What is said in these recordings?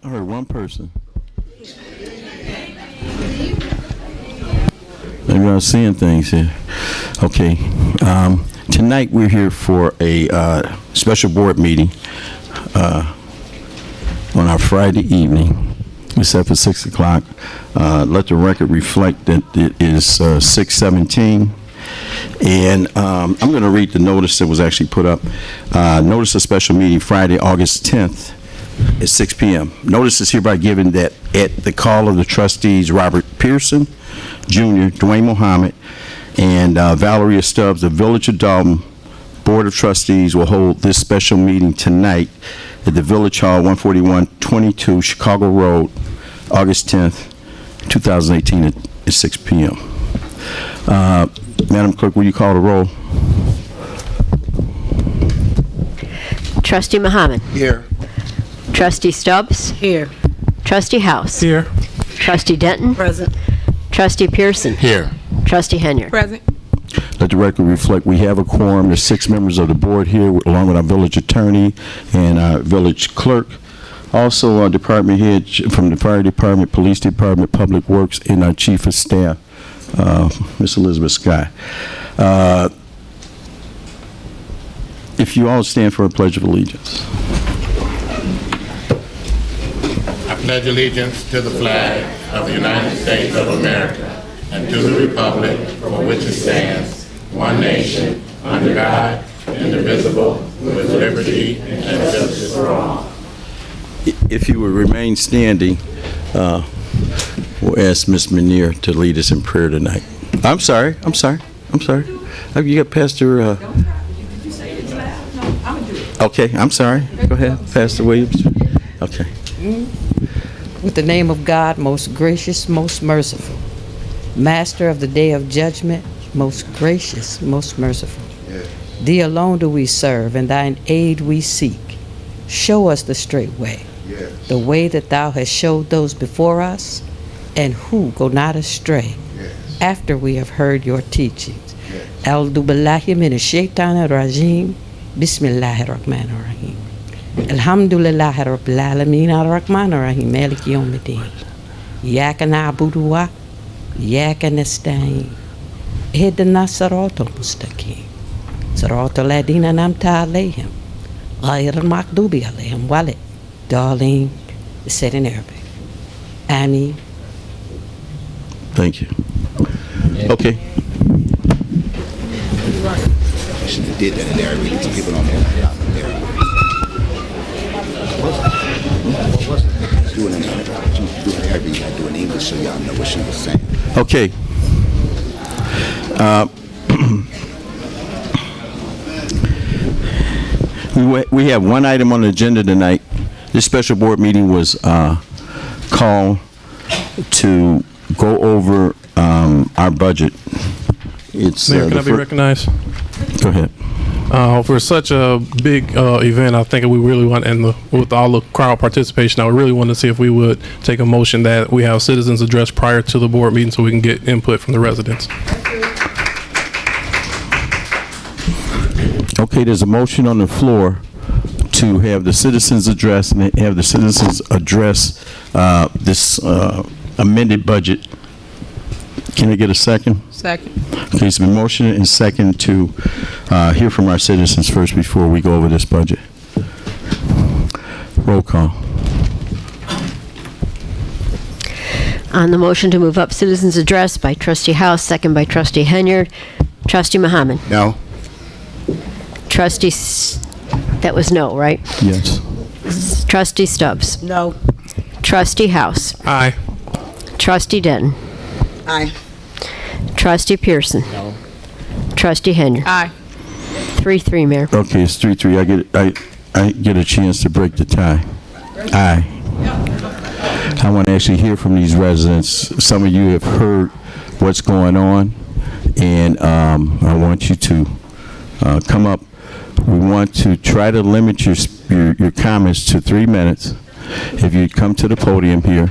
I heard one person. Maybe I'm seeing things here. Okay. Tonight we're here for a special board meeting on our Friday evening. We set for 6 o'clock. Let the record reflect that it is 6:17. And I'm going to read the notice that was actually put up. Notice of special meeting Friday, August 10th at 6 p.m. Notice is hereby given that at the call of the trustees Robert Pearson, Jr., Dwayne Mohammed, and Valeria Stubbs, the Village of Dalton Board of Trustees will hold this special meeting tonight at the Village Hall, 14122 Chicago Road, August 10th, 2018 at 6 p.m. Madam Clerk, will you call the roll? Trustee Muhammad. Here. Trustee Stubbs. Here. Trustee House. Here. Trustee Denton. Present. Trustee Pearson. Here. Trustee Henyard. Present. Let the record reflect we have a quorum. There's 6 members of the board here, along with our village attorney and our village clerk. Also, our department head from the fire department, police department, public works, and our chief of staff, Miss Elizabeth Scott. If you all stand for a pledge of allegiance. I pledge allegiance to the flag of the United States of America and to the republic for which it stands, one nation, under God, indivisible, with liberty and justice for all. If you would remain standing, we'll ask Ms. Manier to lead us in prayer tonight. I'm sorry. You got Pastor... Okay, I'm sorry. Go ahead, Pastor Williams. Okay. With the name of God, most gracious, most merciful, Master of the day of judgment, most gracious, most merciful. Yes. Thee alone do we serve, and thine aid we seek. Show us the straight way, yes, the way that thou hast showed those before us, and who go not astray, yes, after we have heard your teachings. A'udhu billahi minash shaitanir rajim. Bismillahir Rahmanir Rahim. Alhamdulillahi Rabbil Alameen Ar-Rahmanir Rahim Maliki Yawmiddin. Iyyaka na'budu wa iyyaka nasta'in. Ihdinas siratal mustaqim. Siratal ladina an'amta alayhim. Ghayril maghdubi alayhim walid dallin. It's said in Arabic. Ameen. Thank you. Okay. I should have did that in there. Really, some people don't know that in there. What was it? Do it in Arabic. You do it in Arabic. You gotta do it in English so y'all know what she was saying. Okay. We have one item on the agenda tonight. This special board meeting was called to go over our budget. It's Mayor, can I be recognized? Go ahead. For such a big event, I think we really want, and with all the crowd participation, I would really want to see if we would take a motion that we have citizens address prior to the board meeting so we can get input from the residents. Okay, there's a motion on the floor to have the citizens address and have the citizens address this amended budget. Can I get a second? Second. Okay, it's been motioned and second to hear from our citizens first before we go over this budget. Roll call. On the motion to move up citizens address by Trustee House, second by Trustee Henyard. Trustee Muhammad. No. Trustee... That was no, right? Yes. Trustee Stubbs. No. Trustee House. Aye. Trustee Denton. Aye. Trustee Pearson. No. Trustee Henyard. Aye. 3-3, Mayor. Okay, it's 3-3. I get a chance to break the tie. Aye. I want to actually hear from these residents. Some of you have heard what's going on, and I want you to come up. We want to try to limit your comments to 3 minutes. If you come to the podium here.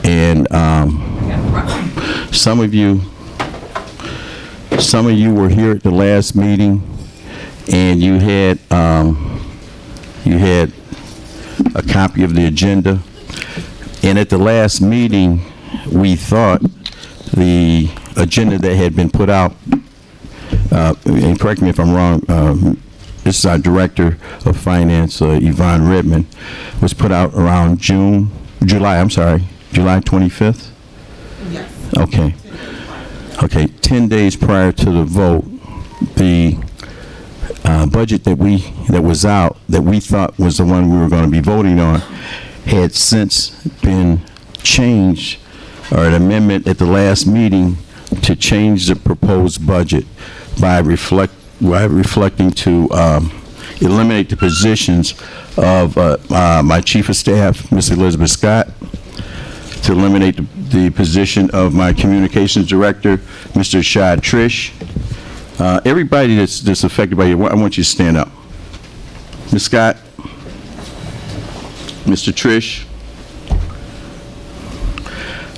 And some of you were here at the last meeting, and you had You had a copy of the agenda. And at the last meeting, we thought the agenda that had been put out, and correct me if I'm wrong, this is our Director of Finance, Yvonne Redmond, was put out around July 25th? Yes. Okay. Okay, 10 days prior to the vote, the budget that was out, that we thought was the one we were going to be voting on, had since been changed, or an amendment at the last meeting to change the proposed budget by reflecting to eliminate the positions of my Chief of Staff, Ms. Elizabeth Scott, to eliminate the position of my Communications Director, Mr. Shad Trish. Everybody that's affected by it, I want you to stand up. Ms. Scott, Mr. Trish,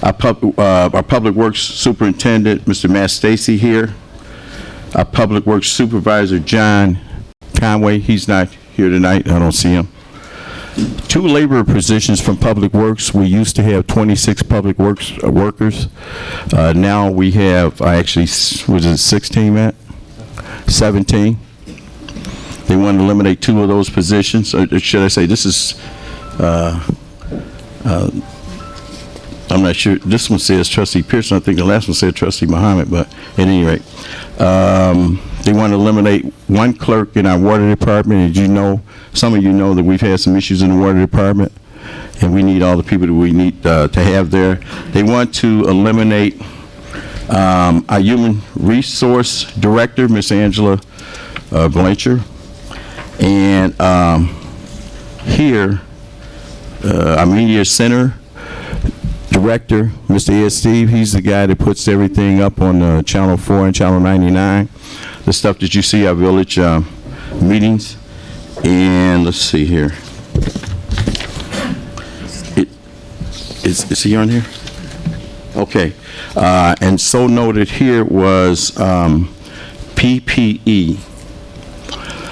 our Public Works Superintendent, Mr. Matt Stacy here, our Public Works Supervisor, John Conway, he's not here tonight, I don't see him. 2 labor positions from Public Works. We used to have 26 Public Works workers. Now we have, actually, was it 16, Matt? 17. They want to eliminate 2 of those positions. Or should I say, this is, I'm not sure. This one says Trustee Pearson. I think the last one said Trustee Muhammad, but at any rate, they want to eliminate 1 clerk in our water department. As you know, some of you know that we've had some issues in the water department, and we need all the people that we need to have there. They want to eliminate our Human Resource Director, Miss Angela Blanchard, and here, our Media Center Director, Mr. Ed Steve, he's the guy that puts everything up on Channel 4 and Channel 99, the stuff that you see our village meetings. And let's see here. Is he on here? Okay. And so noted here was PPE.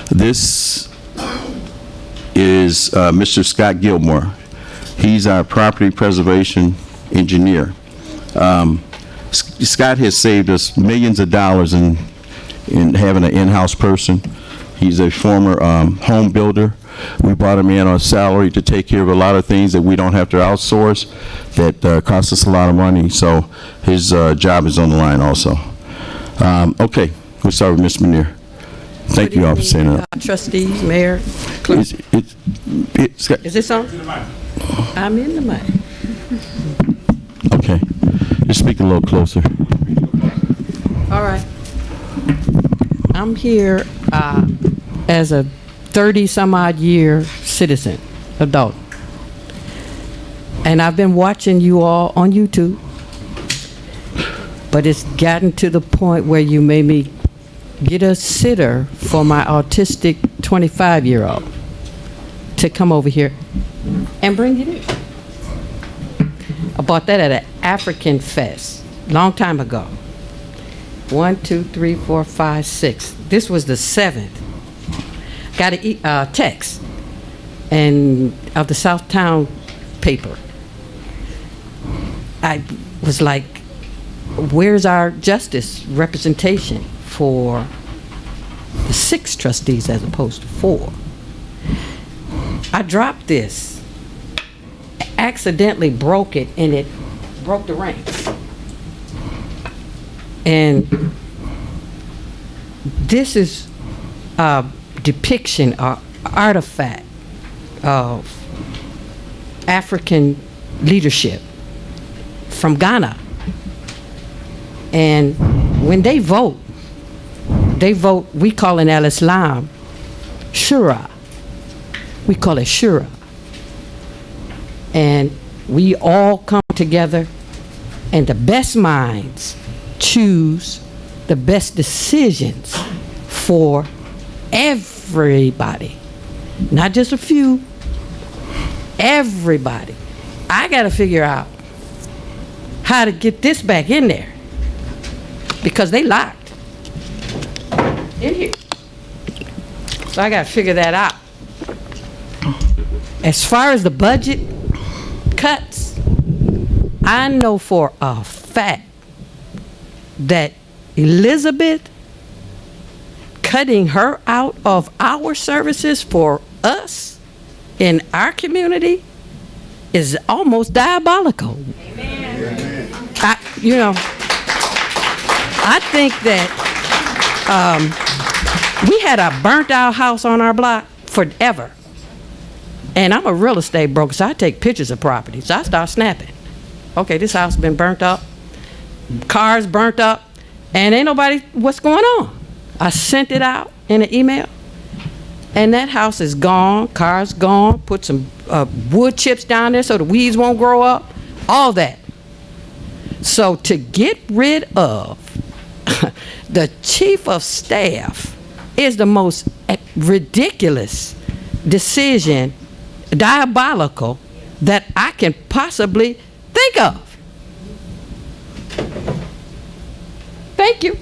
This is Mr. Scott Gilmore. He's our property preservation engineer. Scott has saved us millions of dollars in having an in-house person. He's a former home builder. We brought him in on salary to take care of a lot of things that we don't have to outsource that cost us a lot of money. So his job is on the line also. Okay, we'll start with Ms. Muneer. Thank you all for saying that. Trustees, Mayor, Clerk. Is this on? I'm in the mic. Okay. Just speak a little closer. All right. I'm here as a 30-some-odd year citizen, adult. And I've been watching you all on YouTube. But it's gotten to the point where you made me get a sitter for my autistic 25-year-old to come over here and bring it in. I bought that at an African Fest long time ago. 1, 2, 3, 4, 5, 6. This was the 7th. Got a text and of the Southtown paper. I was like, where's our justice representation for the 6 trustees as opposed to 4? I dropped this, accidentally broke it, and it broke the ranks. And this is a depiction, an artifact of African leadership from Ghana. And when they vote, we call in Al-Islam, Shura. We call it Shura. And we all come together, and the best minds choose the best decisions for everybody. Not just a few, everybody. I got to figure out how to get this back in there because they locked in here. So I got to figure that out. as far as the budget cuts, I know for a fact that Elizabeth cutting her out of our services for us in our community is almost diabolical. Amen. I think that we had a burnt out house on our block forever. And I'm a real estate broker, so I take pictures of properties. So I start snapping. Okay, this house has been burnt up, cars burnt up, and ain't nobody, what's going on? I sent it out in an email, and that house is gone, car's gone, put some wood chips down there so the weeds won't grow up, all that. So to get rid of the chief of staff is the most ridiculous decision, diabolical, that I can possibly think of. Thank you.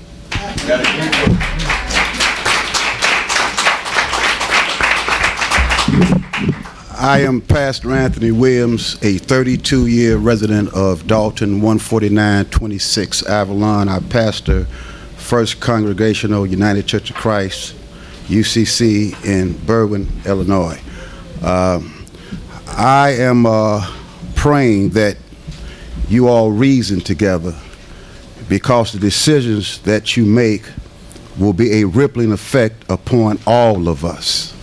I am Pastor Anthony Williams, a 32-year resident of Dalton, 14926 Avalon. I pastor First Congregational United Church of Christ, UCC, in Berwyn, Illinois. I am praying that you all reason together, because the decisions that you make will be a rippling effect upon all of us.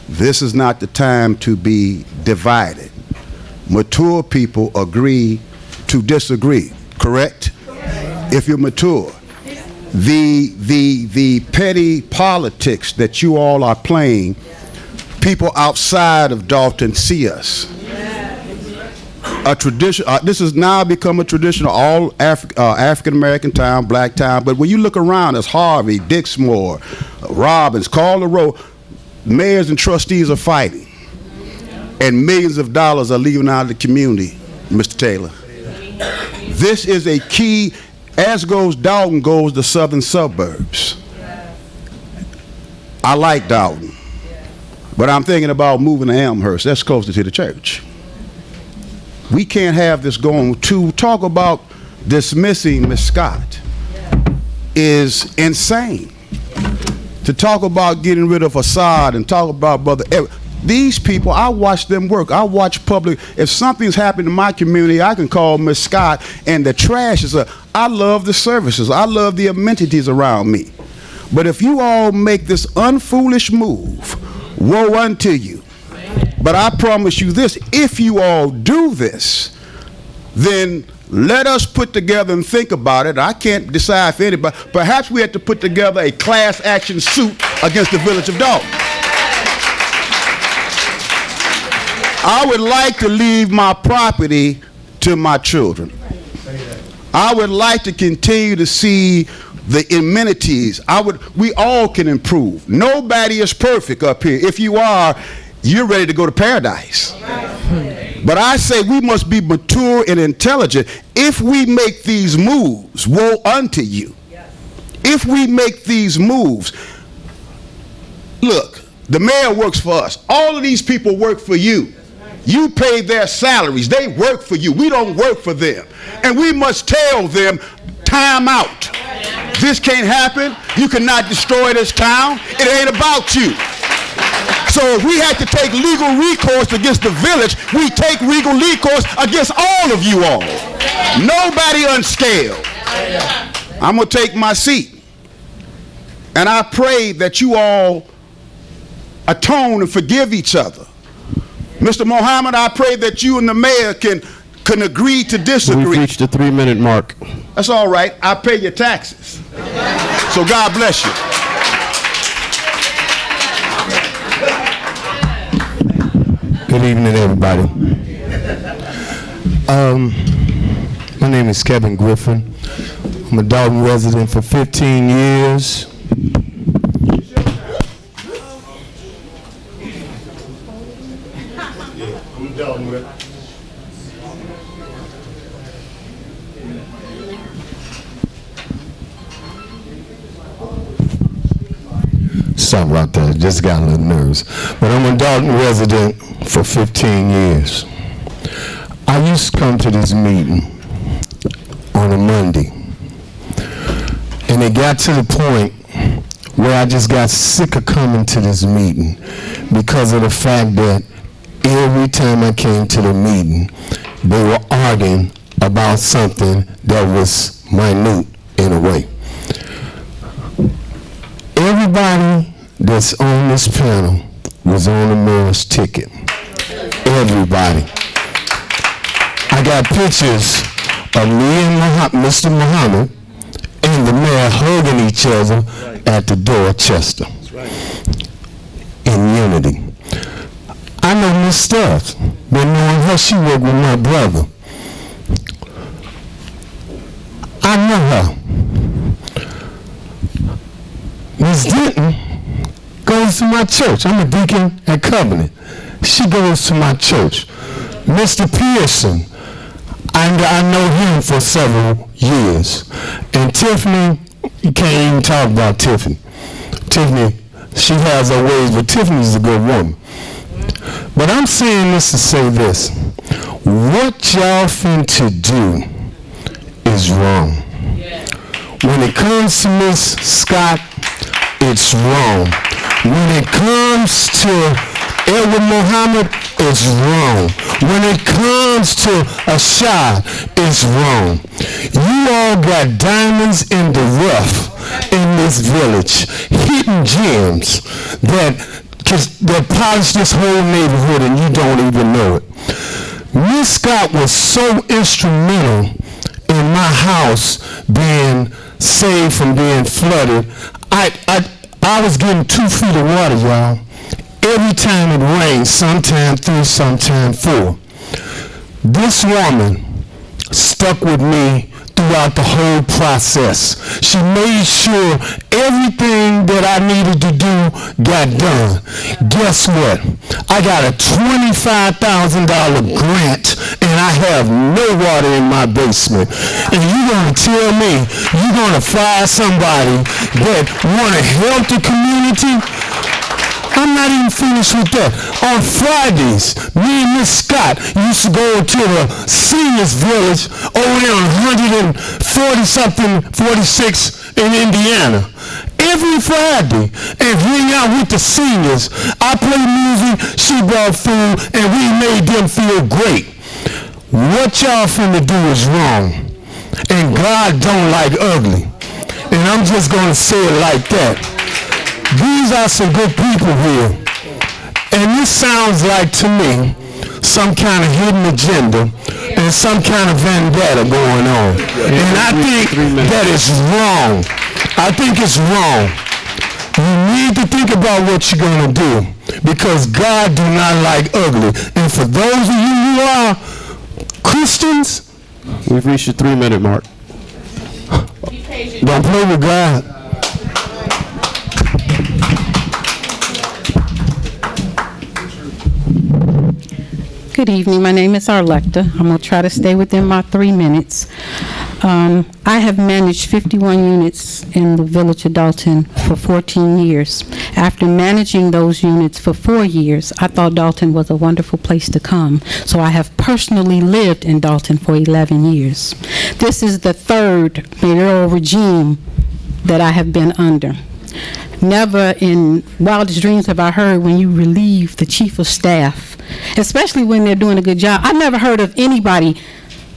This is not the time to be divided. Mature people agree to disagree, correct? If you're mature. The petty politics that you all are playing, people outside of Dalton see us. A tradition. This has now become a traditional all African American town, black town. But when you look around, it's Harvey, Dixmoor, Robbins, Calder Road. Mayors and trustees are fighting, and millions of dollars are leaving out of the community, Mr. Taylor. This is a key, as goes Dalton, goes the southern suburbs. I like Dalton, but I'm thinking about moving to Elmhurst. That's closer to the church. We can't have this going. To talk about dismissing Ms. Scott is insane. To talk about getting rid of Assad and talk about Brother Eric. These people, I watch them work. I watch public. If something's happened in my community, I can call Ms. Scott, and the trash is up. I love the services. I love the amenities around me. But if you all make this unfoolish move, woe unto you. But I promise you this, if you all do this, then let us put together and think about it. I can't decide for anybody. Perhaps we have to put together a class action suit against the village of Dalton. I would like to leave my property to my children. I would like to continue to see the amenities. We all can improve. Nobody is perfect up here. If you are, you're ready to go to paradise. But I say we must be mature and intelligent. If we make these moves, woe unto you. If we make these moves, look, the mayor works for us. All of these people work for you. You pay their salaries. They work for you. We don't work for them. And we must tell them, time out. This can't happen. You cannot destroy this town. It ain't about you. So if we had to take legal recourse against the village, we take legal recourse against all of you all. Nobody unscaled. I'm going to take my seat. And I pray that you all atone and forgive each other. Mr. Mohammed, I pray that you and the mayor can agree to disagree. We've reached the 3-minute mark. That's all right. I pay your taxes. So God bless you. Good evening, everybody. My name is Kevin Griffin. I'm a Dalton resident for 15 years. Sorry about that. Just got a little nervous. But I'm a Dalton resident for 15 years. I used to come to this meeting on a Monday. And it got to the point where I just got sick of coming to this meeting because of the fact that every time I came to the meeting, they were arguing about something that was minute in a way. Everybody that's on this panel was on the mayor's ticket. Everybody. I got pictures of me and Mr. Muhammad and the mayor hugging each other at the Dorchester in unity. I know Miss Stubbs, been knowing her, she worked with my brother. I know her. Miss Denton goes to my church. I'm a deacon at Covenant. She goes to my church. Mr. Pearson, I know him for several years. And Tiffany, you can't even talk about Tiffany. Tiffany, she has her ways, but Tiffany's a good woman. But I'm saying this to say this. What y'all finna do is wrong. When it comes to Miss Scott, it's wrong. When it comes to Edward Muhammad, it's wrong. When it comes to Ashad, it's wrong. You all got diamonds in the rough in this village, hidden gems that polish this whole neighborhood and you don't even know it. Miss Scott was so instrumental in my house being saved from being flooded. I was getting 2 feet of water, y'all. Every time it rained, sometime 3, sometime 4. This woman stuck with me throughout the whole process. She made sure everything that I needed to do got done. Guess what? I got a $25,000 grant and I have no water in my basement. And you're going to tell me you're going to fire somebody that want to help the community? I'm not even finished with that. On Fridays, me and Miss Scott used to go to the seniors village over there on 46 in Indiana. Every Friday, and hang out with the seniors. I played music, she brought food, and we made them feel great. What y'all finna do is wrong. And God don't like ugly. And I'm just gonna say it like that. These are some good people here. And this sounds like, to me, some kind of hidden agenda and some kind of vendetta going on. And I think that is wrong. I think it's wrong. You need to think about what you're going to do because God do not like ugly. And for those of you who are Christians, we've reached the 3-minute mark. Don't play with God. Good evening. My name is Arlecta. I'm going to try to stay within my 3 minutes. I have managed 51 units in the village of Dalton for 14 years. After managing those units for 4 years, I thought Dalton was a wonderful place to come. So I have personally lived in Dalton for 11 years. This is the third mayoral regime that I have been under. Never in wildest dreams have I heard when you relieve the chief of staff, especially when they're doing a good job. I never heard of anybody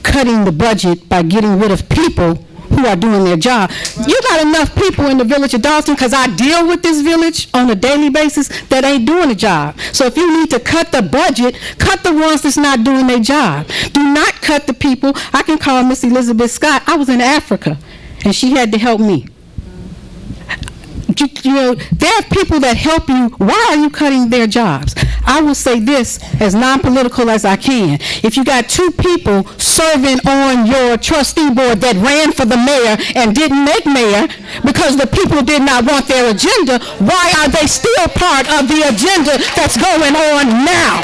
cutting the budget by getting rid of people who are doing their job. You got enough people in the village of Dalton, because I deal with this village on a daily basis, that ain't doing a job. So if you need to cut the budget, cut the ones that's not doing their job. Do not cut the people. I can call Miss Elizabeth Scott. I was in Africa, and she had to help me. You know, there are people that help you. Why are you cutting their jobs? I will say this as non-political as I can. If you got 2 people serving on your trustee board that ran for the mayor and didn't make mayor because the people did not want their agenda, why are they still part of the agenda that's going on now?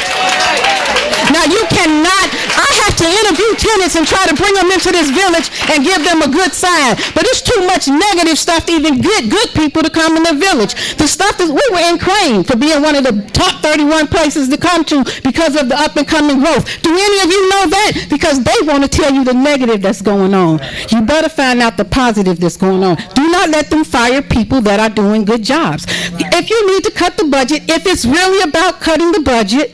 Now you cannot, I have to interview tenants and try to bring them into this village and give them a good sign. But it's too much negative stuff to even get good people to come in the village. The stuff is, we were in Crane for being one of the top 31 places to come to because of the up and coming growth. Do any of you know that? Because they want to tell you the negative that's going on. You better find out the positive that's going on. Do not let them fire people that are doing good jobs. If you need to cut the budget, if it's really about cutting the budget,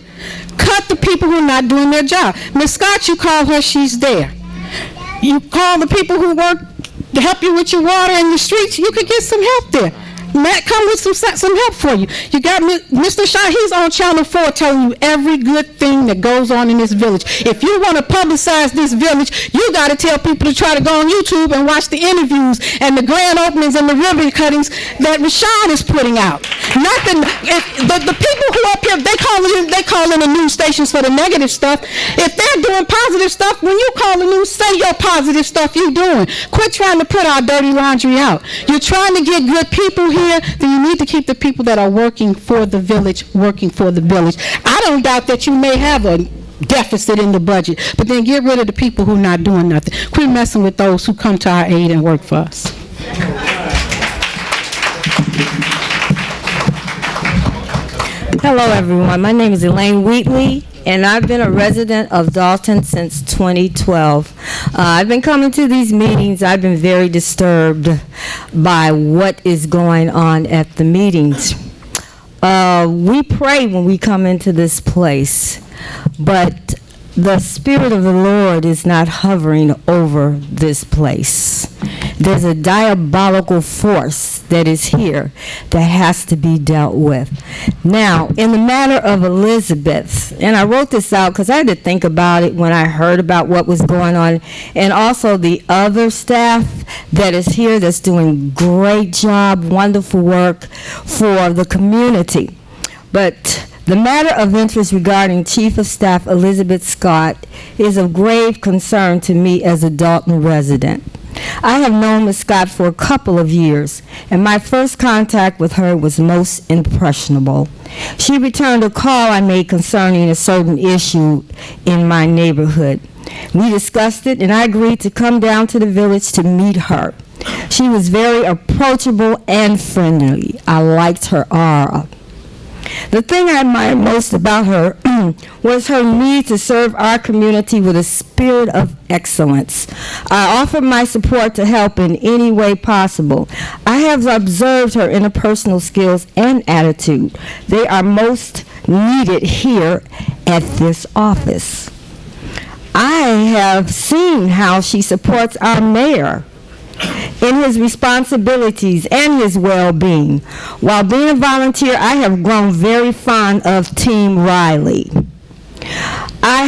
cut the people who are not doing their job. Ms. Scott, you call her, she's there. You call the people who work to help you with your water in the streets, you could get some help there. Matt, come with some help for you. You got Mr. Shaw, he's on Channel 4 telling you every good thing that goes on in this village. If you want to publicize this village, you got to tell people to try to go on YouTube and watch the interviews and the grand openings and the ribbon cuttings that Rashawn is putting out. Not the people who up here, they call in the news stations for the negative stuff. If they're doing positive stuff, when you call the news, say your positive stuff you're doing. Quit trying to put our dirty laundry out. You're trying to get good people here, then you need to keep the people that are working for the village, working for the village. I don't doubt that you may have a deficit in the budget, but then get rid of the people who are not doing nothing. Quit messing with those who come to our aid and work for us. Hello, everyone. My name is Elaine Wheatley, and I've been a resident of Dalton since 2012. I've been coming to these meetings. I've been very disturbed by what is going on at the meetings. We pray when we come into this place, but the Spirit of the Lord is not hovering over this place. There's a diabolical force that is here that has to be dealt with. Now, in the matter of Elizabeth, and I wrote this out because I had to think about it when I heard about what was going on, and also the other staff that is here that's doing great job, wonderful work for the community. But the matter of interest regarding Chief of Staff Elizabeth Scott is of grave concern to me as a Dalton resident. I have known Ms. Scott for a couple of years, and my first contact with her was most impressionable. She returned a call I made concerning a certain issue in my neighborhood. We discussed it, and I agreed to come down to the village to meet her. She was very approachable and friendly. I liked her aura. The thing I admired most about her was her need to serve our community with a spirit of excellence. I offered my support to help in any way possible. I have observed her interpersonal skills and attitude. They are most needed here at this office. I have seen how she supports our mayor in his responsibilities and his well-being. While being a volunteer, I have grown very fond of Team Riley. I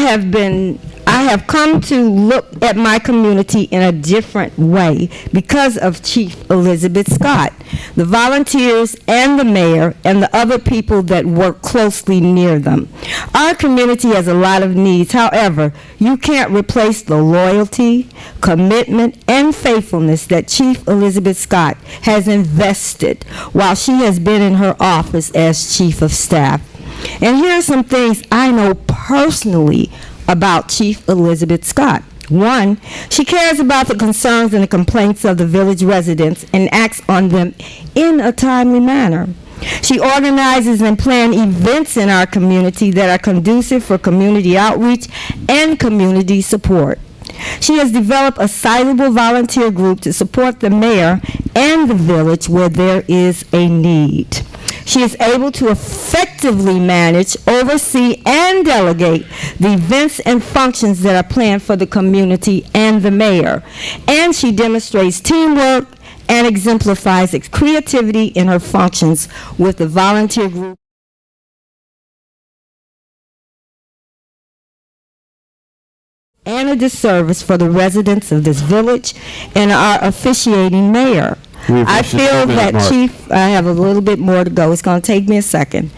have come to look at my community in a different way because of Chief Elizabeth Scott, the volunteers and the mayor and the other people that work closely near them. Our community has a lot of needs. However, you can't replace the loyalty, commitment, and faithfulness that Chief Elizabeth Scott has invested while she has been in her office as Chief of Staff. And here are some things I know personally about Chief Elizabeth Scott. One, she cares about the concerns and the complaints of the village residents and acts on them in a timely manner. She organizes and plans events in our community that are conducive for community outreach and community support. She has developed a sizable volunteer group to support the mayor and the village where there is a need. She is able to effectively manage, oversee, and delegate the events and functions that are planned for the community and the mayor. And she demonstrates teamwork and exemplifies its creativity in her functions with the volunteer group. And a disservice for the residents of this village and our officiating mayor. I feel that Chief, I have a little bit more to go. It's going to take me a second.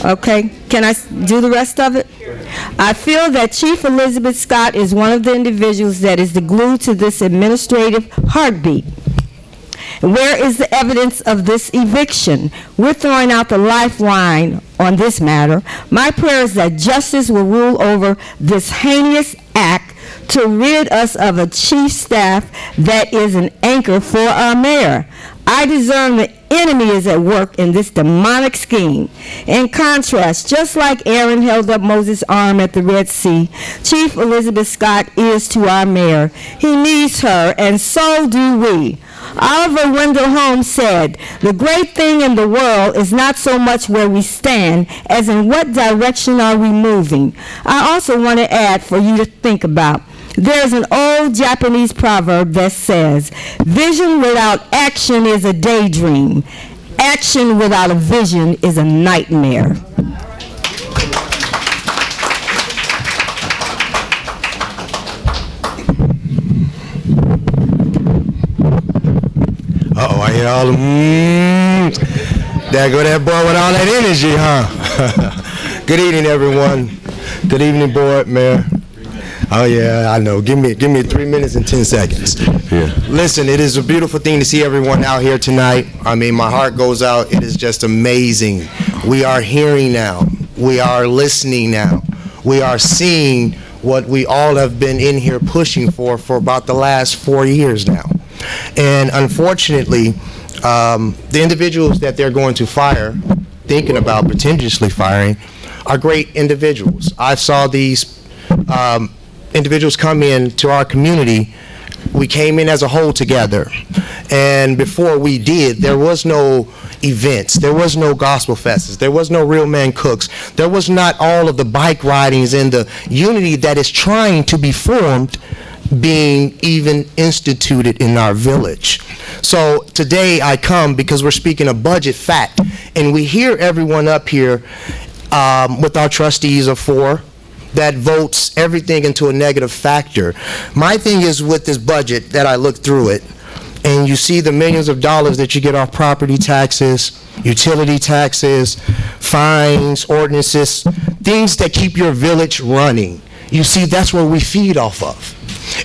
Okay? Can I do the rest of it? I feel that Chief Elizabeth Scott is one of the individuals that is the glue to this administrative heartbeat. Where is the evidence of this eviction? We're throwing out the lifeline on this matter. My prayer is that justice will rule over this heinous act to rid us of a chief staff that is an anchor for our mayor. I discern the enemy is at work in this demonic scheme. In contrast, just like Aaron held up Moses' arm at the Red Sea, Chief Elizabeth Scott is to our mayor. He needs her, and so do we. Oliver Wendell Holmes said, "The great thing in the world is not so much where we stand as in what direction are we moving." I also want to add for you to think about. There's an old Japanese proverb that says, "Vision without action is a daydream. Action without a vision is a nightmare." Uh-oh, I hear all the there go that boy with all that energy, huh? Good evening, everyone. Good evening, board, mayor. Oh yeah, I know. Give me 3 minutes and 10 seconds. Yeah. Listen, it is a beautiful thing to see everyone out here tonight. I mean, my heart goes out. It is just amazing. We are hearing now. We are listening now. We are seeing what we all have been in here pushing for about the last 4 years now. And unfortunately, the individuals that they're going to fire, thinking about potentially firing, are great individuals. I saw these individuals come in to our community. We came in as a whole together, and before we did, there was no events, there was no gospel fests, there was no real man cooks, there was not all of the bike ridings and the unity that is trying to be formed being even instituted in our village. So today I come because we're speaking a budget fact, and we hear everyone up here with our trustees of 4 that votes everything into a negative factor. My thing is with this budget that I look through it, and you see the millions of dollars that you get off property taxes, utility taxes, fines, ordinances, things that keep your village running. You see, that's what we feed off of.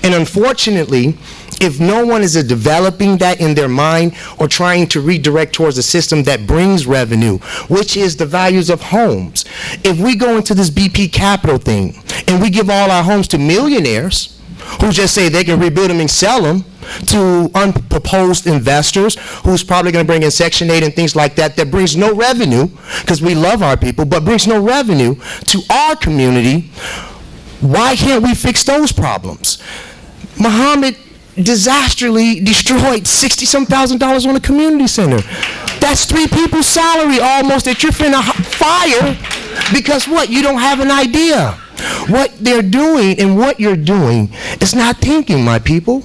And unfortunately, if no one is developing that in their mind or trying to redirect towards a system that brings revenue, which is the values of homes. If we go into this BP Capital thing and we give all our homes to millionaires who just say they can rebuild them and sell them to unproposed investors who's probably going to bring in Section 8 and things like that, that brings no revenue, because we love our people, but brings no revenue to our community, why can't we fix those problems? Muhammad disastrously destroyed $60-some thousand on a community center. That's 3 people's salary almost that you're finna fire because what? You don't have an idea. What they're doing and what you're doing is not thinking, my people.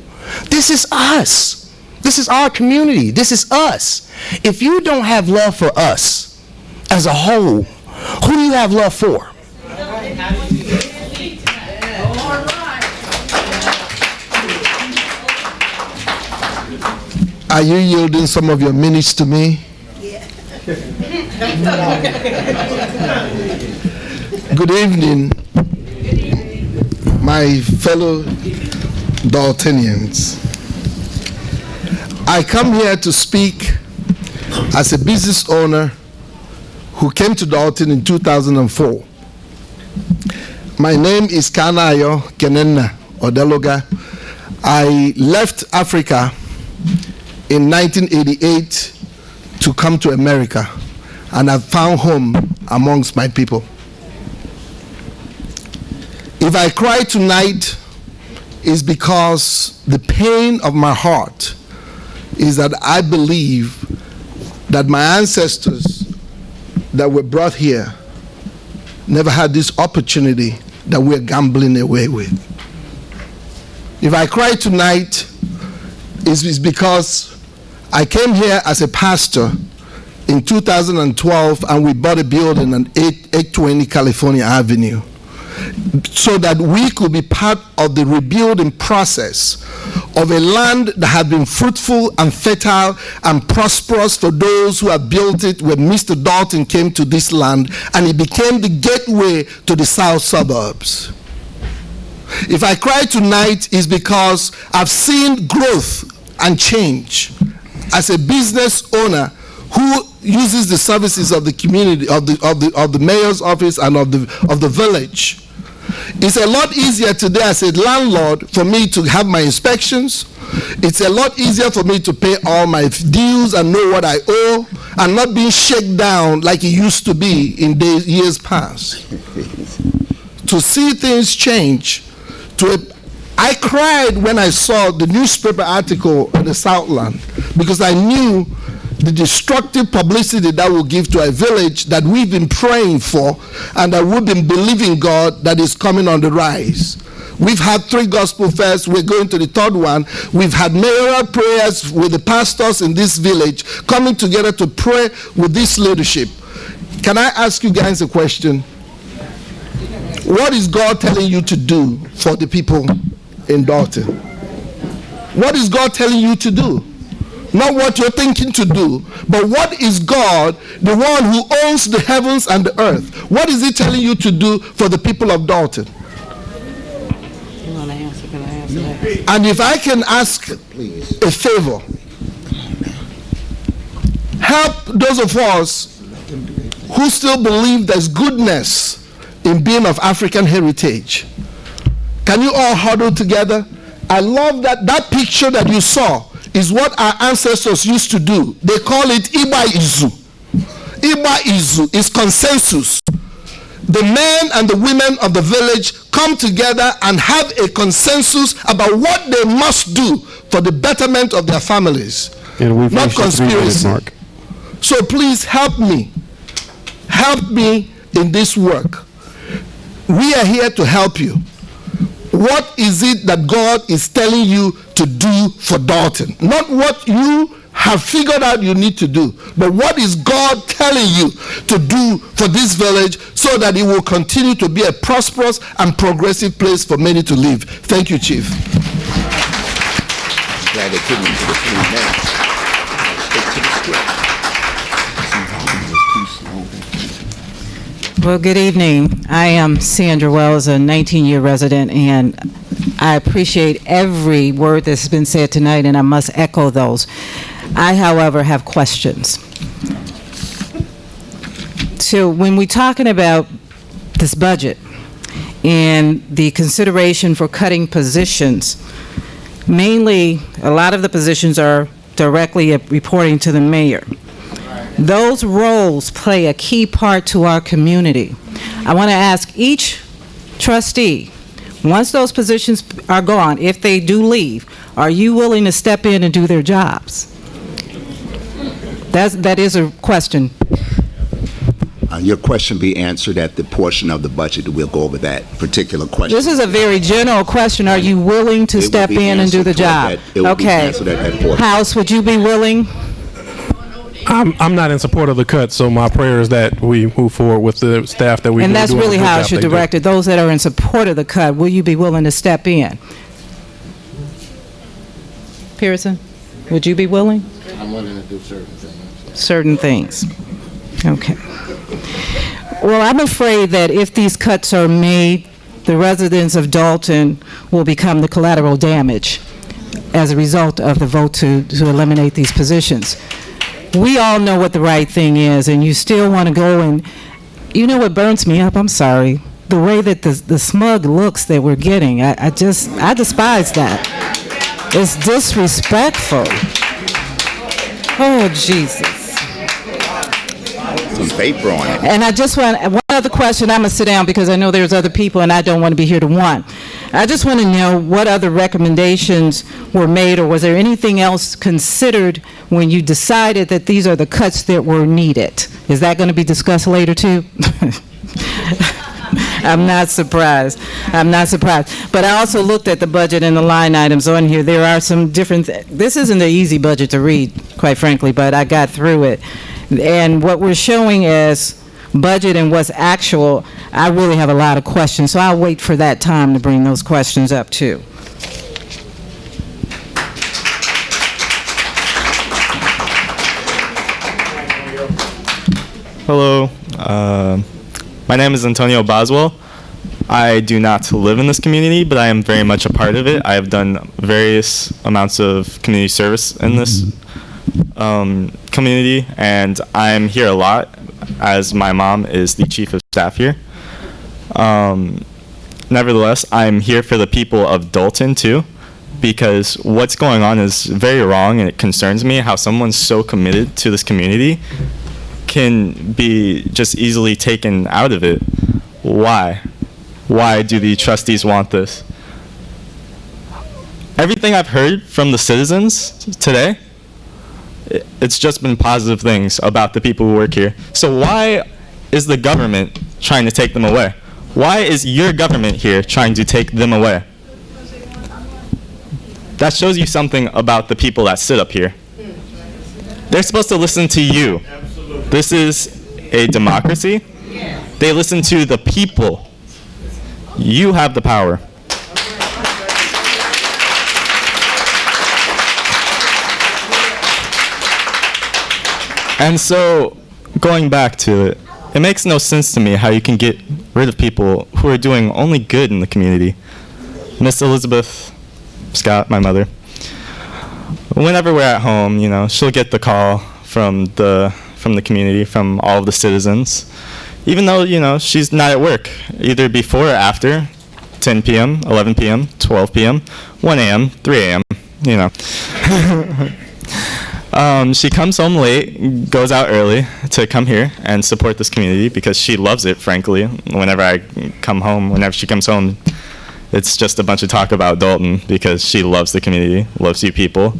This is us. This is our community. This is us. If you don't have love for us as a whole, who do you have love for? Are you yielding some of your minutes to me? Good evening, my fellow Daltonians. I come here to speak as a business owner who came to Dalton in 2004. My name is Kanayo Kenenna Odeloga. I left Africa in 1988 to come to America, and I found home amongst my people. If I cry tonight, it's because the pain of my heart is that I believe that my ancestors that were brought here never had this opportunity that we're gambling away with. If I cry tonight, it's because I came here as a pastor in 2012, and we bought a building on 820 California Avenue so that we could be part of the rebuilding process of a land that had been fruitful and fertile and prosperous for those who had built it when Mr. Dalton came to this land, and it became the gateway to the south suburbs. If I cry tonight, it's because I've seen growth and change as a business owner who uses the services of the community, of the mayor's office and of the village. It's a lot easier today as a landlord for me to have my inspections. It's a lot easier for me to pay all my dues and know what I owe and not being shaken down like it used to be in years past. To see things change, I cried when I saw the newspaper article in the Southland because I knew the destructive publicity that will give to a village that we've been praying for and that we've been believing God that is coming on the rise. We've had 3 gospel fairs. We're going to the 3rd one. We've had mayoral prayers with the pastors in this village coming together to pray with this leadership. Can I ask you guys a question? What is God telling you to do for the people in Dalton? What is God telling you to do? Not what you're thinking to do, but what is God, the one who owns the heavens and the earth? What is he telling you to do for the people of Dalton? You want to answer? Can I answer that? And if I can ask a favor, help those of us who still believe there's goodness in being of African heritage. Can you all huddle together? I love that picture that you saw is what our ancestors used to do. They call it Iba Izu. Iba Izu is consensus. The men and the women of the village come together and have a consensus about what they must do for the betterment of their families. And we've not reached the 3-minute conspiracy. mark. So please help me. Help me in this work. We are here to help you. What is it that God is telling you to do for Dalton? Not what you have figured out you need to do, but what is God telling you to do for this village so that it will continue to be a prosperous and progressive place for many to live? Thank you, Chief. Glad they took me to the 3 minutes. Stick to the script. Well, good evening. I am Sandra Wells, a 19-year resident, and I appreciate every word that's been said tonight, and I must echo those. I, however, have questions. So when we're talking about this budget and the consideration for cutting positions, mainly a lot of the positions are directly reporting to the mayor. Those roles play a key part to our community. I want to ask each trustee, once those positions are gone, if they do leave, are you willing to step in and do their jobs? That is a question. Your question be answered at the portion of the budget. We'll go over that particular question. This is a very general question. Are you willing to step in and do the job? Okay. House, would you be willing? I'm not in support of the cut, so my prayer is that we move forward with the staff that we. And that's really how it should direct it. Those that are in support of the cut, will you be willing to step in? Pearson, would you be willing? I'm willing to do certain things. Certain things. Okay. Well, I'm afraid that if these cuts are made, the residents of Dalton will become the collateral damage as a result of the vote to eliminate these positions. We all know what the right thing is, and you still want to go and, you know what burns me up? I'm sorry. The way that the smug looks that we're getting, I despise that. It's disrespectful. Oh, Jesus. Some paper on it. And I just want, one other question, I'm going to sit down because I know there's other people and I don't want to be here to one. I just want to know what other recommendations were made, or was there anything else considered when you decided that these are the cuts that were needed? Is that going to be discussed later too? I'm not surprised. I'm not surprised. But I also looked at the budget and the line items on here. There are some different, this isn't an easy budget to read, quite frankly, but I got through it. And what we're showing as budget and what's actual, I really have a lot of questions. So I'll wait for that time to bring those questions up too. Hello, my name is Antonio Boswell. I do not live in this community, but I am very much a part of it. I have done various amounts of community service in this community, and I'm here a lot as my mom is the chief of staff here. Nevertheless, I'm here for the people of Dalton too, because what's going on is very wrong, and it concerns me how someone so committed to this community can be just easily taken out of it. Why? Why do the trustees want this? Everything I've heard from the citizens today, it's just been positive things about the people who work here. So why is the government trying to take them away? Why is your government here trying to take them away? That shows you something about the people that sit up here. They're supposed to listen to you. This is a democracy. They listen to the people. You have the power. And so, going back to it, it makes no sense to me how you can get rid of people who are doing only good in the community. Miss Elizabeth Scott, my mother, whenever we're at home, you know, she'll get the call from the community, from all of the citizens, even though, you know, she's not at work, either before or after 10 p.m., 11 p.m., 12 p.m., 1 a.m., 3 a.m., you know. She comes home late, goes out early to come here and support this community because she loves it, frankly. Whenever I come home, whenever she comes home, it's just a bunch of talk about Dalton because she loves the community, loves you people.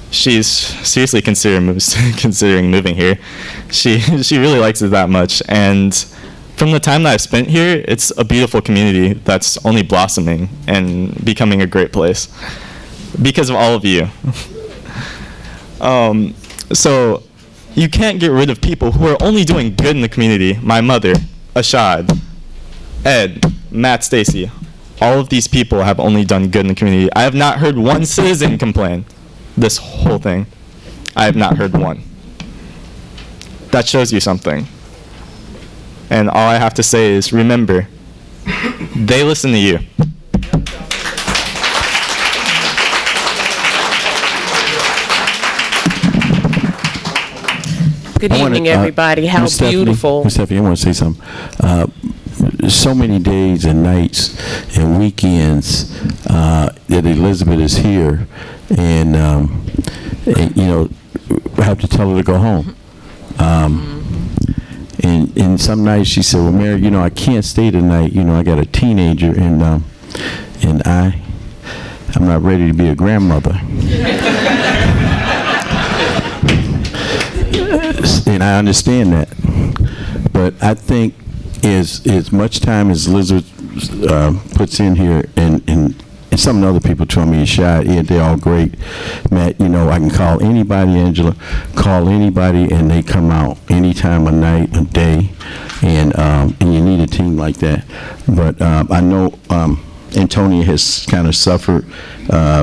She's seriously considering moving here. She really likes it that much. And from the time that I've spent here, it's a beautiful community that's only blossoming and becoming a great place because of all of you. So you can't get rid of people who are only doing good in the community. My mother, Ashad, Ed, Matt Stacy, all of these people have only done good in the community. I have not heard one citizen complain this whole thing. I have not heard one. That shows you something. And all I have to say is, remember, they listen to you. Good evening, everybody. How beautiful. Ms. Stephanie, I want to say something. So many days and nights and weekends that Elizabeth is here, and you know, I have to tell her to go home. And some nights she said, "Well, Mary, you know, I can't stay tonight. You know, I got a teenager, and I'm not ready to be a grandmother." And I understand that, but I think as much time as Elizabeth puts in here, and some of the other people told me, Shad, Ed, they're all great. Matt, you know, I can call anybody, Angela, call anybody, and they come out any time of night, a day, and you need a team like that. But I know Antonio has kind of suffered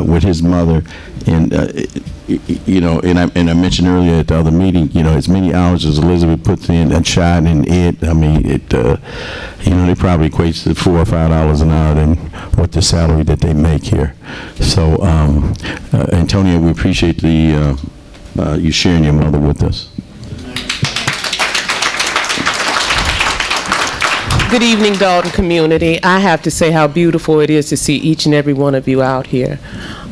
with his mother, and you know, and I mentioned earlier at the other meeting, you know, as many hours as Elizabeth puts in, and Shad and Ed, I mean, it, you know, they probably equates to $4 or $5 an hour than what the salary that they make here. So, Antonio, we appreciate the you sharing your mother with us. Good evening, Dalton community. I have to say how beautiful it is to see each and every one of you out here.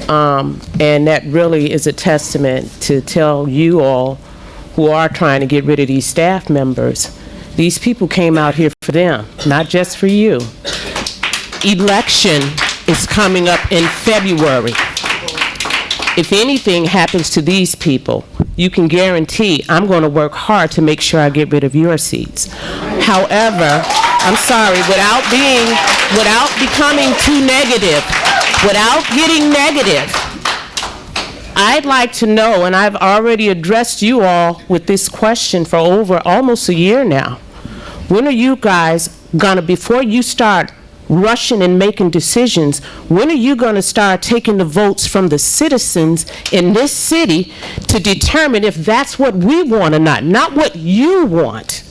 And that really is a testament to tell you all who are trying to get rid of these staff members. These people came out here for them, not just for you. Election is coming up in February. If anything happens to these people, you can guarantee I'm going to work hard to make sure I get rid of your seats. However, I'm sorry, without becoming too negative, without getting negative, I'd like to know, and I've already addressed you all with this question for over almost a year now. When are you guys gonna, before you start rushing and making decisions, when are you gonna start taking the votes from the citizens in this city to determine if that's what we want or not what you want?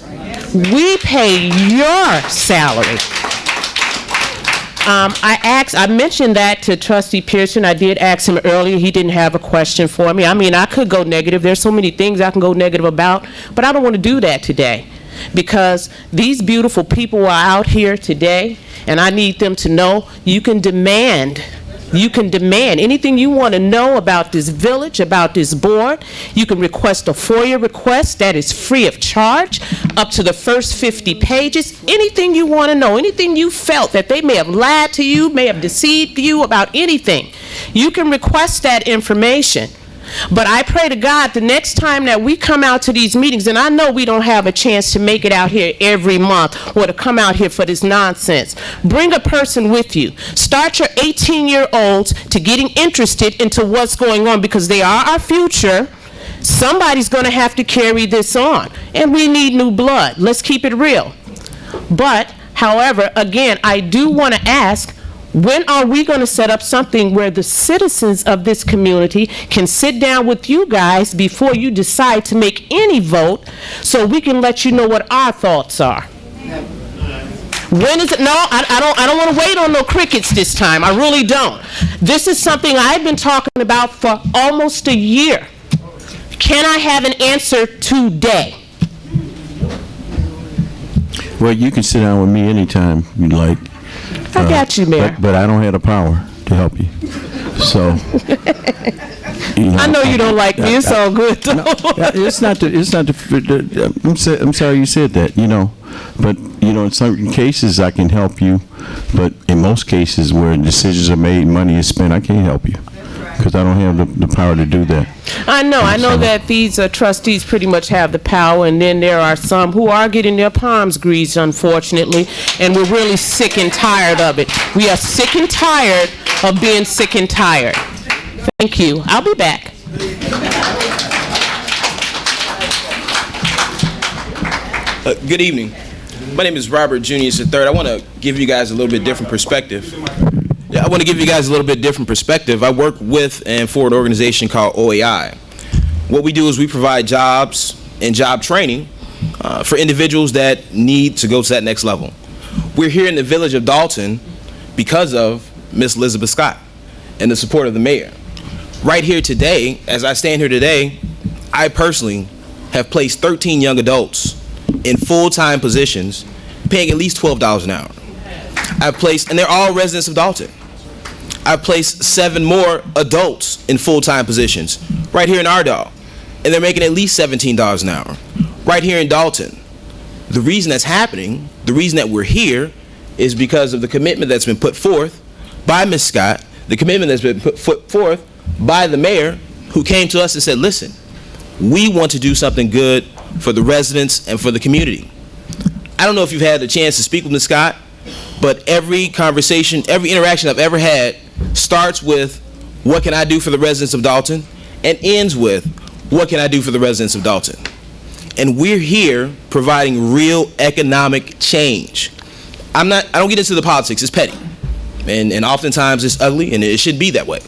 We pay your salary. I mentioned that to Trustee Pearson. I did ask him earlier. He didn't have a question for me. I mean, I could go negative. There's so many things I can go negative about, but I don't want to do that today, because these beautiful people are out here today, and I need them to know you can demand anything you want to know about this village, about this board. You can request a FOIA request that is free of charge, up to the first 50 pages. Anything you want to know, anything you felt that they may have lied to you, may have deceived you about anything, you can request that information. But I pray to God the next time that we come out to these meetings, and I know we don't have a chance to make it out here every month or to come out here for this nonsense, bring a person with you. Start your 18-year-olds to getting interested into what's going on, because they are our future. Somebody's going to have to carry this on, and we need new blood. Let's keep it real. But, however, again, I do want to ask, when are we going to set up something where the citizens of this community can sit down with you guys before you decide to make any vote, so we can let you know what our thoughts are? When is it? No, I don't want to wait on no crickets this time. I really don't. This is something I've been talking about for almost a year. Can I have an answer today? Well, you can sit down with me anytime you like. I got you, Mayor. But I don't have the power to help you. So, I know you don't like me. It's all good, though. I'm sorry you said that, But, in certain cases, I can help you. But in most cases where decisions are made, money is spent, I can't help you, because I don't have the power to do that. I know that these trustees pretty much have the power, and then there are some who are getting their palms greased, unfortunately, and we're really sick and tired of it. We are sick and tired of being sick and tired. Thank you. I'll be back. Good evening. My name is Robert Junius III. I want to give you guys a little bit different perspective. I want to give you guys a little bit different perspective. I work with and for an organization called OAI. What we do is we provide jobs and job training for individuals that need to go to that next level. We're here in the village of Dalton because of Miss Elizabeth Scott and the support of the mayor. Right here today, as I stand here today, I personally have placed 13 young adults in full-time positions paying at least $12 an hour. And they're all residents of Dalton. I've placed 7 more adults in full-time positions right here in Ardagh, and they're making at least $17 an hour right here in Dalton. The reason that's happening, the reason that we're here, is because of the commitment that's been put forth by Ms. Scott, the commitment that's been put forth by the mayor, who came to us and said, listen, we want to do something good for the residents and for the community. I don't know if you've had the chance to speak with Ms. Scott, but every conversation, every interaction I've ever had starts with, what can I do for the residents of Dalton, and ends with, what can I do for the residents of Dalton? And we're here providing real economic change. I don't get into the politics, it's petty. And oftentimes it's ugly, and it should be that way.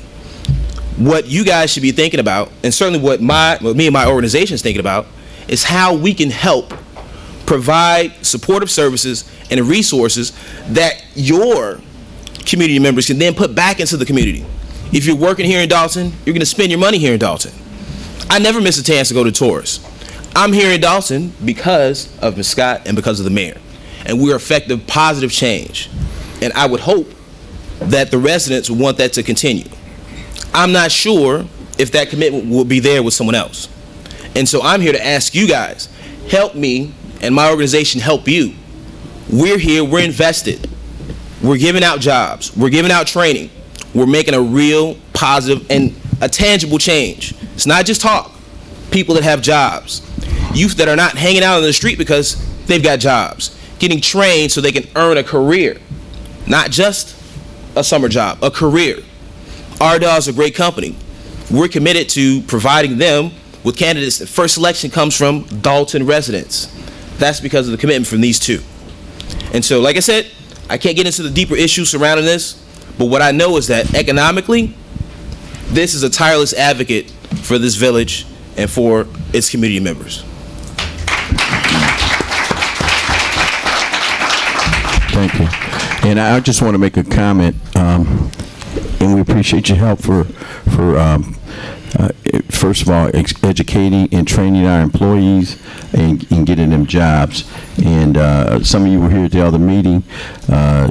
What you guys should be thinking about, and certainly what me and my organization is thinking about, is how we can help provide supportive services and resources that your community members can then put back into the community. If you're working here in Dalton, you're going to spend your money here in Dalton. I never miss a chance to go to tours. I'm here in Dalton because of Ms. Scott and because of the mayor. And we're effective positive change. And I would hope that the residents would want that to continue. I'm not sure if that commitment will be there with someone else. And so I'm here to ask you guys, help me and my organization help you. We're here, we're invested. We're giving out jobs, we're giving out training. We're making a real positive and a tangible change. It's not just talk. People that have jobs. Youth that are not hanging out on the street because they've got jobs. Getting trained so they can earn a career. Not just a summer job, a career. Ardagh is a great company. We're committed to providing them with candidates. The first selection comes from Dalton residents. That's because of the commitment from these two. And so, like I said, I can't get into the deeper issues surrounding this, but what I know is that economically, this is a tireless advocate for this village and for its community members. Thank you. And I just want to make a comment, and we appreciate your help for first of all, educating and training our employees and getting them jobs. And some of you were here at the other meeting.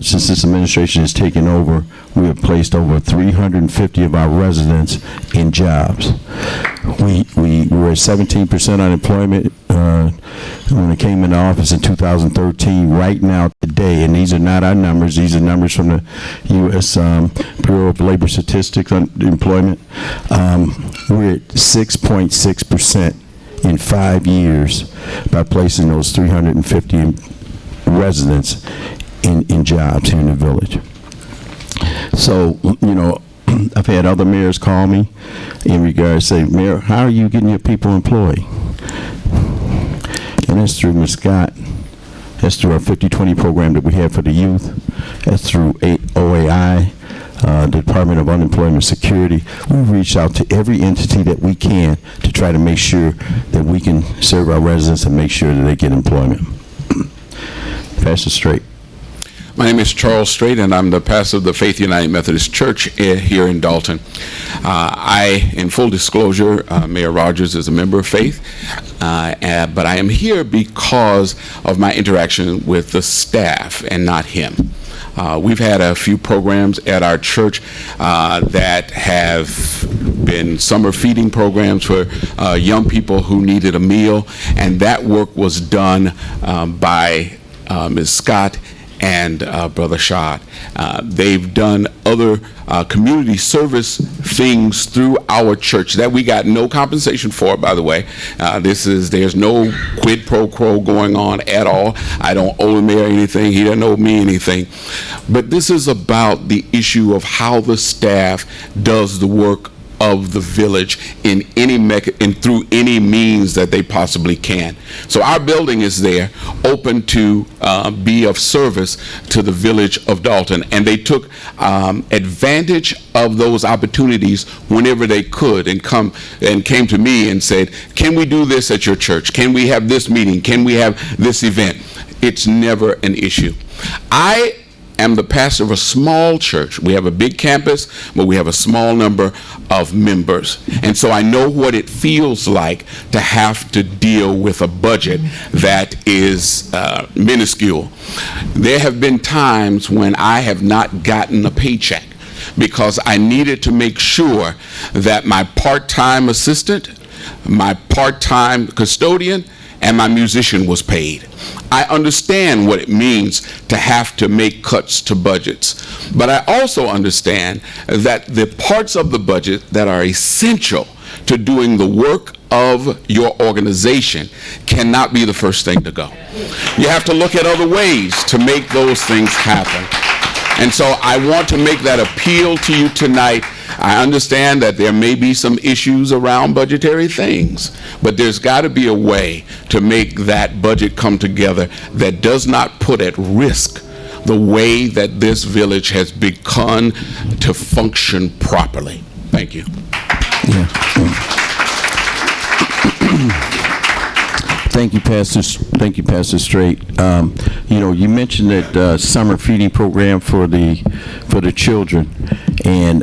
Since this administration has taken over, we have placed over 350 of our residents in jobs. We were at 17% unemployment when it came into office in 2013. Right now, today, and these are not our numbers, these are numbers from the U.S. Bureau of Labor Statistics on employment. We're at 6.6% in 5 years by placing those 350 residents in jobs here in the village. So, you know, I've had other mayors call me in regards, say, Mayor, how are you getting your people employed? And that's through Ms. Scott. That's through our 50-20 program that we have for the youth. That's through OAI, the Department of Unemployment Security. We've reached out to every entity that we can to try to make sure that we can serve our residents and make sure that they get employment. Pastor Straight. My name is Charles Strait, and I'm the pastor of the Faith United Methodist Church here in Dalton. In full disclosure, Mayor Rogers is a member of Faith, but I am here because of my interaction with the staff and not him. We've had a few programs at our church that have been summer feeding programs for young people who needed a meal, and that work was done by Ms. Scott and Brother Schott. They've done other community service things through our church that we got no compensation for, by the way. There's no quid pro quo going on at all. I don't owe the mayor anything. He doesn't owe me anything. But this is about the issue of how the staff does the work of the village in any through any means that they possibly can. So our building is there, open to be of service to the village of Dalton, and they took advantage of those opportunities whenever they could, and came to me and said, "Can we do this at your church? Can we have this meeting? Can we have this event?" It's never an issue. I am the pastor of a small church. We have a big campus, but we have a small number of members. And so I know what it feels like to have to deal with a budget that is minuscule. There have been times when I have not gotten a paycheck because I needed to make sure that my part-time assistant, my part-time custodian, and my musician was paid. I understand what it means to have to make cuts to budgets, but I also understand that the parts of the budget that are essential to doing the work of your organization cannot be the first thing to go. You have to look at other ways to make those things happen. And so I want to make that appeal to you tonight. I understand that there may be some issues around budgetary things, but there's got to be a way to make that budget come together that does not put at risk the way that this village has begun to function properly. Thank you. Thank you, Pastor. Thank you, Pastor Straight. You know, you mentioned that summer feeding program for the children, and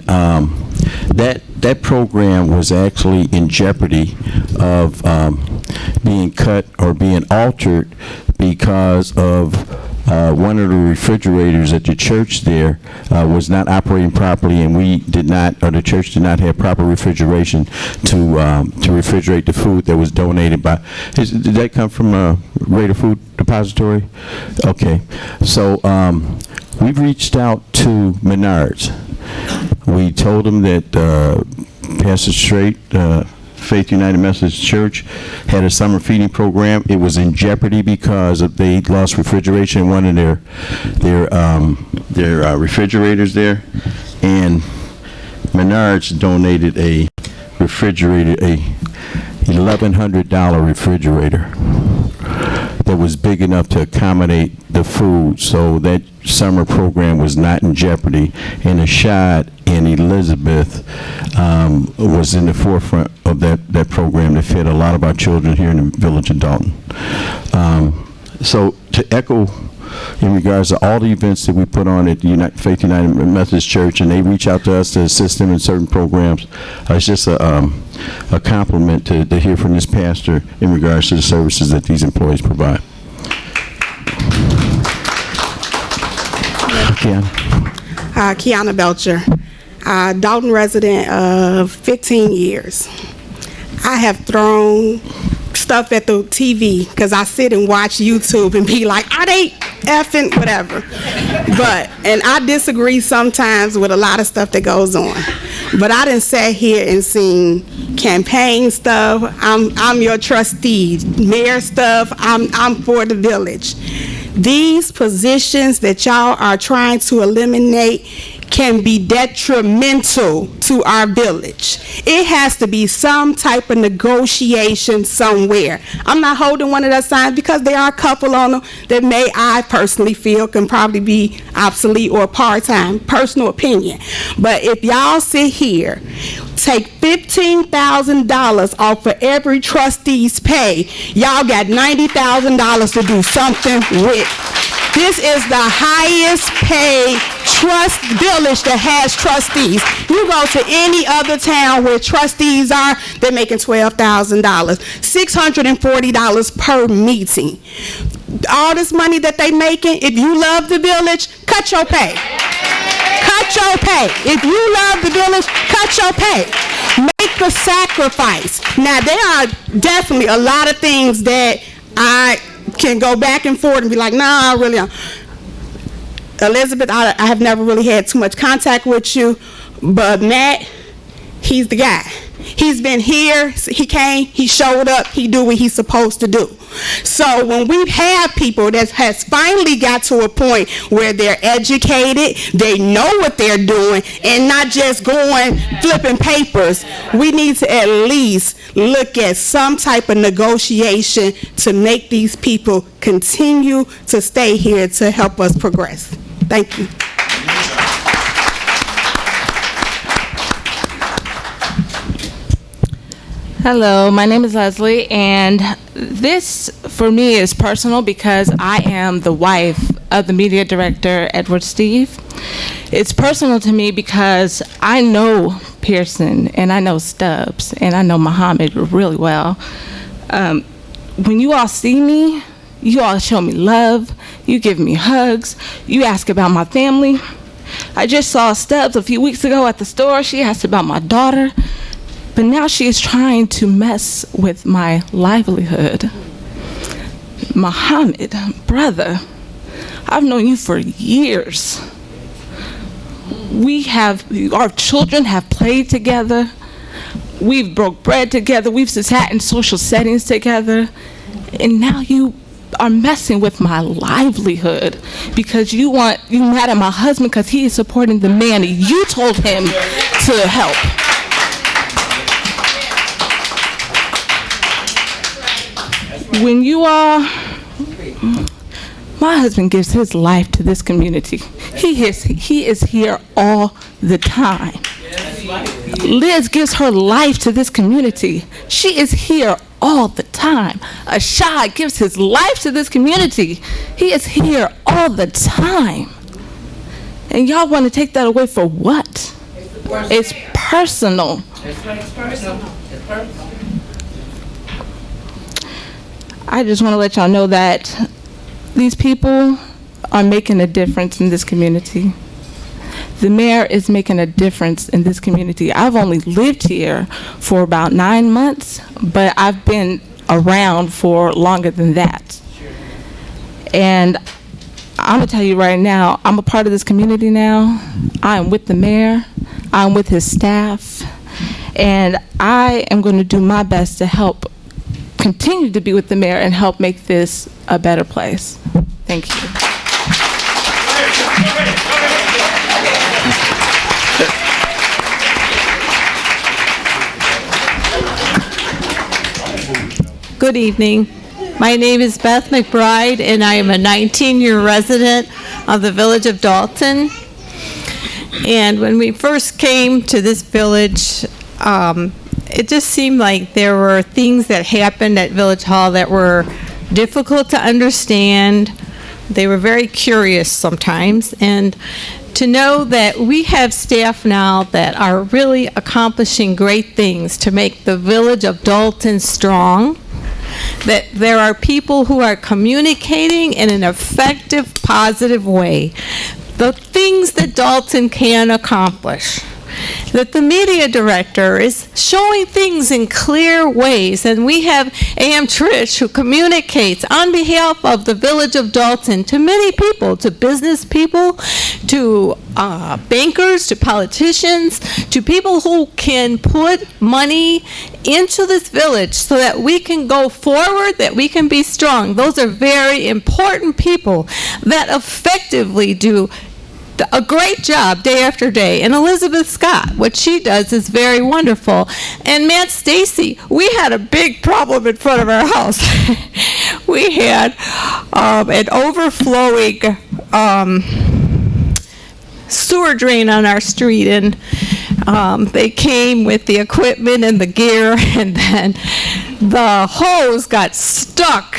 that program was actually in jeopardy of being cut or being altered because of one of the refrigerators at the church there was not operating properly, and we did not, or the church did not have proper refrigeration to refrigerate the food that was donated by. Did that come from a Raider Food Depository? Okay, so we've reached out to Menards. We told them that Pastor Straight, Faith United Methodist Church, had a summer feeding program. It was in jeopardy because they lost refrigeration in one of their refrigerators there, and Menards donated a refrigerator, a $1,100 refrigerator that was big enough to accommodate the food. So that summer program was not in jeopardy, and Ashad and Elizabeth was in the forefront of that program that fed a lot of our children here in the village of Dalton. So to echo in regards to all the events that we put on at the Faith United Methodist Church, and they reach out to us to assist them in certain programs, it's just a compliment to hear from this pastor in regards to the services that these employees provide. Kiana Belcher, Dalton resident of 15 years. I have thrown stuff at the TV because I sit and watch YouTube and be like, are they effing whatever? And I disagree sometimes with a lot of stuff that goes on. But I done sat here and seen campaign stuff. I'm your trustee, mayor stuff. I'm for the village. These positions that y'all are trying to eliminate can be detrimental to our village. It has to be some type of negotiation somewhere. I'm not holding one of those signs because there are a couple on them that I personally feel can probably be obsolete or part-time, personal opinion. But if y'all sit here, take $15,000 off of every trustee's pay, y'all got $90,000 to do something with. This is the highest paid trust village that has trustees. You go to any other town where trustees are, they're making $12,000, $640 per meeting. All this money that they making, if you love the village, cut your pay. Cut your pay. If you love the village, cut your pay. Make the sacrifice. Now, there are definitely a lot of things that I can go back and forth and be like, nah, I really don't. Elizabeth, I have never really had too much contact with you, but Matt, he's the guy. He's been here, he came, he showed up, he do what he's supposed to do. So when we have people that has finally got to a point where they're educated, they know what they're doing, and not just going flipping papers, we need to at least look at some type of negotiation to make these people continue to stay here to help us progress. Thank you. Hello, my name is Leslie, and this for me is personal because I am the wife of the media director, Edward Steve. It's personal to me because I know Pearson, and I know Stubbs, and I know Muhammad really well. When you all see me, you all show me love, you give me hugs, you ask about my family. I just saw Stubbs a few weeks ago at the store. She asked about my daughter. But now she is trying to mess with my livelihood. Muhammad, brother, I've known you for years. Our children have played together. We've broke bread together. We've sat in social settings together. And now you are messing with my livelihood because you mad at my husband because he is supporting the man you told him to help. When you are, my husband gives his life to this community. He is here all the time. Liz gives her life to this community. She is here all the time. Ashad gives his life to this community. He is here all the time. And y'all want to take that away for what? It's personal. It's personal. I just want to let y'all know that these people are making a difference in this community. The mayor is making a difference in this community. I've only lived here for about 9 months, but I've been around for longer than that. And I'm gonna tell you right now, I'm a part of this community now. I'm with the mayor, I'm with his staff, and I am gonna do my best to help continue to be with the mayor and help make this a better place. Thank you. Good evening. My name is Beth McBride, and I am a 19-year resident of the village of Dalton. And when we first came to this village, it just seemed like there were things that happened at Village Hall that were difficult to understand. They were very curious sometimes. And to know that we have staff now that are really accomplishing great things to make the village of Dalton strong, that there are people who are communicating in an effective, positive way the things that Dalton can accomplish, that the media director is showing things in clear ways, and we have A.M. Trish who communicates on behalf of the village of Dalton to many people, to business people, to bankers, to politicians, to people who can put money into this village so that we can go forward, that we can be strong. Those are very important people that effectively do a great job day after day. And Elizabeth Scott, what she does is very wonderful. And Matt Stacy, we had a big problem in front of our house. We had an overflowing sewer drain on our street, and they came with the equipment and the gear, and then the hose got stuck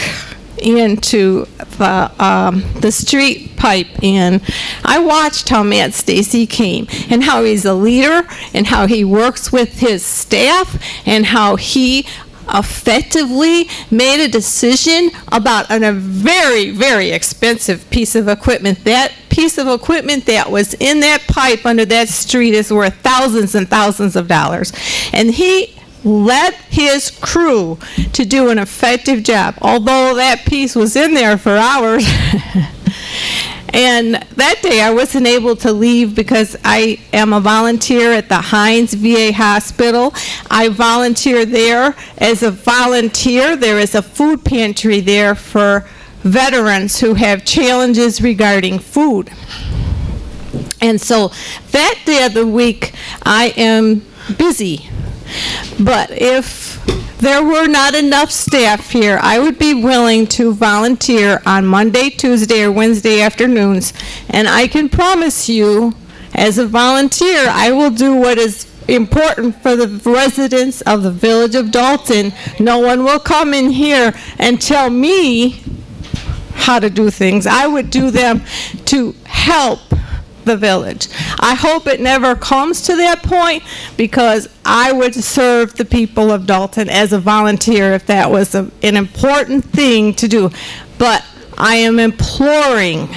into the street pipe. And I watched how Matt Stacy came and how he's a leader and how he works with his staff and how he effectively made a decision about a very, very expensive piece of equipment. That piece of equipment that was in that pipe under that street is worth thousands and thousands of dollars. And he led his crew to do an effective job, although that piece was in there for hours. And that day I wasn't able to leave because I am a volunteer at the Hines VA Hospital. I volunteer there. As a volunteer, there is a food pantry there for veterans who have challenges regarding food. And so that day of the week I am busy. But if there were not enough staff here, I would be willing to volunteer on Monday, Tuesday, or Wednesday afternoons. And I can promise you, as a volunteer, I will do what is important for the residents of the village of Dalton. No one will come in here and tell me how to do things. I would do them to help the village. I hope it never comes to that point, because I would serve the people of Dalton as a volunteer if that was an important thing to do. But I am imploring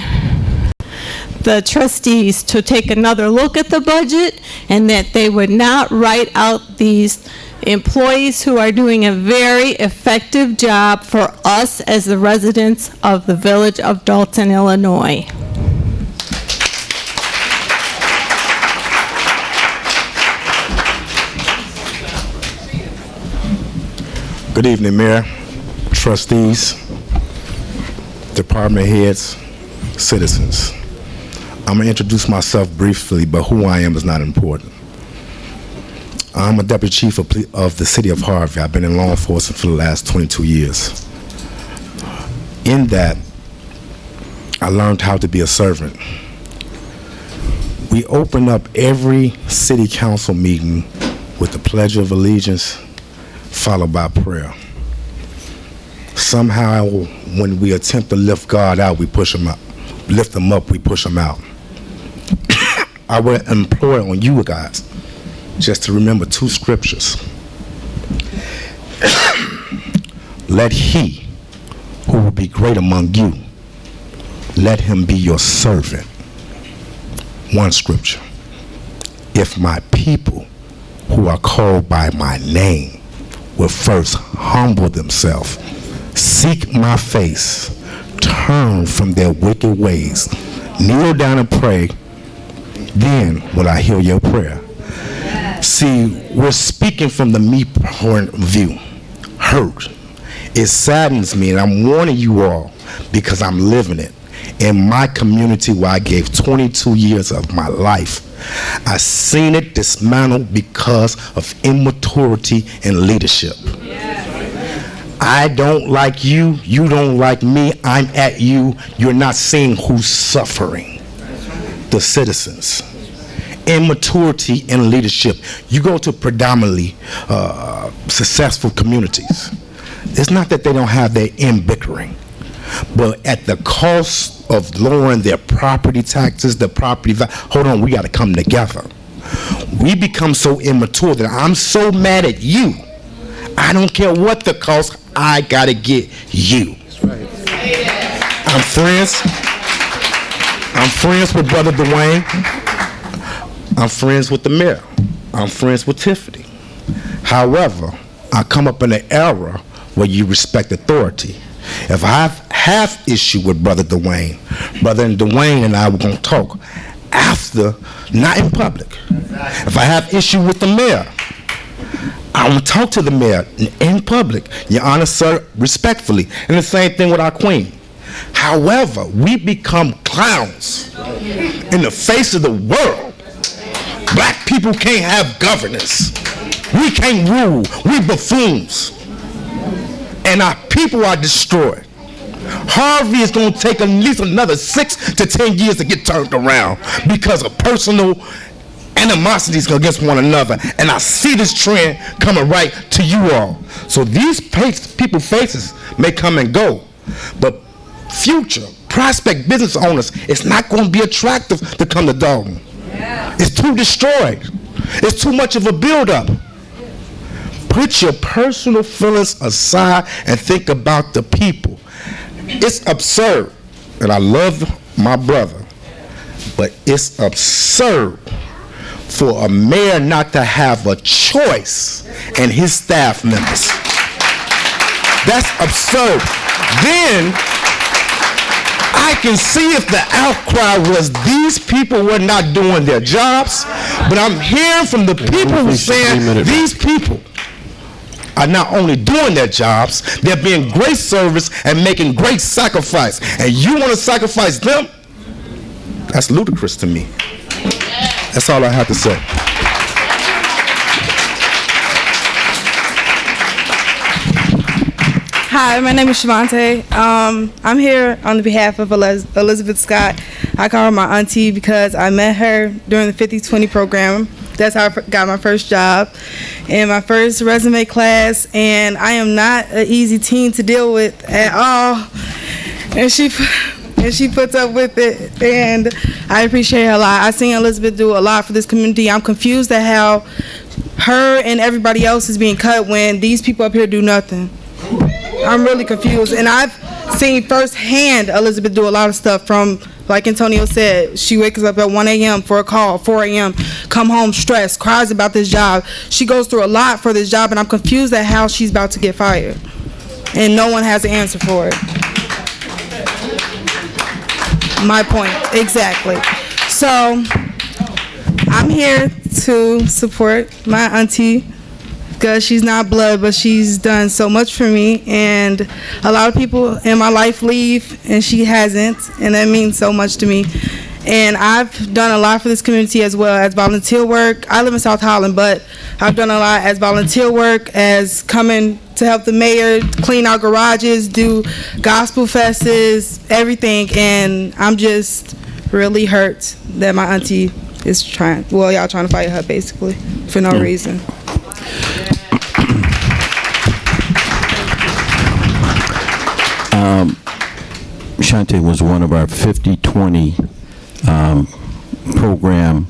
the trustees to take another look at the budget, and that they would not write out these employees who are doing a very effective job for us as the residents of the village of Dalton, Illinois. Good evening, Mayor, trustees, department heads, citizens. I'm going to introduce myself briefly, but who I am is not important. I'm a deputy chief of the city of Harvey. I've been in law enforcement for the last 22 years. In that, I learned how to be a servant. We open up every city council meeting with the Pledge of Allegiance, followed by prayer. Somehow, when we attempt to lift God out, we push him up. Lift him up, we push him out. I would implore on you guys just to remember two scriptures. Let he who will be great among you, let him be your servant. One scripture. If my people who are called by my name will first humble themselves, seek my face, turn from their wicked ways, kneel down and pray, then will I hear your prayer. See, we're speaking from the me point of view. Hurt. It saddens me, and I'm warning you all because I'm living it. In my community where I gave 22 years of my life, I seen it dismantled because of immaturity in leadership. I don't like you, you don't like me, I'm at you, you're not seeing who's suffering. The citizens. Immaturity in leadership. You go to predominantly successful communities. It's not that they don't have their end bickering, but at the cost of lowering their property taxes, the property value. Hold on, we got to come together. We become so immature that I'm so mad at you. I don't care what the cost, I got to get you. I'm friends with Brother Dwayne. I'm friends with the mayor. I'm friends with Tiffany. However, I come up in an era where you respect authority. If I have issue with Brother Dwayne and I were going to talk after, not in public. If I have issue with the mayor, I want to talk to the mayor in public. Your Honor, sir, respectfully. And the same thing with our queen. However, we become clowns in the face of the world. Black people can't have governance. We can't rule. We buffoons. And our people are destroyed. Harvey is going to take at least another 6 to 10 years to get turned around because of personal animosities against one another. And I see this trend coming right to you all. So these people's faces may come and go, but future prospect business owners, it's not going to be attractive to come to Dalton. It's too destroyed. It's too much of a buildup. Put your personal feelings aside and think about the people. It's absurd, and I love my brother, but it's absurd for a mayor not to have a choice in his staff members. That's absurd. Then I can see if the outcry was these people were not doing their jobs, but I'm hearing from the people who saying these people are not only doing their jobs, they're being great service and making great sacrifice. And you want to sacrifice them? That's ludicrous to me. That's all I have to say. Hi, my name is Shavante. I'm here on behalf of Elizabeth Scott. I call her my auntie because I met her during the 50-20 program. That's how I got my first job in my first resume class, and I am not an easy teen to deal with at all. And she puts up with it, and I appreciate her a lot. I've seen Elizabeth do a lot for this community. I'm confused at how her and everybody else is being cut when these people up here do nothing. I'm really confused, and I've seen firsthand Elizabeth do a lot of stuff from, like Antonio said, she wakes up at 1 a.m. for a call, 4 a.m., come home stressed, cries about this job. She goes through a lot for this job, and I'm confused at how she's about to get fired, and no one has an answer for it. My point, exactly. So I'm here to support my auntie because she's not blood, but she's done so much for me, and a lot of people in my life leave and she hasn't, and that means so much to me. And I've done a lot for this community as well as volunteer work. I live in South Holland, but I've done a lot as volunteer work, as coming to help the mayor clean our garages, do gospel fests, everything. And I'm just really hurt that my auntie is trying, well, y'all trying to fire her basically for no reason. Shante was one of our 50-20 program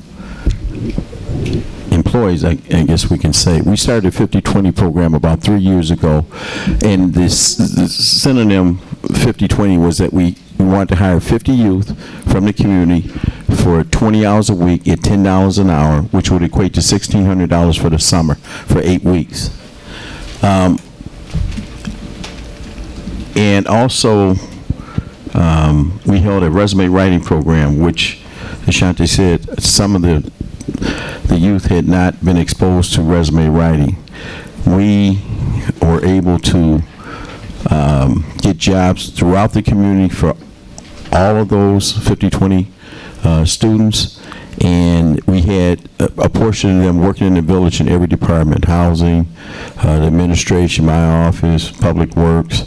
employees, I guess we can say. We started a 50-20 program about 3 years ago, and this synonym 50-20 was that we wanted to hire 50 youth from the community for 20 hours a week at $10 an hour, which would equate to $1,600 for the summer for 8 weeks. And also, we held a resume writing program, which, as Shante said, some of the youth had not been exposed to resume writing. We were able to get jobs throughout the community for all of those 50-20 students, and we had a portion of them working in the village in every department: housing, the administration, my office, public works,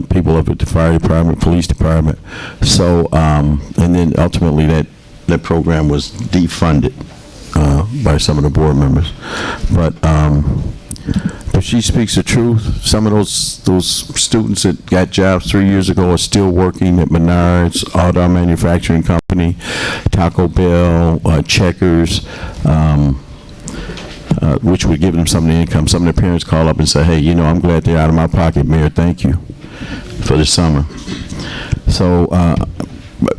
people up at the fire department, police department. So, and then ultimately that program was defunded by some of the board members. But if she speaks the truth, some of those students that got jobs 3 years ago are still working at Menards, Auto Manufacturing Company, Taco Bell, Checkers, which would give them some of the income. Some of their parents call up and say, hey, I'm glad they're out of my pocket, Mayor, thank you for the summer. So I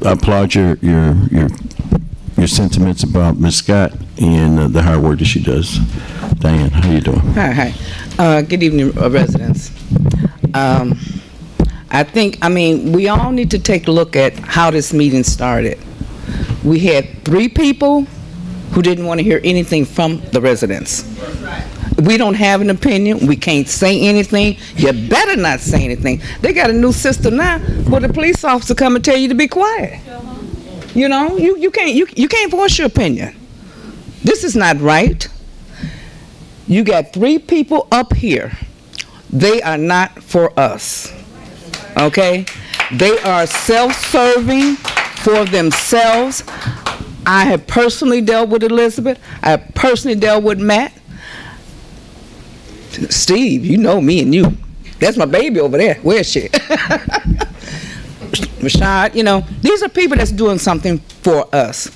applaud your sentiments about Ms. Scott and the hard work that she does. Diane, how you doing? Hi. Good evening, residents. We all need to take a look at how this meeting started. We had 3 people who didn't want to hear anything from the residents. We don't have an opinion. We can't say anything. You better not say anything. They got a new system now where the police officer come and tell you to be quiet. You can't voice your opinion. This is not right. You got 3 people up here. They are not for us. Okay? They are self-serving for themselves. I have personally dealt with Elizabeth. I have personally dealt with Matt. Steve, you know me and you. That's my baby over there. Where is she? Rashad, these are people that's doing something for us.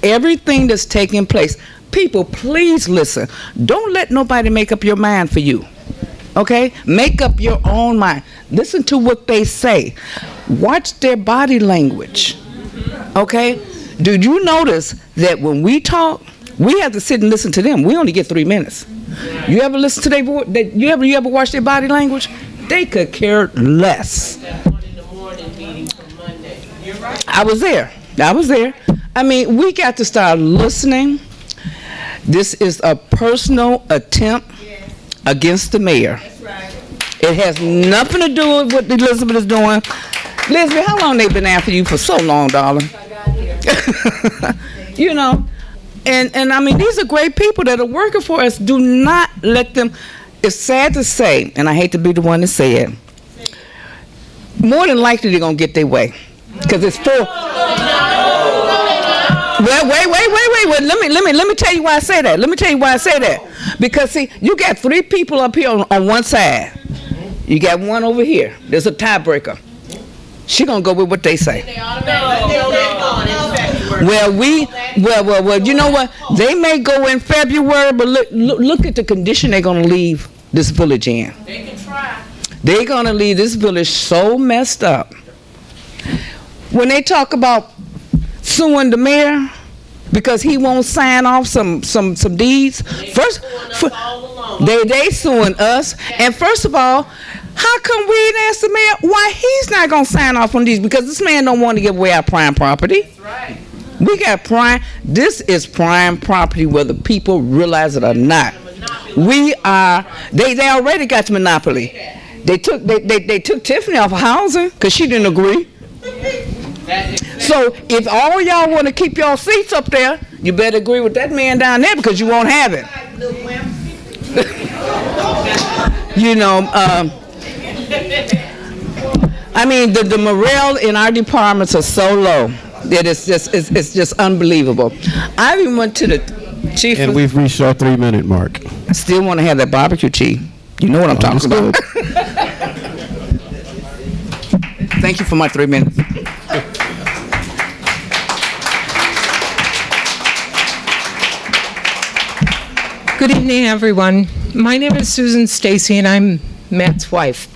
Everything that's taking place, people, please listen. Don't let nobody make up your mind for you. Okay? Make up your own mind. Listen to what they say. Watch their body language. Okay? Did you notice that when we talk, we have to sit and listen to them? We only get 3 minutes. You ever listen to their voice? You ever watch their body language? They could care less. I was there. We got to start listening. This is a personal attempt against the mayor. It has nothing to do with what Elizabeth is doing. Elizabeth, how long they been after you? For so long, darling. And these are great people that are working for us. Do not let them. It's sad to say, and I hate to be the one to say it, more than likely they're going to get their way. Because it's full. Well, wait. Let me tell you why I say that. Because, see, you got 3 people up here on one side. You got one over here. There's a tiebreaker. She going to go with what they say. Well, you know what? They may go in February, but look at the condition they're going to leave this village in. They can try. They're going to leave this village so messed up. When they talk about suing the mayor because he won't sign off some deeds, they suing us. And first of all, how come we didn't ask the mayor why he's not going to sign off on these? Because this man don't want to give away our prime property. That's right. We got prime. This is prime property whether people realize it or not. We are. They already got the monopoly. They took Tiffany off of housing because she didn't agree. So if all y'all want to keep y'all seats up there, you better agree with that man down there because you won't have it. The morale in our departments are so low that it's just unbelievable. I even went to the chief. And we've reached our 3-minute mark. I still want to have that barbecue, chief. You know what I'm talking about. Thank you for my 3 minutes. Good evening, everyone. My name is Susan Stacy, and I'm Matt's wife.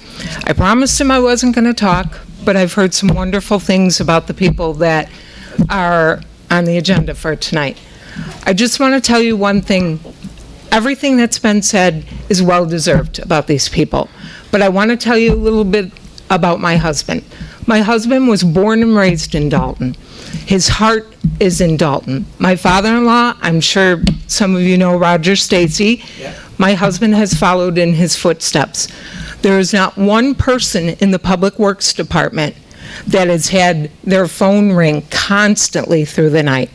I promised him I wasn't going to talk, but I've heard some wonderful things about the people that are on the agenda for tonight. I just want to tell you one thing. Everything that's been said is well-deserved about these people, but I want to tell you a little bit about my husband. My husband was born and raised in Dalton. His heart is in Dalton. My father-in-law, I'm sure some of you know Roger Stacy. Yeah. My husband has followed in his footsteps. There is not one person in the Public Works Department that has had their phone ring constantly through the night.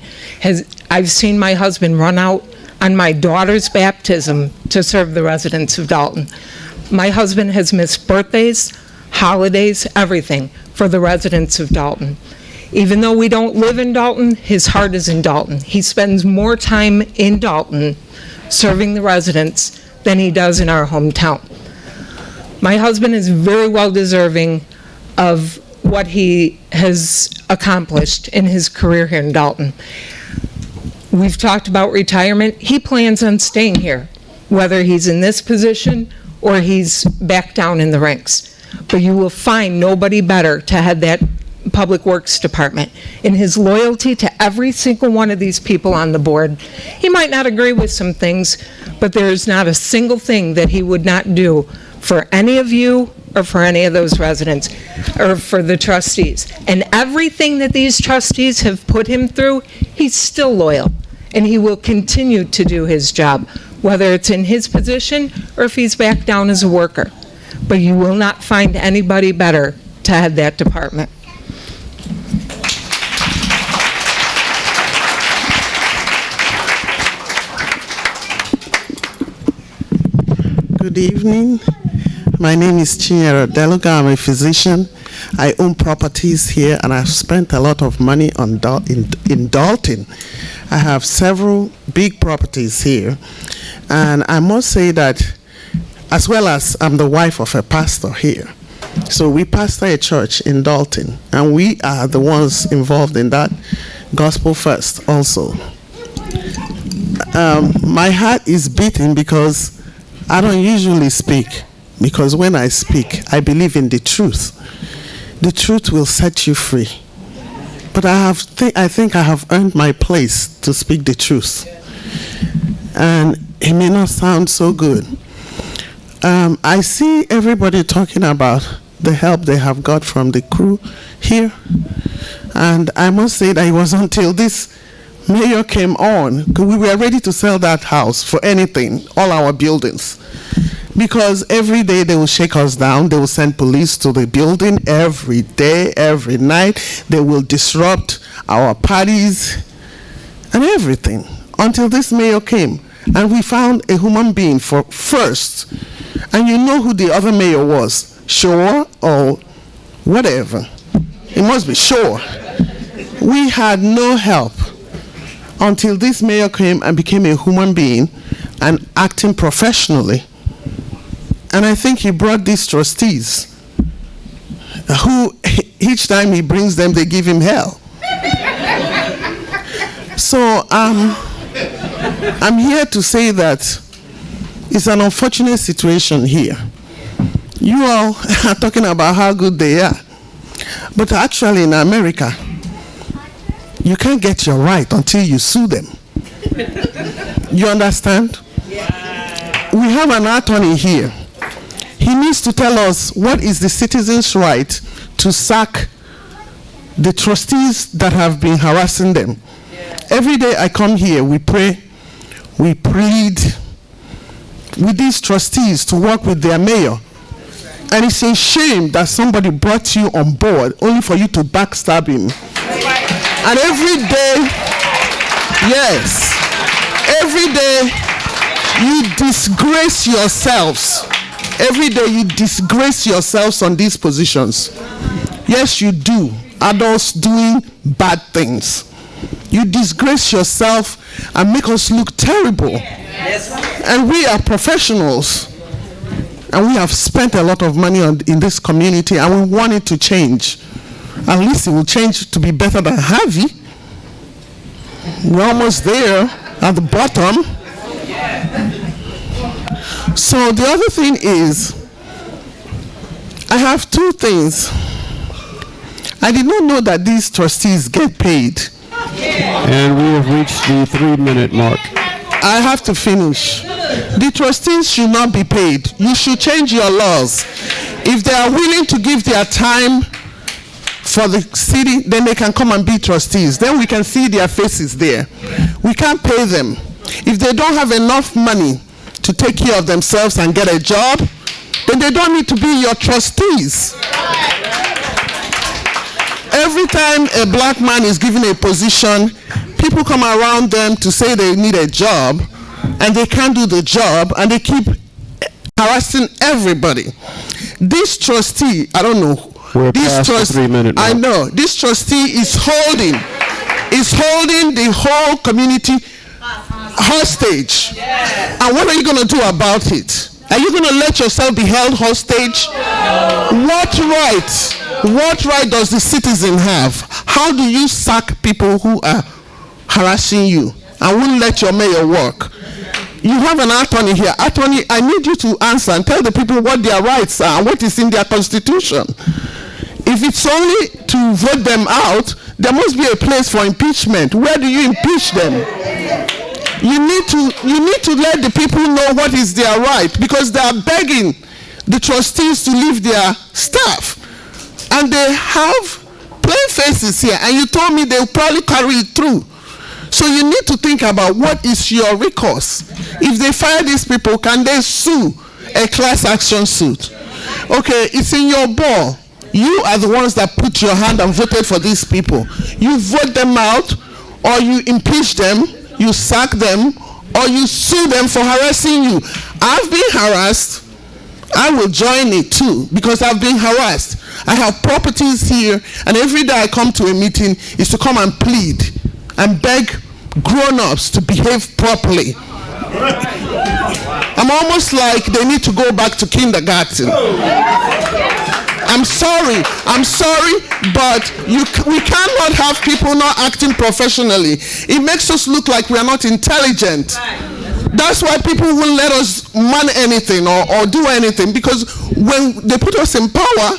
I've seen my husband run out on my daughter's baptism to serve the residents of Dalton. My husband has missed birthdays, holidays, everything for the residents of Dalton. Even though we don't live in Dalton, his heart is in Dalton. He spends more time in Dalton serving the residents than he does in our hometown. My husband is very well deserving of what he has accomplished in his career here in Dalton. We've talked about retirement. He plans on staying here, whether he's in this position or he's back down in the ranks. But you will find nobody better to head that Public Works Department. In his loyalty to every single one of these people on the board, he might not agree with some things, but there is not a single thing that he would not do for any of you or for any of those residents or for the trustees. And everything that these trustees have put him through, he's still loyal, and he will continue to do his job, whether it's in his position or if he's back down as a worker. But you will not find anybody better to head that department. Good evening. My name is Chinyere Deluga. I'm a physician. I own properties here, and I've spent a lot of money on in Dalton. I have several big properties here, and I must say that, as well as I'm the wife of a pastor here. So we pastor a church in Dalton, and we are the ones involved in that Gospel First also. My heart is beating because I don't usually speak, because when I speak, I believe in the truth. The truth will set you free. But I think I have earned my place to speak the truth. And it may not sound so good. I see everybody talking about the help they have got from the crew here. And I must say that it was until this mayor came on, we were ready to sell that house for anything, all our buildings. Because every day they will shake us down, they will send police to the building every day, every night. They will disrupt our parties and everything. Until this mayor came, and we found a human being first. And you know who the other mayor was? Shore or whatever. It must be Shore. We had no help until this mayor came and became a human being and acting professionally. And I think he brought these trustees who, each time he brings them, they give him hell. So I'm here to say that it's an unfortunate situation here. You all are talking about how good they are. But actually in America, you can't get your right until you sue them. You understand? We have an attorney here. He needs to tell us what is the citizen's right to sack the trustees that have been harassing them. Every day I come here, we pray, we plead with these trustees to work with their mayor. And it's a shame that somebody brought you on board only for you to backstab him. And every day, yes, every day you disgrace yourselves. Every day you disgrace yourselves on these positions. Yes, you do. Adults doing bad things. You disgrace yourself and make us look terrible. And we are professionals. And we have spent a lot of money in this community, and we want it to change. At least it will change to be better than Harvey. We're almost there at the bottom. So the other thing is, I have two things. I did not know that these trustees get paid. And we have reached the 3-minute mark. I have to finish. The trustees should not be paid. You should change your laws. If they are willing to give their time for the city, then they can come and be trustees. Then we can see their faces there. We can't pay them. If they don't have enough money to take care of themselves and get a job, then they don't need to be your trustees. Every time a black man is given a position, people come around them to say they need a job, and they can't do the job, and they keep harassing everybody. This trustee, I don't know. We're past the 3-minute mark. I know. This trustee is holding the whole community hostage. And what are you going to do about it? Are you going to let yourself be held hostage? What right does the citizen have? How do you sack people who are harassing you and won't let your mayor work? You have an attorney here. Attorney, I need you to answer and tell the people what their rights are and what is in their constitution. If it's only to vote them out, there must be a place for impeachment. Where do you impeach them? You need to let the people know what is their right, because they are begging the trustees to leave their staff. And they have plain faces here, and you told me they'll probably carry it through. So you need to think about what is your recourse. If they fire these people, can they sue a class action suit? Okay, it's in your ball. You are the ones that put your hand and voted for these people. You vote them out, or you impeach them, you sack them, or you sue them for harassing you. I've been harassed. I will join it too, because I've been harassed. I have properties here, and every day I come to a meeting is to come and plead and beg grown-ups to behave properly. I'm almost like they need to go back to kindergarten. I'm sorry, but we cannot have people not acting professionally. It makes us look like we are not intelligent. That's why people won't let us man anything or do anything, because when they put us in power,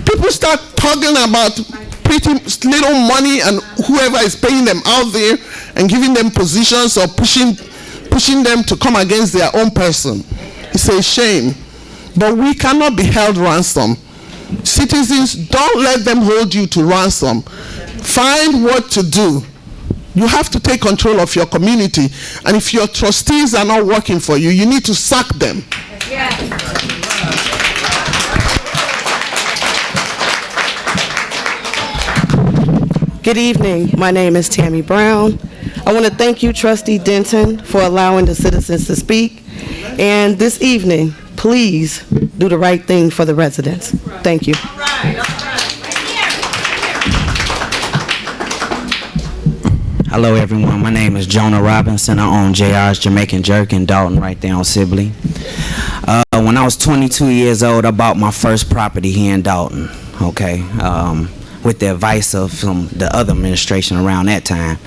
people start talking about pretty little money and whoever is paying them out there and giving them positions or pushing them to come against their own person. It's a shame. But we cannot be held ransom. Citizens, don't let them hold you to ransom. Find what to do. You have to take control of your community. And if your trustees are not working for you, you need to sack them. Good evening. My name is Tammy Brown. I want to thank you, Trustee Denton, for allowing the citizens to speak. And this evening, please do the right thing for the residents. Thank you. Hello, everyone. My name is Jonah Robinson. I own JR's Jamaican Jerk in Dalton, right there on Sibley. When I was 22 years old, I bought my first property here in Dalton, okay, with the advice of the other administration around that time.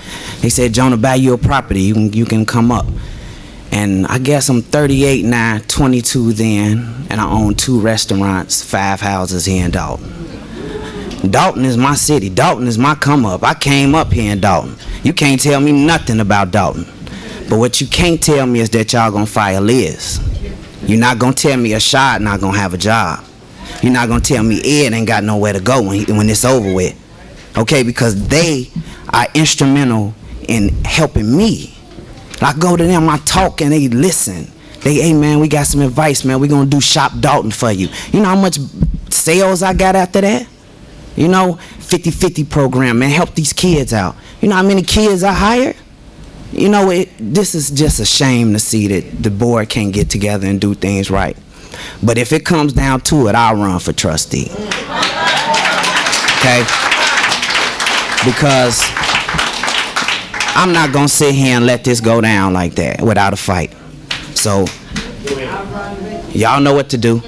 They said, Jonah, buy you a property. You can come up. And I guess I'm 38 now, 22 then, and I own 2 restaurants, 5 houses here in Dalton. Dalton is my city. Dalton is my come up. I came up here in Dalton. You can't tell me nothing about Dalton. But what you can't tell me is that y'all gonna fire Liz. You're not gonna tell me Ashad not gonna have a job. You're not gonna tell me Ed ain't got nowhere to go when it's over with. Okay, because they are instrumental in helping me. I go to them, I talk, and they listen. Hey man, we got some advice, man. We're gonna do Shop Dalton for you. You know how much sales I got after that? You know, 50-50 program, man, help these kids out. You know how many kids I hired? You know, this is just a shame to see that the board can't get together and do things right. But if it comes down to it, I'll run for trustee. Okay? Because I'm not gonna sit here and let this go down like that without a fight. So, y'all know what to do.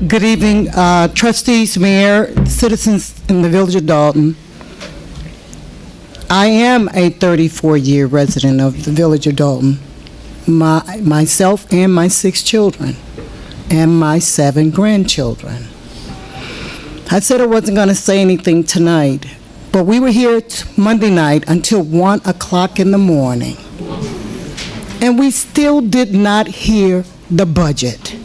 Good evening, trustees, mayor, citizens in the village of Dalton. I am a 34-year resident of the village of Dalton. Myself and my 6 children and my 7 grandchildren. I said I wasn't going to say anything tonight, but we were here Monday night until 1 o'clock in the morning, and we still did not hear the budget.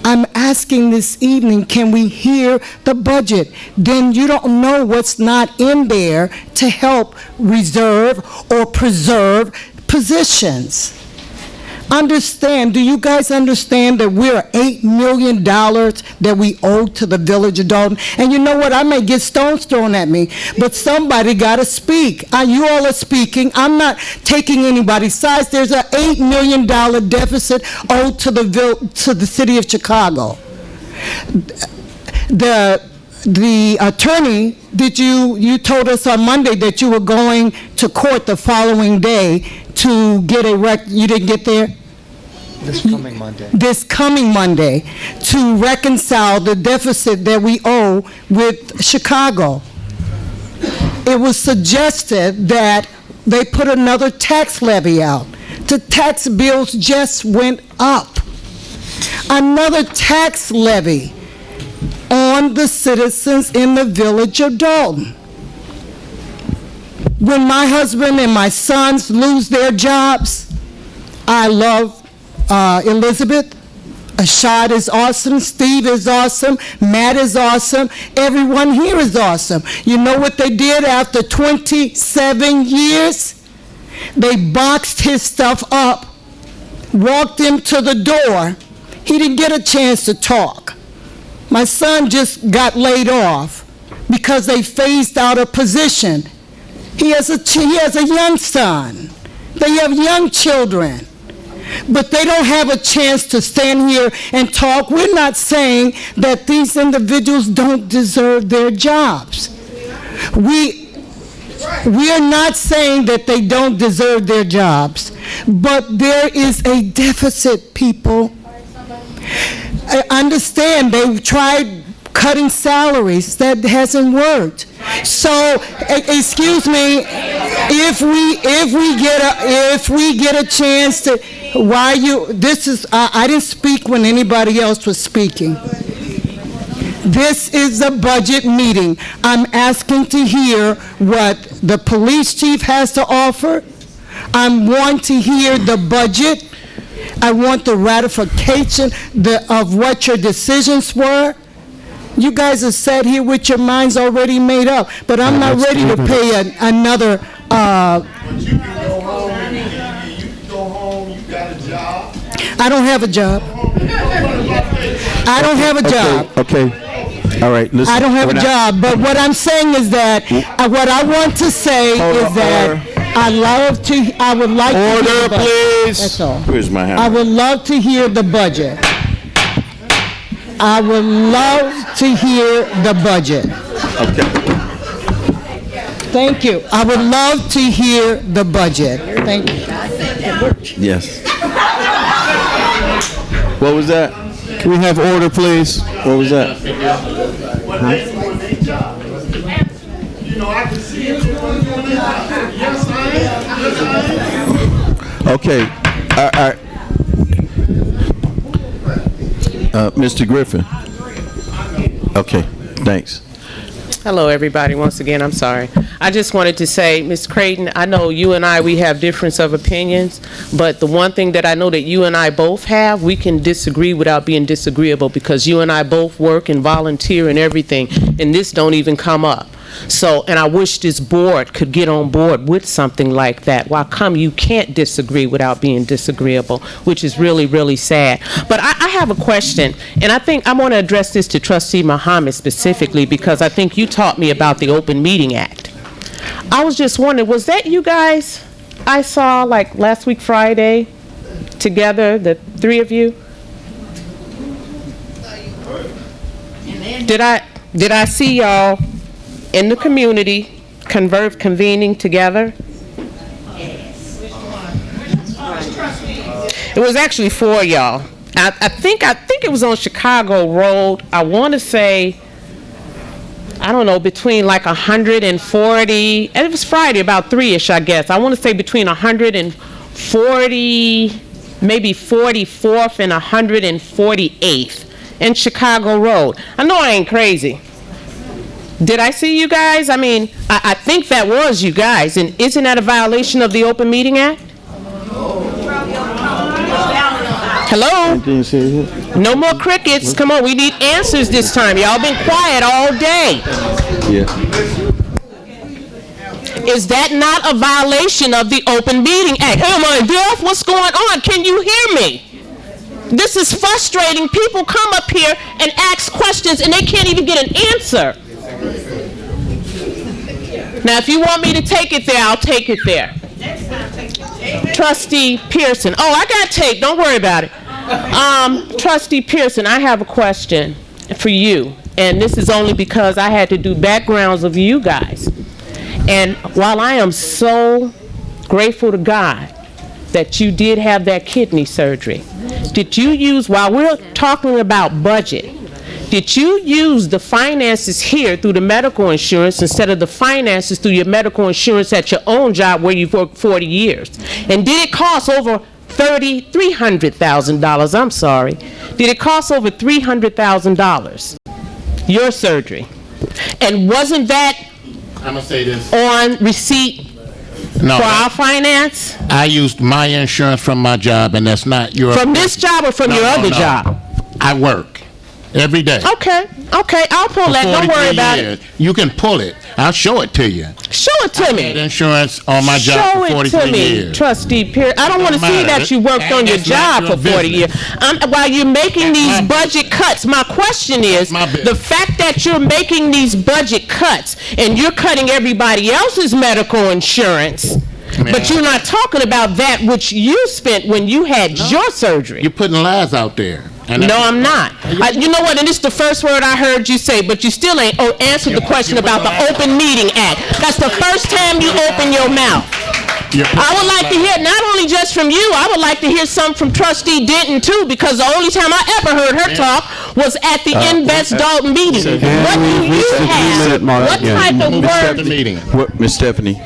I'm asking this evening, can we hear the budget? Then you don't know what's not in there to help reserve or preserve positions. Understand, do you guys understand that we're $8 million that we owe to the village of Dalton? And you know what, I may get stones thrown at me, but somebody gotta speak. You all are speaking, I'm not taking anybody's sides. There's an $8 million deficit owed to the city of Chicago. the attorney, you told us on Monday that you were going to court the following day to get you didn't get there? This coming Monday. This coming Monday, to reconcile the deficit that we owe with Chicago. It was suggested that they put another tax levy out. The tax bills just went up. Another tax levy on the citizens in the village of Dalton. When my husband and my sons lose their jobs, I love Elizabeth. Ashad is awesome. Steve is awesome. Matt is awesome. Everyone here is awesome. You know what they did after 27 years? They boxed his stuff up, walked him to the door. He didn't get a chance to talk. My son just got laid off because they phased out a position. He has a young son. They have young children. But they don't have a chance to stand here and talk. We're not saying that these individuals don't deserve their jobs. We are not saying that they don't deserve their jobs. But there is a deficit, people. I understand they tried cutting salaries. That hasn't worked. So, excuse me, if we get a chance to, I didn't speak when anybody else was speaking. This is a budget meeting. I'm asking to hear what the police chief has to offer. I want to hear the budget. I want the ratification of what your decisions were. You guys have sat here with your minds already made up, but I'm not ready to pay another. But you can go home and you go home, you got a job. I don't have a job. I don't have a job. Okay. All right. Listen. I don't have a job, but what I'm saying is that what I want to say is that I would like to hear the budget. Please. That's all. Where's my hammer? I would love to hear the budget. I would love to hear the budget. Okay. Thank you. I would love to hear the budget. Thank you. Yes. What was that? Can we have order, please? What was that? Okay. Mr. Griffin. Okay, thanks. Hello, everybody. Once again, I'm sorry. I just wanted to say, Ms. Creighton, I know you and we have difference of opinions, but the one thing that I know that you and I both have, we can disagree without being disagreeable, because you and I both work and volunteer and everything, and this don't even come up. So, and I wish this board could get on board with something like that. Why come you can't disagree without being disagreeable, which is really, really sad. But I have a question, and I think I want to address this to Trustee Muhammad specifically, because I think you taught me about the Open Meeting Act. I was just wondering, was that you guys I saw like last week Friday together, the three of you? Did I see y'all in the community convening together? It was actually 4 of y'all. I think it was on Chicago Road. I want to say, I don't know, between like 140, and it was Friday, about 3-ish, I guess. I want to say between 140, maybe 44th and 148th in Chicago Road. I know I ain't crazy. Did I see you guys? I mean, I think that was you guys. And isn't that a violation of the Open Meeting Act? Hello? No more crickets. Come on, we need answers this time. Y'all been quiet all day. Yeah. Is that not a violation of the Open Meeting Act? Am I deaf? What's going on? Can you hear me? This is frustrating. People come up here and ask questions and they can't even get an answer. Now, if you want me to take it there, I'll take it there. Trustee Pearson. Oh, I got tape. Don't worry about it. Trustee Pearson, I have a question for you. and this is only because I had to do backgrounds of you guys. And while I am so grateful to God that you did have that kidney surgery, did you use, while we're talking about budget, did you use the finances here through the medical insurance instead of the finances through your medical insurance at your own job where you've worked 40 years? And did it cost over $300,000? I'm sorry. Did it cost over $300,000? Your surgery. And wasn't that I'm gonna say this. on receipt for our finance? I used my insurance from my job, and that's not your. From this job or from your other job? I work every day. Okay, I'll pull that. Don't worry about it. You can pull it. I'll show it to you. Show it to me. I had insurance on my job Show for 43 it to me, years. Trustee Pierce. I don't want to see matter. that you worked on your That's not job your for 40 years. business. While you're making these budget cuts, my question is, the fact that you're making these budget cuts and you're cutting everybody else's medical insurance, but you're not talking about that which you spent when you had your surgery. You're putting lies out there. No, I'm not. You know what? And this is the first word I heard you say, but you still ain't answered the question about the Open Meeting Act. That's the first time you open your mouth. I would like to hear not only just from you, I would like to hear some from Trustee Denton too, because the only time I ever heard her talk was at the Invest Dalton meeting. What do you have? What type of words? Ms. Stephanie,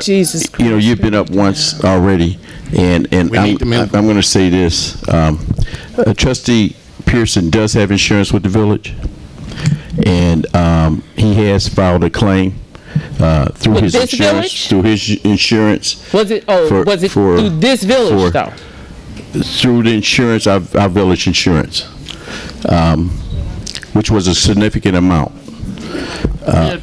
Jesus. You know, you've been up once already, and I'm going to say this. Trustee Pearson does have insurance with the village, and he has filed a claim through With his this insurance. village? Through his insurance. Was it through this village though? Through the insurance, our village insurance, which was a significant amount.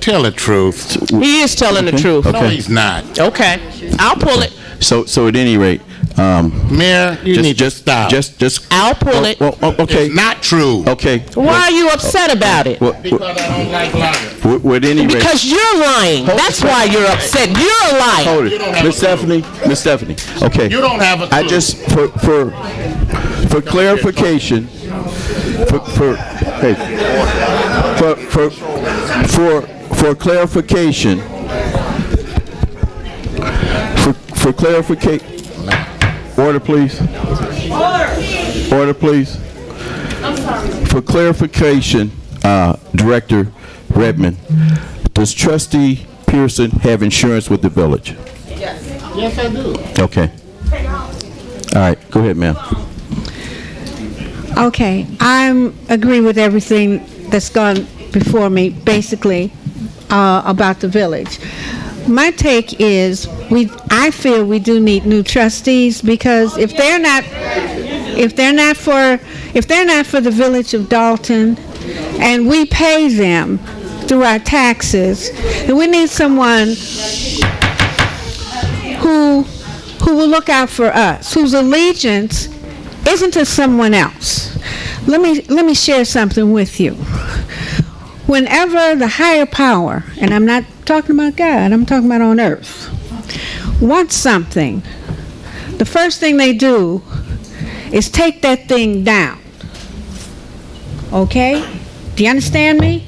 Tell the truth. He is telling the truth. No, he's not. Okay, I'll pull it. So at any rate, Mayor, you need to stop. Just. I'll pull it. Well, okay. It's not true. Okay. Why are you upset about it? Because I don't like lying. At any rate. Because you're lying. That's why you're upset. You're lying. Hold it, Miss Stephanie. Okay. You don't have a clue. I just for clarification. For clarification. For clarification. Order, please. Order, please. I'm sorry. For clarification, Director Redmond, does Trustee Pearson have insurance with the village? Yes, I do. Okay. All right. Go ahead, ma'am. Okay, I agree with everything that's gone before me, basically, about the village. My take is, I feel we do need new trustees, because if they're not for the village of Dalton, and we pay them through our taxes, then we need someone who will look out for us, whose allegiance isn't to someone else. Let me share something with you. Whenever the higher power, and I'm not talking about God, I'm talking about on earth, wants something, the first thing they do is take that thing down. Okay? Do you understand me?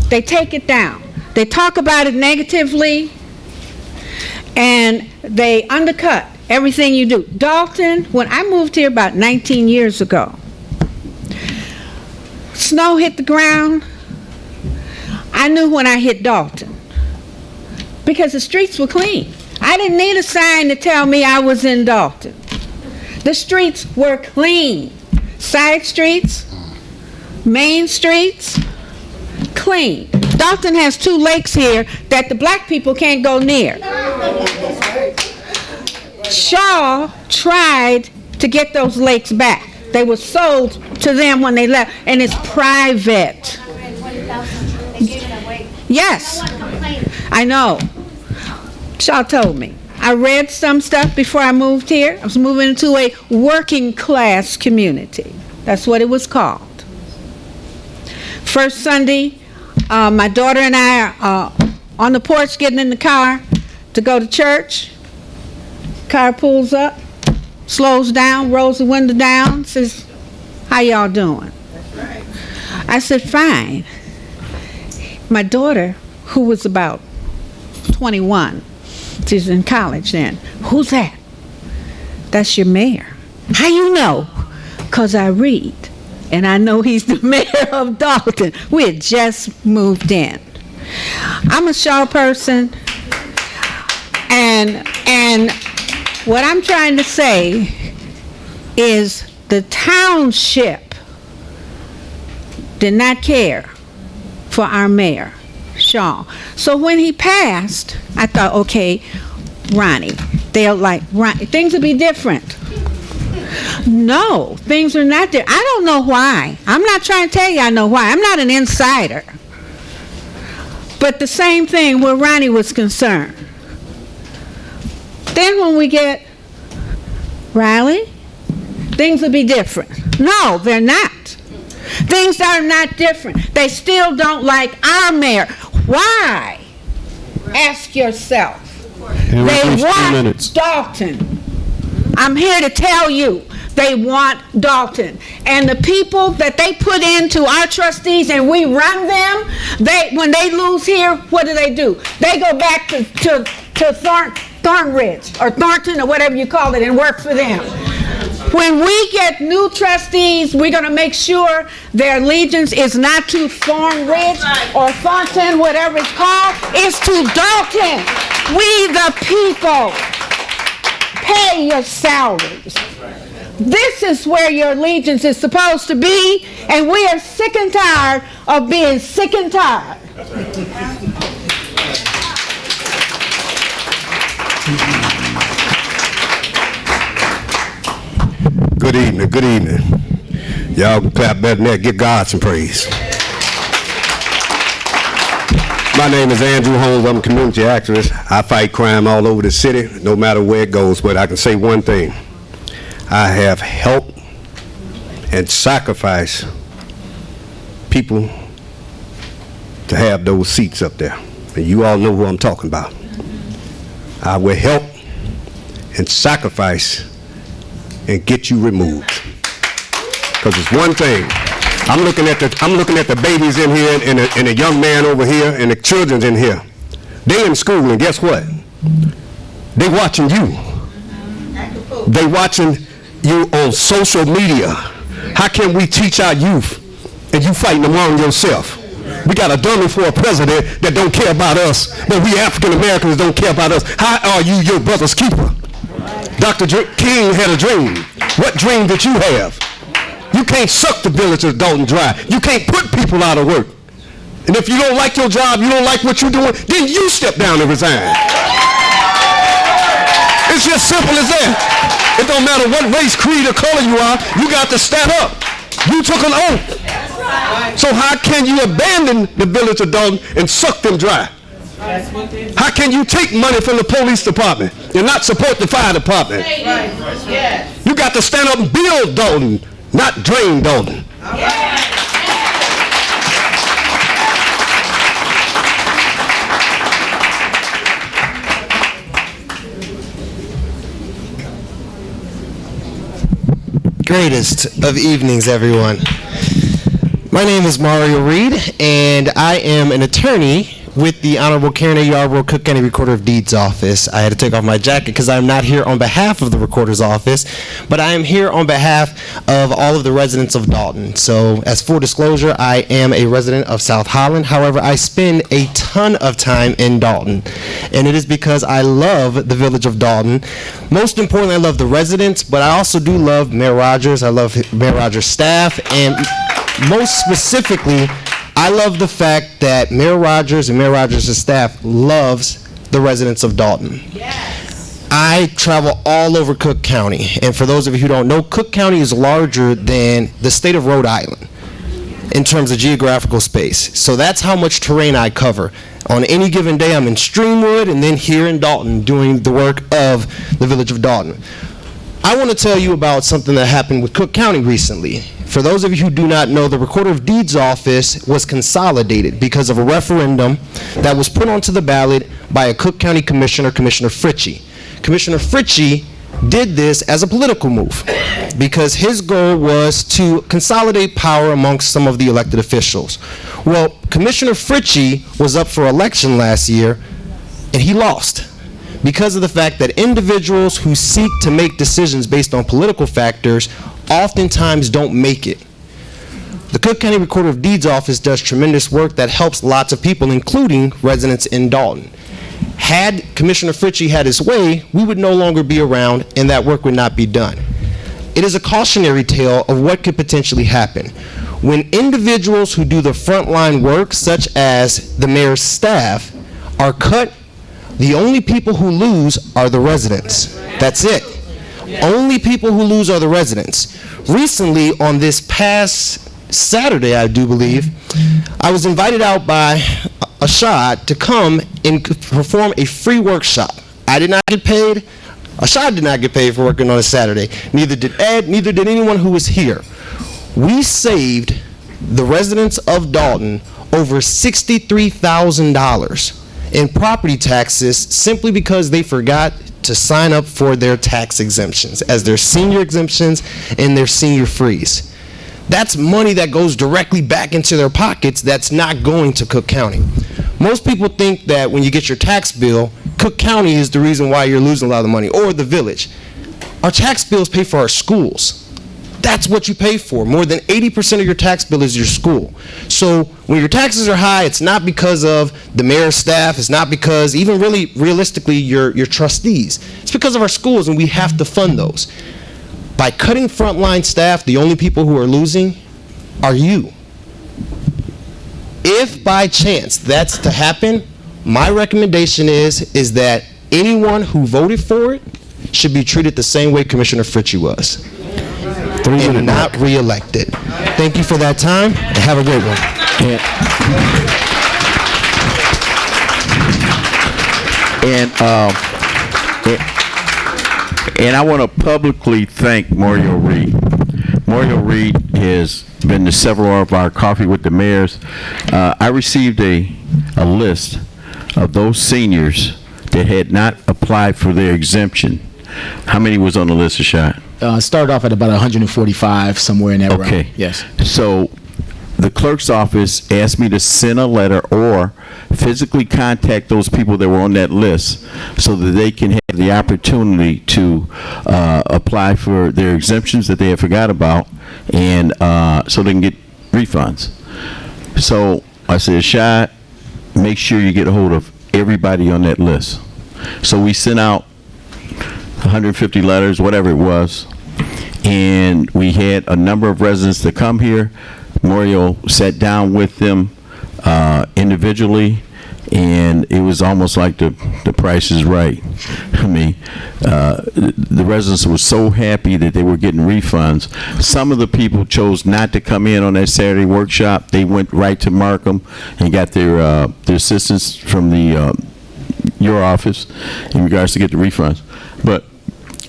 They take it down. They talk about it negatively, and they undercut everything you do. Dalton, when I moved here about 19 years ago, snow hit the ground. I knew when I hit Dalton, because the streets were clean. I didn't need a sign to tell me I was in Dalton. The streets were clean. Side streets, main streets, clean. Dalton has 2 lakes here that the black people can't go near. Shaw tried to get those lakes back. They were sold to them when they left, and it's private. Yes, I know. Shaw told me. I read some stuff before I moved here. I was moving into a working class community. That's what it was called. First Sunday, my daughter and I are on the porch getting in the car to go to church. Car pulls up, slows down, rolls the window down, says, "How y'all doing?" I said, fine. My daughter, who was about 21, she's in college then. Who's that? That's your mayor. How you know? Because I read. And I know he's the mayor of Dalton. We had just moved in. I'm a Shaw person. And what I'm trying to say is the township did not care for our mayor, Shaw. So when he passed, I thought, okay, Ronnie, they'll like, Ronnie, things will be different. No, things are not different. I don't know why. I'm not trying to tell you I know why. I'm not an insider. But the same thing where Ronnie was concerned. Then when we get Riley, things will be different. No, they're not. Things are not different. They still don't like our mayor. Why? Ask yourself. They want Dalton. I'm here to tell you, they want Dalton. And the people that they put into our trustees and we run them, when they lose here, what do? They go back to Thornridge or Thornton or whatever you call it and work for them. When we get new trustees, we're going to make sure their allegiance is not to Thornridge or Thornton, whatever it's called. It's to Dalton. We the people pay your salaries. This is where your allegiance is supposed to be, and we are sick and tired of being sick and tired. Good evening, good evening. Y'all can clap better than that. Give God some praise. My name is Andrew Holmes. I'm a community activist. I fight crime all over the city, no matter where it goes. But I can say one thing. I have helped and sacrificed people to have those seats up there. And you all know who I'm talking about. I will help and sacrifice and get you removed. Because it's one thing. I'm looking at the babies in here and the young man over here and the children's in here. They in school, and guess what? They watching you. They watching you on social media. How can we teach our youth and you fighting among yourself? We got a dummy for a president that don't care about us, but we African Americans don't care about us. How are you your brother's keeper? Dr. King had a dream. What dream did you have? You can't suck the village of Dalton dry. You can't put people out of work. And if you don't like your job, you don't like what you're doing, then you step down and resign. It's just simple as that. It don't matter what race, creed, or color you are, you got to stand up. You took an oath. So how can you abandon the village of Dalton and suck them dry? How can you take money from the police department and not support the fire department? You got to stand up and build Dalton, not drain Dalton. Greatest of evenings, everyone. My name is Mario Reed, and I am an attorney with the Honorable Karen A. Yarborough, Cook County Recorder of Deeds Office. I had to take off my jacket because I'm not here on behalf of the Recorder's Office, but I am here on behalf of all of the residents of Dalton. So, as full disclosure, I am a resident of South Holland. However, I spend a ton of time in Dalton, and it is because I love the village of Dalton. Most importantly, I love the residents, but I also do love Mayor Rogers. I love Mayor Rogers' staff, and most specifically, I love the fact that Mayor Rogers and Mayor Rogers' staff loves the residents of Dalton. Yes. I travel all over Cook County, and for those of you who don't know, Cook County is larger than the state of Rhode Island in terms of geographical space. So that's how much terrain I cover. On any given day, I'm in Streamwood and then here in Dalton doing the work of the village of Dalton. I want to tell you about something that happened with Cook County recently. For those of you who do not know, the Recorder of Deeds Office was consolidated because of a referendum that was put onto the ballot by a Cook County Commissioner, Commissioner Fritchie. Commissioner Fritchie did this as a political move because his goal was to consolidate power amongst some of the elected officials. Well, Commissioner Fritchie was up for election last year, and he lost because of the fact that individuals who seek to make decisions based on political factors oftentimes don't make it. The Cook County Recorder of Deeds office does tremendous work that helps lots of people, including residents in Dalton. Had Commissioner Fritchie had his way, we would no longer be around and that work would not be done. It is a cautionary tale of what could potentially happen. When individuals who do the frontline work, such as the mayor's staff, are cut, the only people who lose are the residents. That's it. Only people who lose are the residents. Recently, on this past Saturday, I do believe, I was invited out by Ashad to come and perform a free workshop. I did not get paid. Ashad did not get paid for working on a Saturday. Neither did Ed, neither did anyone who was here. We saved the residents of Dalton over $63,000 in property taxes simply because they forgot to sign up for their tax exemptions as their senior exemptions and their senior freeze. That's money that goes directly back into their pockets that's not going to Cook County. Most people think that when you get your tax bill, Cook County is the reason why you're losing a lot of the money, or the village. Our tax bills pay for our schools. That's what you pay for. More than 80% of your tax bill is your school. So when your taxes are high, it's not because of the mayor's staff, it's not because, even really realistically, your trustees. It's because of our schools, and we have to fund those. By cutting frontline staff, the only people who are losing are you. If by chance that's to happen, my recommendation is that anyone who voted for it should be treated the same way Commissioner Fritchie was. And not reelected. Thank you for that time, and have a great one. And I want to publicly thank Mario Reed. Mario Reed has been to several of our Coffee with the Mayors. I received a list of those seniors that had not applied for their exemption. How many was on the list, Ashad? Started off at about 145, somewhere in that realm. Okay. Yes. So the clerk's office asked me to send a letter or physically contact those people that were on that list so that they can have the opportunity to apply for their exemptions that they had forgot about, and so they can get refunds. So I said, Shad, make sure you get a hold of everybody on that list. So we sent out 150 letters, whatever it was, and we had a number of residents that come here. Mario sat down with them individually, and it was almost like the price is right. I mean, the residents were so happy that they were getting refunds. Some of the people chose not to come in on that Saturday workshop. They went right to Markham and got their assistance from your office in regards to get the refunds. But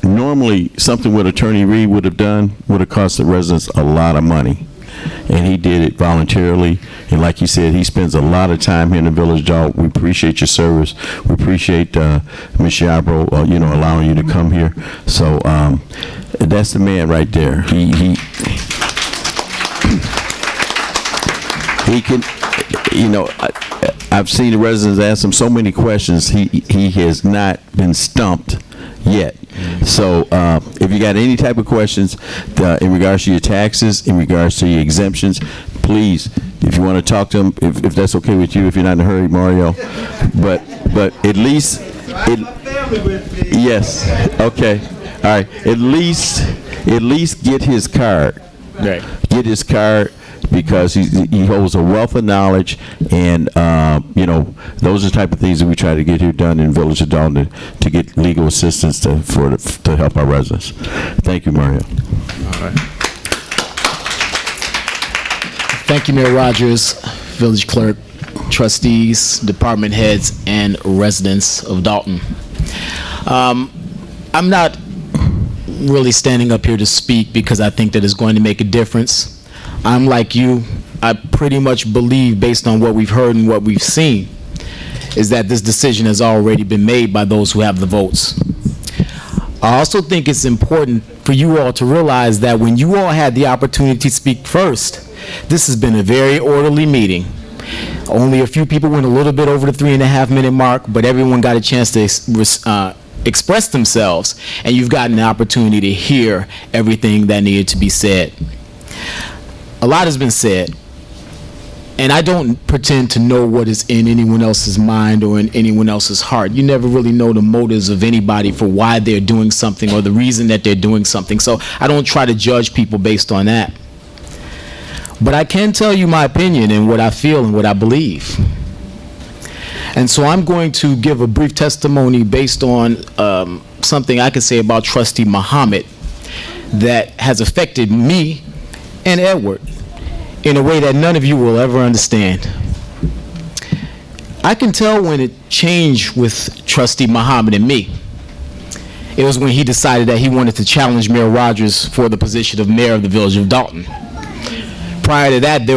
normally, something what Attorney Reed would have done would have cost the residents a lot of money. And he did it voluntarily. And like he said, he spends a lot of time here in the village, Dog. We appreciate your service. We appreciate Ms. Yarbrough, allowing you to come here. So that's the man right there. He can, I've seen the residents ask him so many questions. He has not been stumped yet. So if you got any type of questions in regards to your taxes, in regards to your exemptions, please, if you want to talk to him, if that's okay with you, if you're not in a hurry, Mario. But at least, yes, okay, all right. At least get his card. Right. Get his card, because he holds a wealth of knowledge, and those are the type of things that we try to get here done in Village of Dalton to get legal assistance to help our residents. Thank you, Mario. All right. Thank you, Mayor Rogers, Village Clerk, trustees, department heads, and residents of Dalton. I'm not really standing up here to speak because I think that it's going to make a difference. I'm like you. I pretty much believe, based on what we've heard and what we've seen, is that this decision has already been made by those who have the votes. I also think it's important for you all to realize that when you all had the opportunity to speak first, this has been a very orderly meeting. Only a few people went a little bit over the 3.5-minute mark, but everyone got a chance to express themselves, and you've gotten the opportunity to hear everything that needed to be said. A lot has been said, and I don't pretend to know what is in anyone else's mind or in anyone else's heart. You never really know the motives of anybody for why they're doing something or the reason that they're doing something, so I don't try to judge people based on that. But I can tell you my opinion and what I feel and what I believe. And so I'm going to give a brief testimony based on something I can say about Trustee Muhammad that has affected me and Edward in a way that none of you will ever understand. I can tell when it changed with Trustee Muhammad and me. It was when he decided that he wanted to challenge Mayor Rogers for the position of mayor of the Village of Dalton. Prior to that,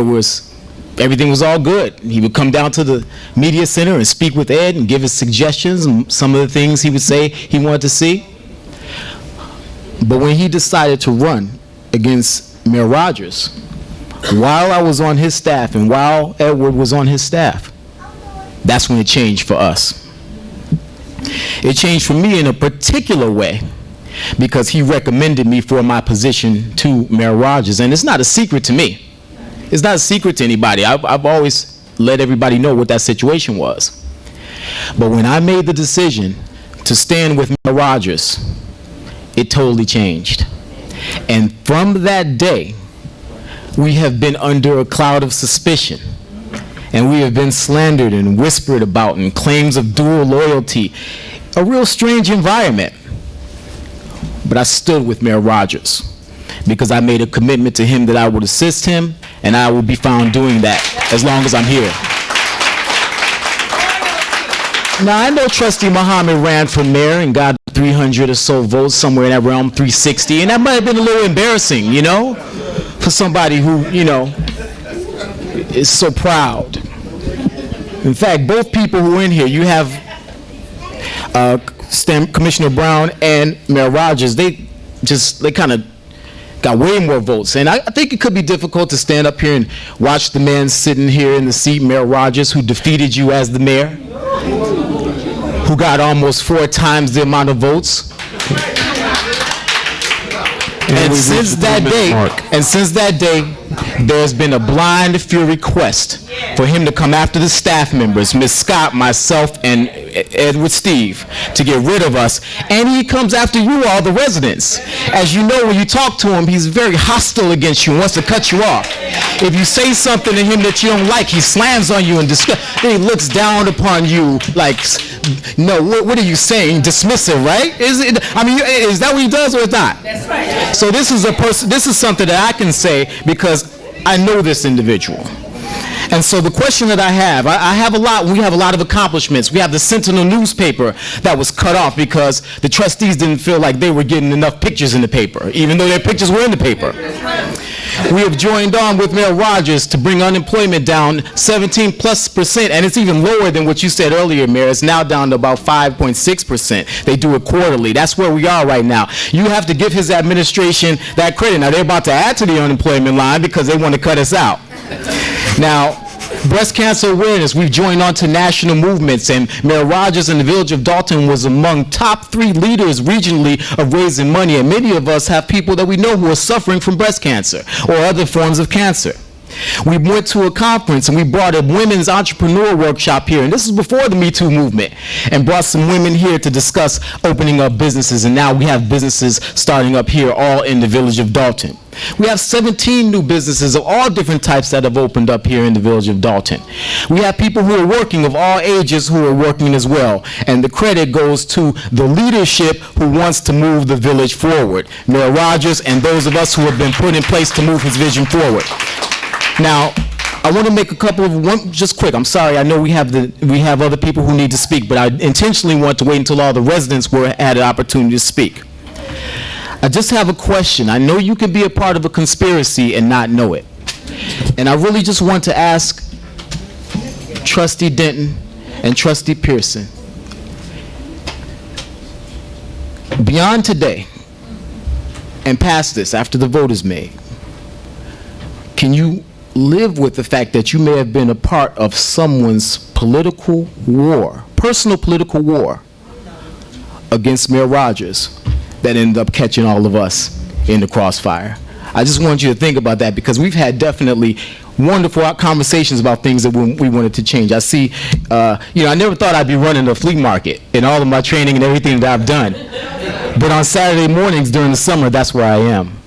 everything was all good. He would come down to the media center and speak with Ed and give his suggestions and some of the things he would say he wanted to see. But when he decided to run against Mayor Rogers, while I was on his staff and while Edward was on his staff, that's when it changed for us. It changed for me in a particular way because he recommended me for my position to Mayor Rogers. And it's not a secret to me. It's not a secret to anybody. I've always let everybody know what that situation was. But when I made the decision to stand with Mayor Rogers, it totally changed. And from that day, we have been under a cloud of suspicion. And we have been slandered and whispered about and claims of dual loyalty. A real strange environment. But I stood with Mayor Rogers because I made a commitment to him that I would assist him, and I will be found doing that as long as I'm here. Now, I know Trustee Muhammad ran for mayor and got 300 or so votes, somewhere in that realm, 360, and that might have been a little embarrassing, you know, for somebody who, you know, is so proud. In fact, both people who are in here, you have Commissioner Brown and Mayor Rogers, they kind of got way more votes. And I think it could be difficult to stand up here and watch the man sitting here in the seat, Mayor Rogers, who defeated you as the mayor, who got almost 4 times the amount of votes. And since that day, there's been a blind fear request for him to come after the staff members, Ms. Scott, myself, and Edward Steve, to get rid of us. And he comes after you all, the residents. As you know, when you talk to him, he's very hostile against you, wants to cut you off. If you say something to him that you don't like, he slams on you and then he looks down upon you like, no, what are you saying? Dismissive, right? Is that what he does or is not? That's right. So this is something that I can say because I know this individual. And so the question that I have we have a lot of accomplishments. We have the Sentinel newspaper that was cut off because the trustees didn't feel like they were getting enough pictures in the paper, even though their pictures were in the paper. We have joined on with Mayor Rogers to bring unemployment down 17+%, and it's even lower than what you said earlier, Mayor. It's now down to about 5.6%. They do it quarterly. That's where we are right now. You have to give his administration that credit. Now, they're about to add to the unemployment line because they want to cut us out. Now, breast cancer awareness, we've joined on to national movements, and Mayor Rogers in the Village of Dalton was among top 3 leaders regionally of raising money, and many of us have people that we know who are suffering from breast cancer or other forms of cancer. We went to a conference and we brought a women's entrepreneur workshop here, and this is before the Me Too movement, and brought some women here to discuss opening up businesses, and now we have businesses starting up here all in the Village of Dalton. We have 17 new businesses of all different types that have opened up here in the Village of Dalton. We have people who are working of all ages who are working as well, and the credit goes to the leadership who wants to move the village forward, Mayor Rogers and those of us who have been put in place to move his vision forward. Now, I want to make a couple of just quick. I'm sorry. I know we have other people who need to speak, but I intentionally want to wait until all the residents had an opportunity to speak. I just have a question. I know you can be a part of a conspiracy and not know it, and I really just want to ask Trustee Denton and Trustee Pearson. beyond today and past this, after the vote is made, can you live with the fact that you may have been a part of someone's political war, personal political war against Mayor Rogers that ended up catching all of us in the crossfire? I just want you to think about that, because we've had definitely wonderful conversations about things that we wanted to change. I see, I never thought I'd be running a flea market in all of my training and everything that I've done. But on Saturday mornings during the summer, that's where I am.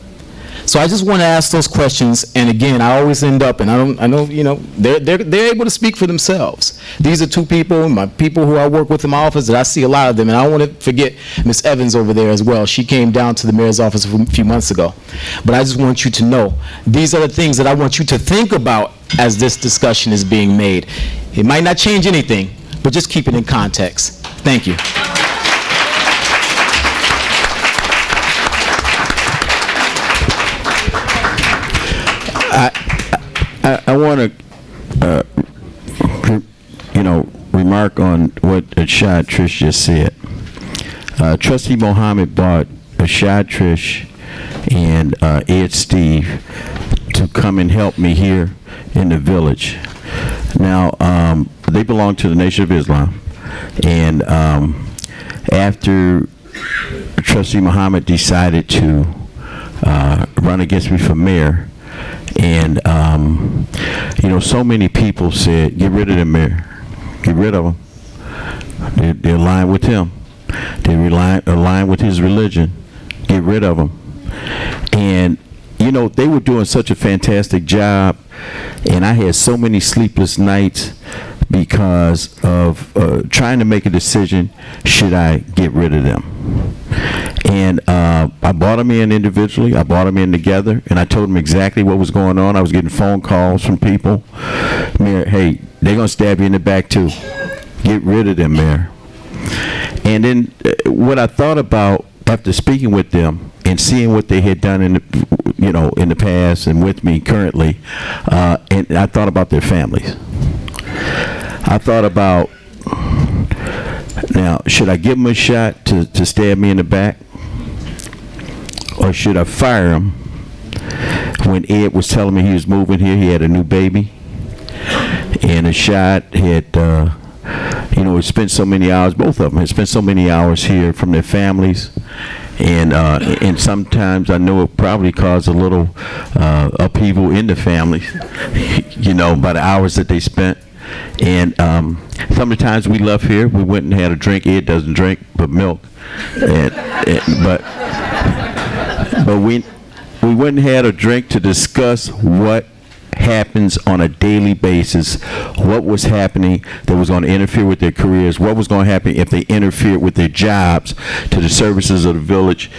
So I just want to ask those questions, and again, I always end up, and I know, they're able to speak for themselves. These are two people, my people who I work with in my office, that I see a lot of them, and I don't want to forget Miss Evans over there as well. She came down to the mayor's office a few months ago. But I just want you to know, these are the things that I want you to think about as this discussion is being made. It might not change anything, but just keep it in context. Thank you. I want to, remark on what Ashad Trish just said. Trustee Mohammed brought Ashad Trish and Ed Steve to come and help me here in the village. Now, they belong to the Nation of Islam, and after Trustee Mohammed decided to run against me for mayor, and so many people said, get rid of them, mayor. Get rid of them. They align with him. They align with his religion. Get rid of them. And, they were doing such a fantastic job, and I had so many sleepless nights because of trying to make a decision, should I get rid of them? And I brought them in individually. I brought them in together, and I told them exactly what was going on. I was getting phone calls from people. Mayor, hey, they're going to stab you in the back too. Get rid of them, Mayor. And then what I thought about after speaking with them and seeing what they had done in the past and with me currently, and I thought about their families. I thought about, now, should I give them a shot to stab me in the back? Or should I fire him when Ed was telling me he was moving here? He had a new baby. And Ashad had, spent so many hours, both of them had spent so many hours here from their families. And sometimes I know it probably caused a little upheaval in the families, by the hours that they spent. And some of the times we left here, we went and had a drink. Ed doesn't drink but milk, but we went and had a drink to discuss what happens on a daily basis, what was happening that was going to interfere with their careers, what was going to happen if they interfered with their jobs to the services of the village,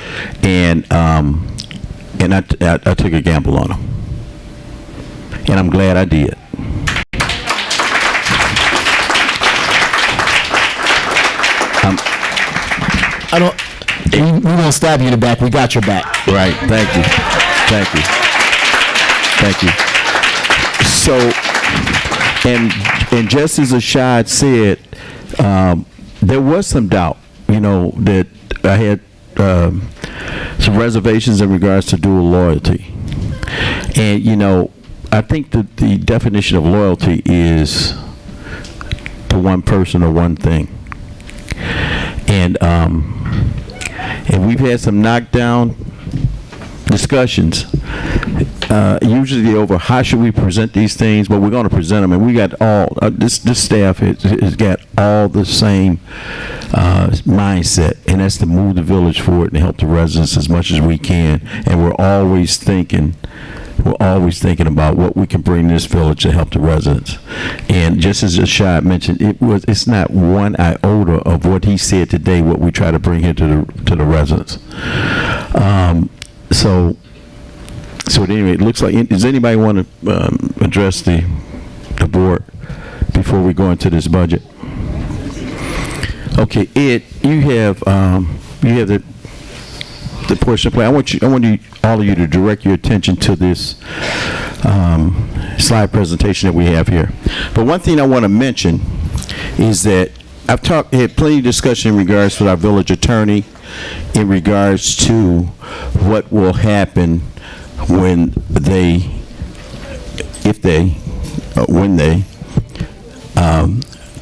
and I took a gamble on them, and I'm glad I did. We won't stab you in the back. We got your back. Right. Thank you. Thank you. Thank you. So, and just as Ashad said, there was some doubt, that I had some reservations in regards to dual loyalty. And, I think that the definition of loyalty is to one person or one thing. And we've had some knockdown discussions, usually over how should we present these things, but we're going to present them, and we got all this staff has got all the same mindset, and that's to move the village forward and help the residents as much as we can. And we're always thinking about what we can bring this village to help the residents. And just as Ashad mentioned, it's not one iota of what he said today what we try to bring here to the residents. So at any rate, it looks like, does anybody want to address the board before we go into this budget? Okay, Ed, you have the portion of play. I want all of you to direct your attention to this slide presentation that we have here. But one thing I want to mention is that I've had plenty of discussion in regards to our village attorney in regards to what will happen when they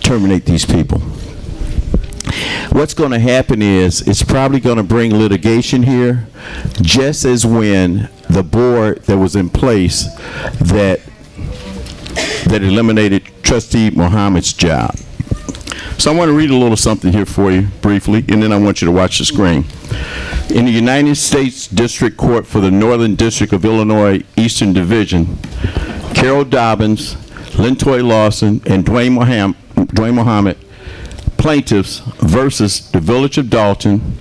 terminate these people. What's going to happen is it's probably going to bring litigation here, just as when the board that was in place that eliminated Trustee Muhammad's job. So I want to read a little something here for you briefly, and then I want you to watch the screen. In the United States District Court for the Northern District of Illinois Eastern Division, Carol Dobbins, Lintoy Lawson, and Dwayne Muhammad, plaintiffs versus the Village of Dalton,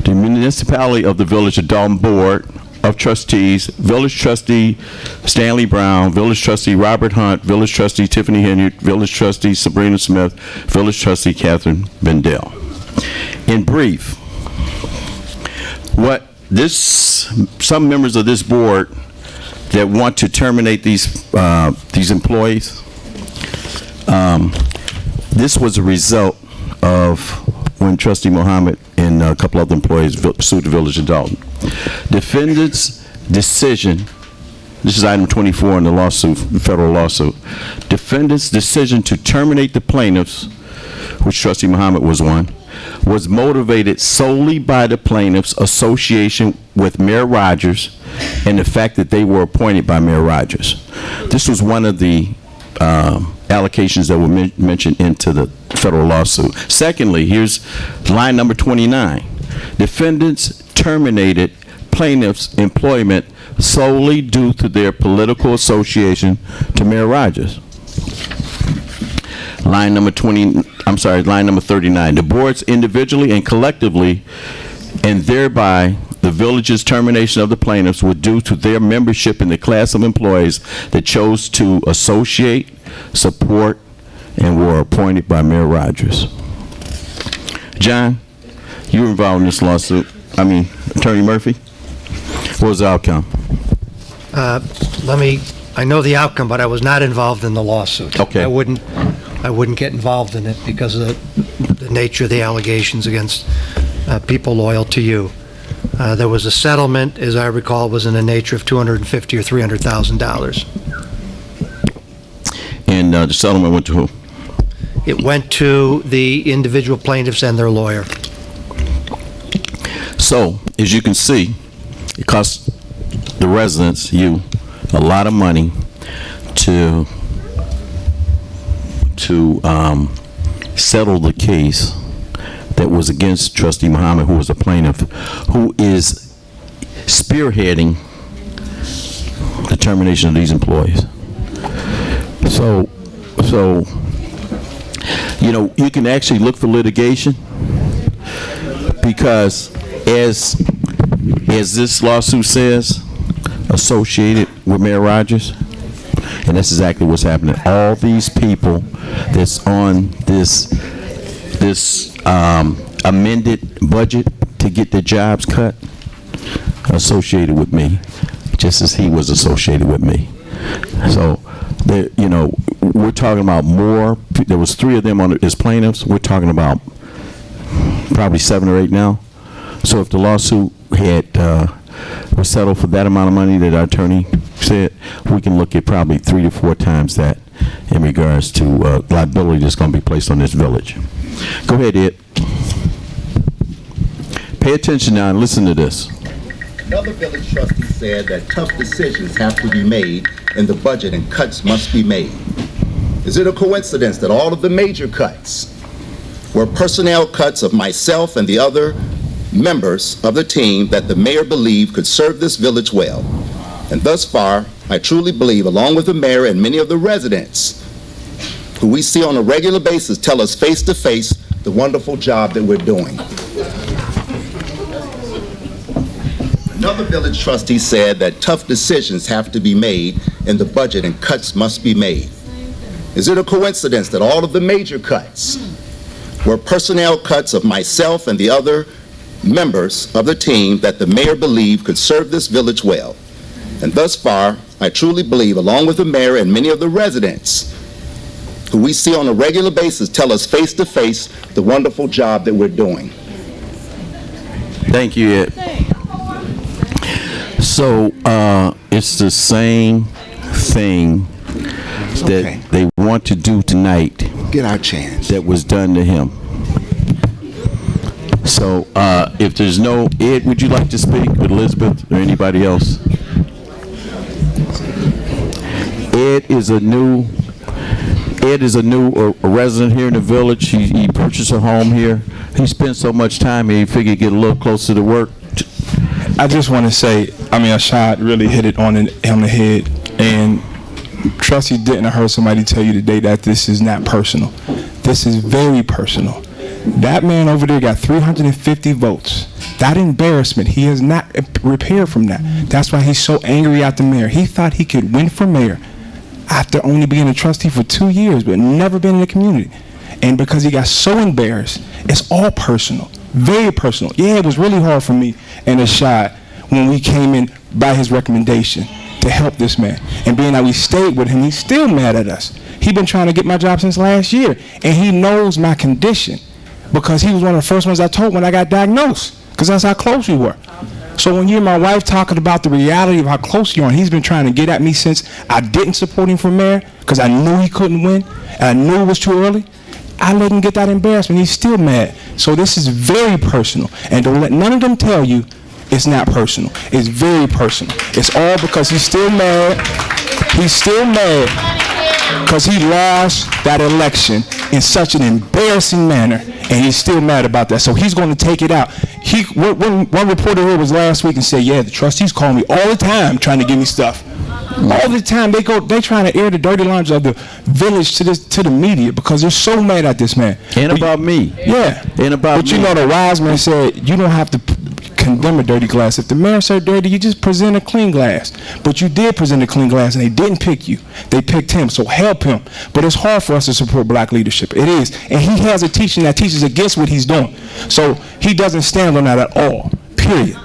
the municipality of the Village of Dalton Board of Trustees, Village Trustee Stanley Brown, Village Trustee Robert Hunt, Village Trustee Tiffany Henry, Village Trustee Sabrina Smith, Village Trustee Catherine Bendel. In brief, some members of this board that want to terminate these employees, this was a result of when Trustee Muhammad and a couple other employees sued the Village of Dalton. Defendant's decision, this is item 24 in the lawsuit, federal lawsuit. Defendant's decision to terminate the plaintiffs, which Trustee Muhammad was one, was motivated solely by the plaintiffs' association with Mayor Rogers and the fact that they were appointed by Mayor Rogers. This was one of the allocations that were mentioned into the federal lawsuit. Secondly, here's line number 29. Defendants terminated plaintiffs' employment solely due to their political association to Mayor Rogers. Line number 39. The boards individually and collectively, and thereby the village's termination of the plaintiffs, were due to their membership in the class of employees that chose to associate, support, and were appointed by Mayor Rogers. John, you were involved in this lawsuit. Attorney Murphy, what was the outcome? I know the outcome, but I was not involved in the lawsuit. Okay. I wouldn't get involved in it because of the nature of the allegations against people loyal to you. There was a settlement, as I recall, was in the nature of $250,000 or $300,000. And the settlement went to who? It went to the individual plaintiffs and their lawyer. So, as you can see, it costs the residents, a lot of money to settle the case that was against Trustee Muhammad, who was a plaintiff, who is spearheading the termination of these employees. So you can actually look for litigation, because as this lawsuit says, associated with Mayor Rogers, and that's exactly what's happening. All these people that's on this amended budget to get their jobs cut associated with me, just as he was associated with me. So, we're talking about more. There was 3 of them as plaintiffs. We're talking about probably 7 or 8 now. So if the lawsuit was settled for that amount of money that our attorney said, we can look at probably 3 to 4 times that in regards to liability that's going to be placed on this village. Go ahead, Ed. Pay attention now and listen to this. Another village trustee said that tough decisions have to be made in the budget and cuts must be made. Is it a coincidence that all of the major cuts were personnel cuts of myself and the other members of the team that the mayor believed could serve this village well? And thus far, I truly believe, along with the mayor and many of the residents who we see on a regular basis tell us face to face the wonderful job that we're doing. Another village trustee said that tough decisions have to be made in the budget and cuts must be made. Is it a coincidence that all of the major cuts were personnel cuts of myself and the other members of the team that the mayor believed could serve this village well? And thus far, I truly believe, along with the mayor and many of the residents who we see on a regular basis tell us face to face the wonderful job that we're doing. Thank you, Ed. So, it's the same thing that they want to do tonight. Get our chance. That was done to him. So, if there's no, Ed, would you like to speak? Elizabeth or anybody else? Ed is a new resident here in the village. He purchased a home here. He spent so much time here, he figured he'd get a little closer to work. I just want to say, Ashad really hit it on the head, and Trustee Denton, I heard somebody tell you today that this is not personal. This is very personal. That man over there got 350 votes. That embarrassment, he has not repaired from that. That's why he's so angry at the mayor. He thought he could win for mayor after only being a trustee for 2 years, but never been in the community. And because he got so embarrassed, it's all personal, very personal. Yeah, it was really hard for me and Ashad when we came in by his recommendation to help this man. And being that we stayed with him, he's still mad at us. He's been trying to get my job since last year, and he knows my condition because he was one of the first ones I told when I got diagnosed, because that's how close we were. So when you and my wife talking about the reality of how close you are, and he's been trying to get at me since I didn't support him for mayor because I knew he couldn't win, and I knew it was too early, I let him get that embarrassment. He's still mad. So this is very personal, and don't let none of them tell you it's not personal. It's very personal. It's all because he's still mad. He's still mad because he lost that election in such an embarrassing manner, and he's still mad about that. So he's going to take it out. One reporter here was last week and said, yeah, the trustees call me all the time trying to give me stuff. All the time they trying to air the dirty laundry of the village to the media because they're so mad at this man. And about me. Yeah. And about but me. You know, the wise man said, you don't have to condemn a dirty glass. If the mayor said dirty, you just present a clean glass. But you did present a clean glass, and they didn't pick you. They picked him, so help him. But it's hard for us to support black leadership. It is. And he has a teaching that teaches against what he's doing. So he doesn't stand on that at all, period.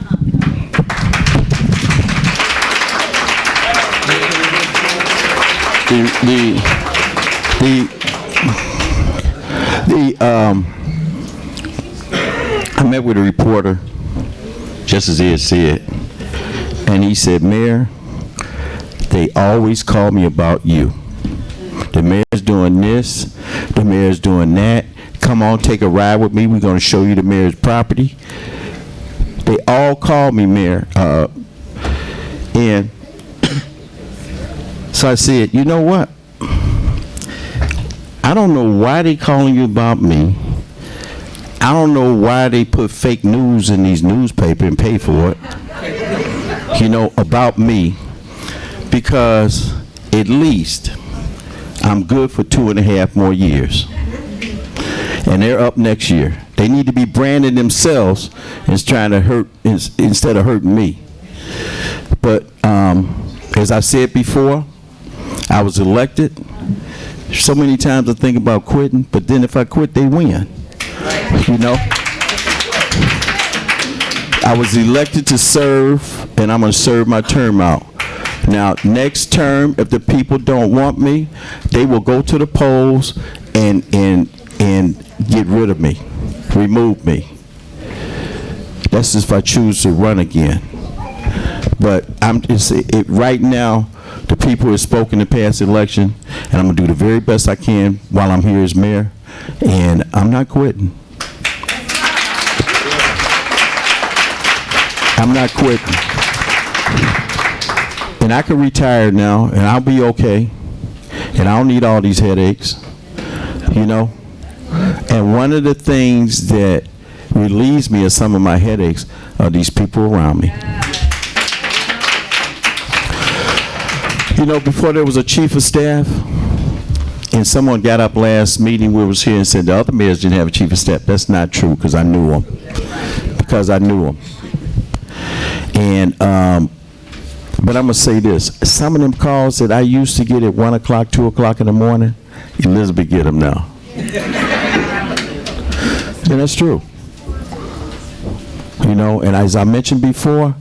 I met with a reporter, just as Ed said, and he said, Mayor, they always call me about you. The mayor's doing this, the mayor's doing that. Come on, take a ride with me. We're going to show you the mayor's property. They all call me mayor. And so I said, you know what? I don't know why they calling you about me. I don't know why they put fake news in these newspapers and pay for it, you know, about me, because at least I'm good for 2.5 more years. And they're up next year. They need to be branding themselves as trying to hurt instead of hurting me. But as I said before, I was elected. So many times I think about quitting, but then if I quit, they win. You know? I was elected to serve, and I'm going to serve my term out. Now, next term, if the people don't want me, they will go to the polls and get rid of me, remove me. That's if I choose to run again. But right now, the people have spoken the past election, and I'm going to do the very best I can while I'm here as mayor, and I'm not quitting. I'm not quitting. And I can retire now, and I'll be okay, and I don't need all these headaches, you know? And one of the things that relieves me of some of my headaches are these people around me. You know, before there was a chief of staff, and someone got up last meeting we was here and said the other mayors didn't have a chief of staff. That's not true, because I knew him. Because I knew him. And, but I'm going to say this. Some of them calls that I used to get at 1 o'clock, 2 o'clock in the morning, Elizabeth get them now. And that's true. You know, and as I mentioned before,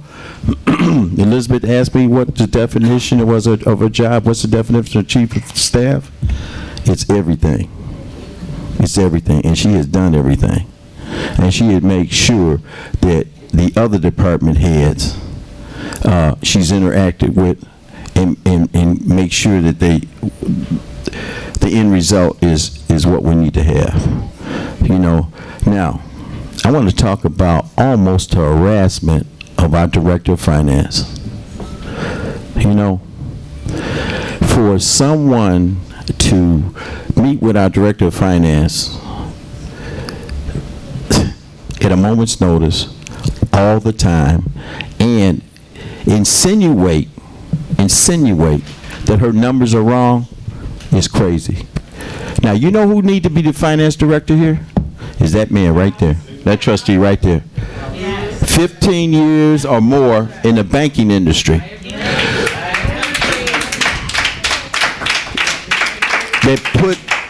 Elizabeth asked me what the definition was of a job. What's the definition of chief of staff? It's everything. It's everything. And she has done everything. And she had made sure that the other department heads she's interacted with, and make sure that the end result is what we need to have. You know, now I want to talk about almost harassment of our director of finance. You know, for someone to meet with our director of finance at a moment's notice all the time and insinuate that her numbers are wrong is crazy. Now, you know who need to be the finance director here? Is that man right there, that trustee right there. 15 years or more in the banking industry.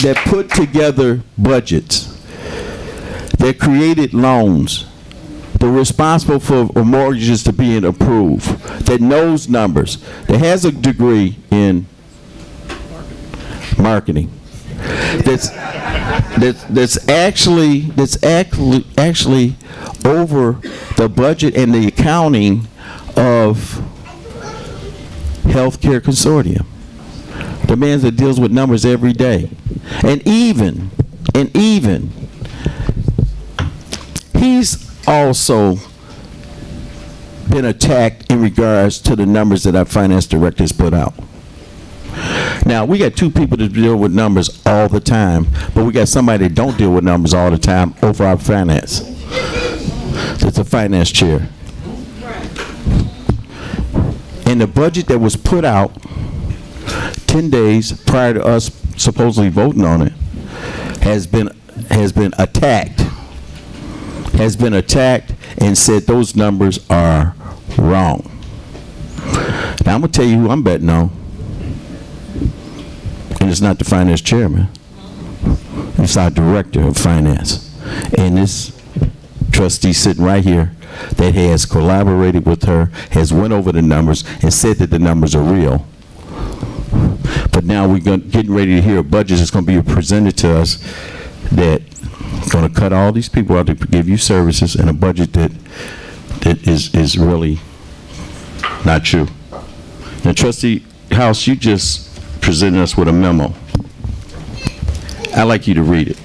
That put together budgets, that created loans, they're responsible for mortgages to being approved, that knows numbers, that has a degree in marketing, that's actually over the budget and the accounting of healthcare consortium. The man that deals with numbers every day. And even, he's also been attacked in regards to the numbers that our finance director has put out. Now, we got two people that deal with numbers all the time, but we got somebody that don't deal with numbers all the time over our finance. It's a finance chair. And the budget that was put out 10 days prior to us supposedly voting on it has been attacked and said those numbers are wrong. Now, I'm going to tell you who I'm betting on. And it's not the finance chairman. It's our director of finance. And this trustee sitting right here that has collaborated with her, has went over the numbers and said that the numbers are real. But now we're getting ready to hear a budget that's going to be presented to us that going to cut all these people out to give you services, and a budget that is really not true. Now, Trustee House, you just presented us with a memo. I'd like you to read it.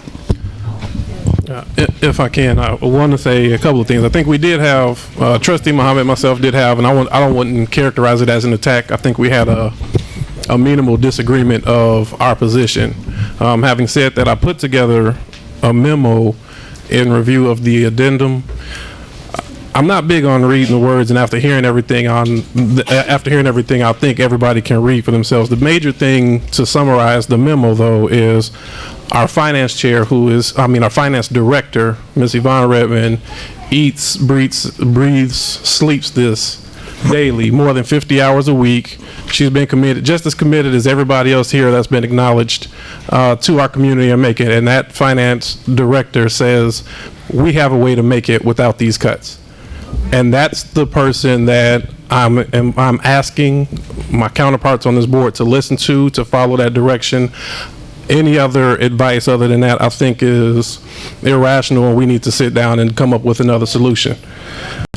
If I can, I want to say a couple of things. I think we did have, Trustee Muhammad and myself did have, and I wouldn't characterize it as an attack. I think we had a minimal disagreement of our position. Having said that, I put together a memo in review of the addendum. I'm not big on reading the words, and after hearing everything, I think everybody can read for themselves. The major thing to summarize the memo, though, is our finance chair, our finance director, Ms. Yvonne Redmond, eats, breathes, sleeps this daily, more than 50 hours a week. She's been committed, just as committed as everybody else here that's been acknowledged to our community and make it. And that finance director says, we have a way to make it without these cuts. And that's the person that I'm asking my counterparts on this board to listen to follow that direction. Any other advice other than that, I think, is irrational, and we need to sit down and come up with another solution.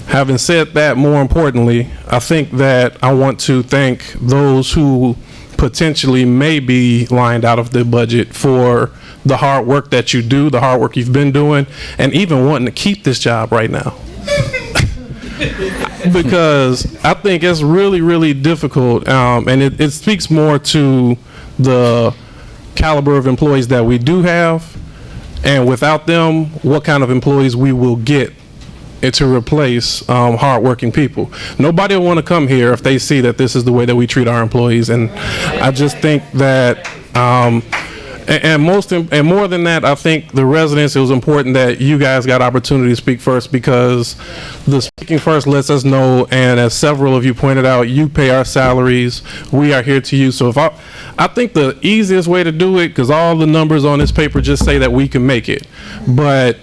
Having said that, more importantly, I think that I want to thank those who potentially may be lined out of the budget for the hard work that you do, the hard work you've been doing, and even wanting to keep this job right now. Because I think it's really, really difficult, and it speaks more to the caliber of employees that we do have, and without them, what kind of employees we will get to replace hardworking people. Nobody will want to come here if they see that this is the way that we treat our employees, and I just think that and more than that, I think the residents, it was important that you guys got opportunity to speak first, because the speaking first lets us know, and as several of you pointed out, you pay our salaries, we are here to you. So I think the easiest way to do it, because all the numbers on this paper just say that we can make it, but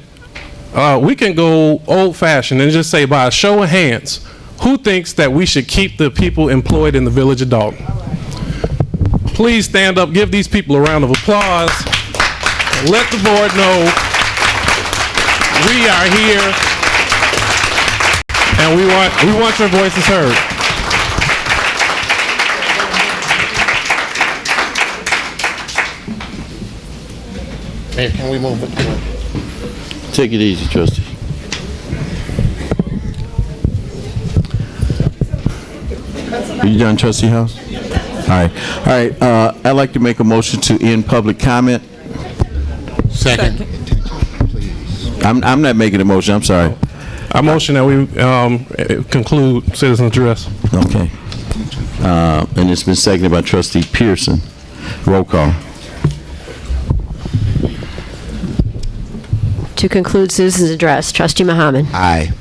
we can go old-fashioned and just say, by a show of hands, who thinks that we should keep the people employed in the village of Dalton? Please stand up, give these people a round of applause, and let the board know we are here And we want your voices heard. Hey, can we move it? Take it easy, trustee. Are you done, Trustee House? All right. I'd like to make a motion to end public comment. Second. I'm not making a motion, I'm sorry. I motion that we conclude citizens' address. Okay. And it's been seconded by Trustee Pearson. Roll call. To conclude citizens' address, Trustee Muhammad. Aye.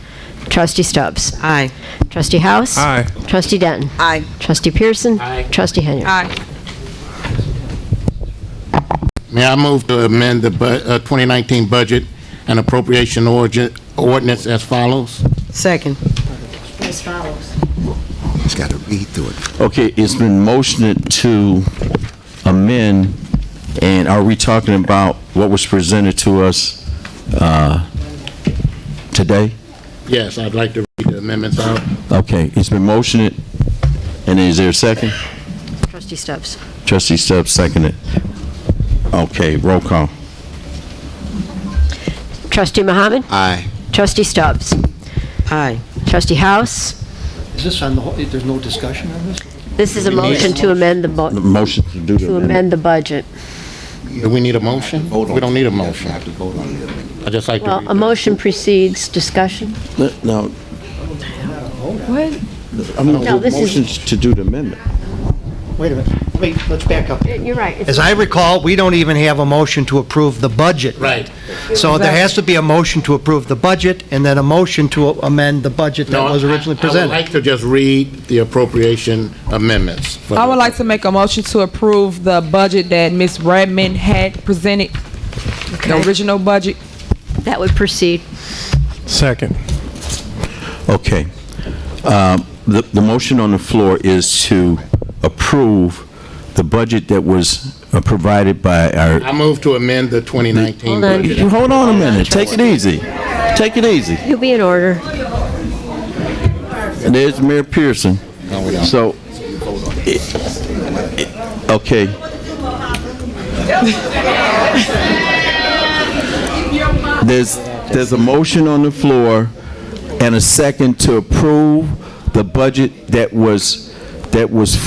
Trustee Stubbs. Aye. Trustee House. Aye. Trustee Denton. Aye. Trustee Pearson. Aye. Trustee Henry. Aye. May I move to amend the 2019 budget and appropriation ordinance as follows? Second. As follows. Just got to read through it. Okay, it's been motioned to amend, and are we talking about what was presented to us today? Yes, I'd like to read the amendments out. Okay, it's been motioned, and is there a second? Trustee Stubbs. Trustee Stubbs seconded. Okay, roll call. Trustee Muhammad. Aye. Trustee Stubbs. Aye. Trustee House. Is this on the whole, there's no discussion on this? This is a motion to amend the The motion to do the to amend the budget. Do we need a motion? We don't need a motion. I just like to Well, read a motion precedes discussion. No, What? I mean, No, this is- motions to do the amendment. Wait a minute. Wait, let's back up. You're right. As I recall, we don't even have a motion to approve the budget. Right. So there has to be a motion to approve the budget and then a motion to amend the budget that No, was originally I presented. would like to just read the appropriation amendments. for I the- would like to make a motion to approve the budget that Ms. Redmond had presented, the original budget. That would proceed. Second. Okay. The motion on the floor is to approve the budget that was provided by our... I move to amend the 2019 Hold on. budget. Hold on a minute. Take it easy. Take it easy. You'll be in order. And there's Mayor Pearson. No, we don't. So, okay. There's a motion on the floor and a second to approve the budget that was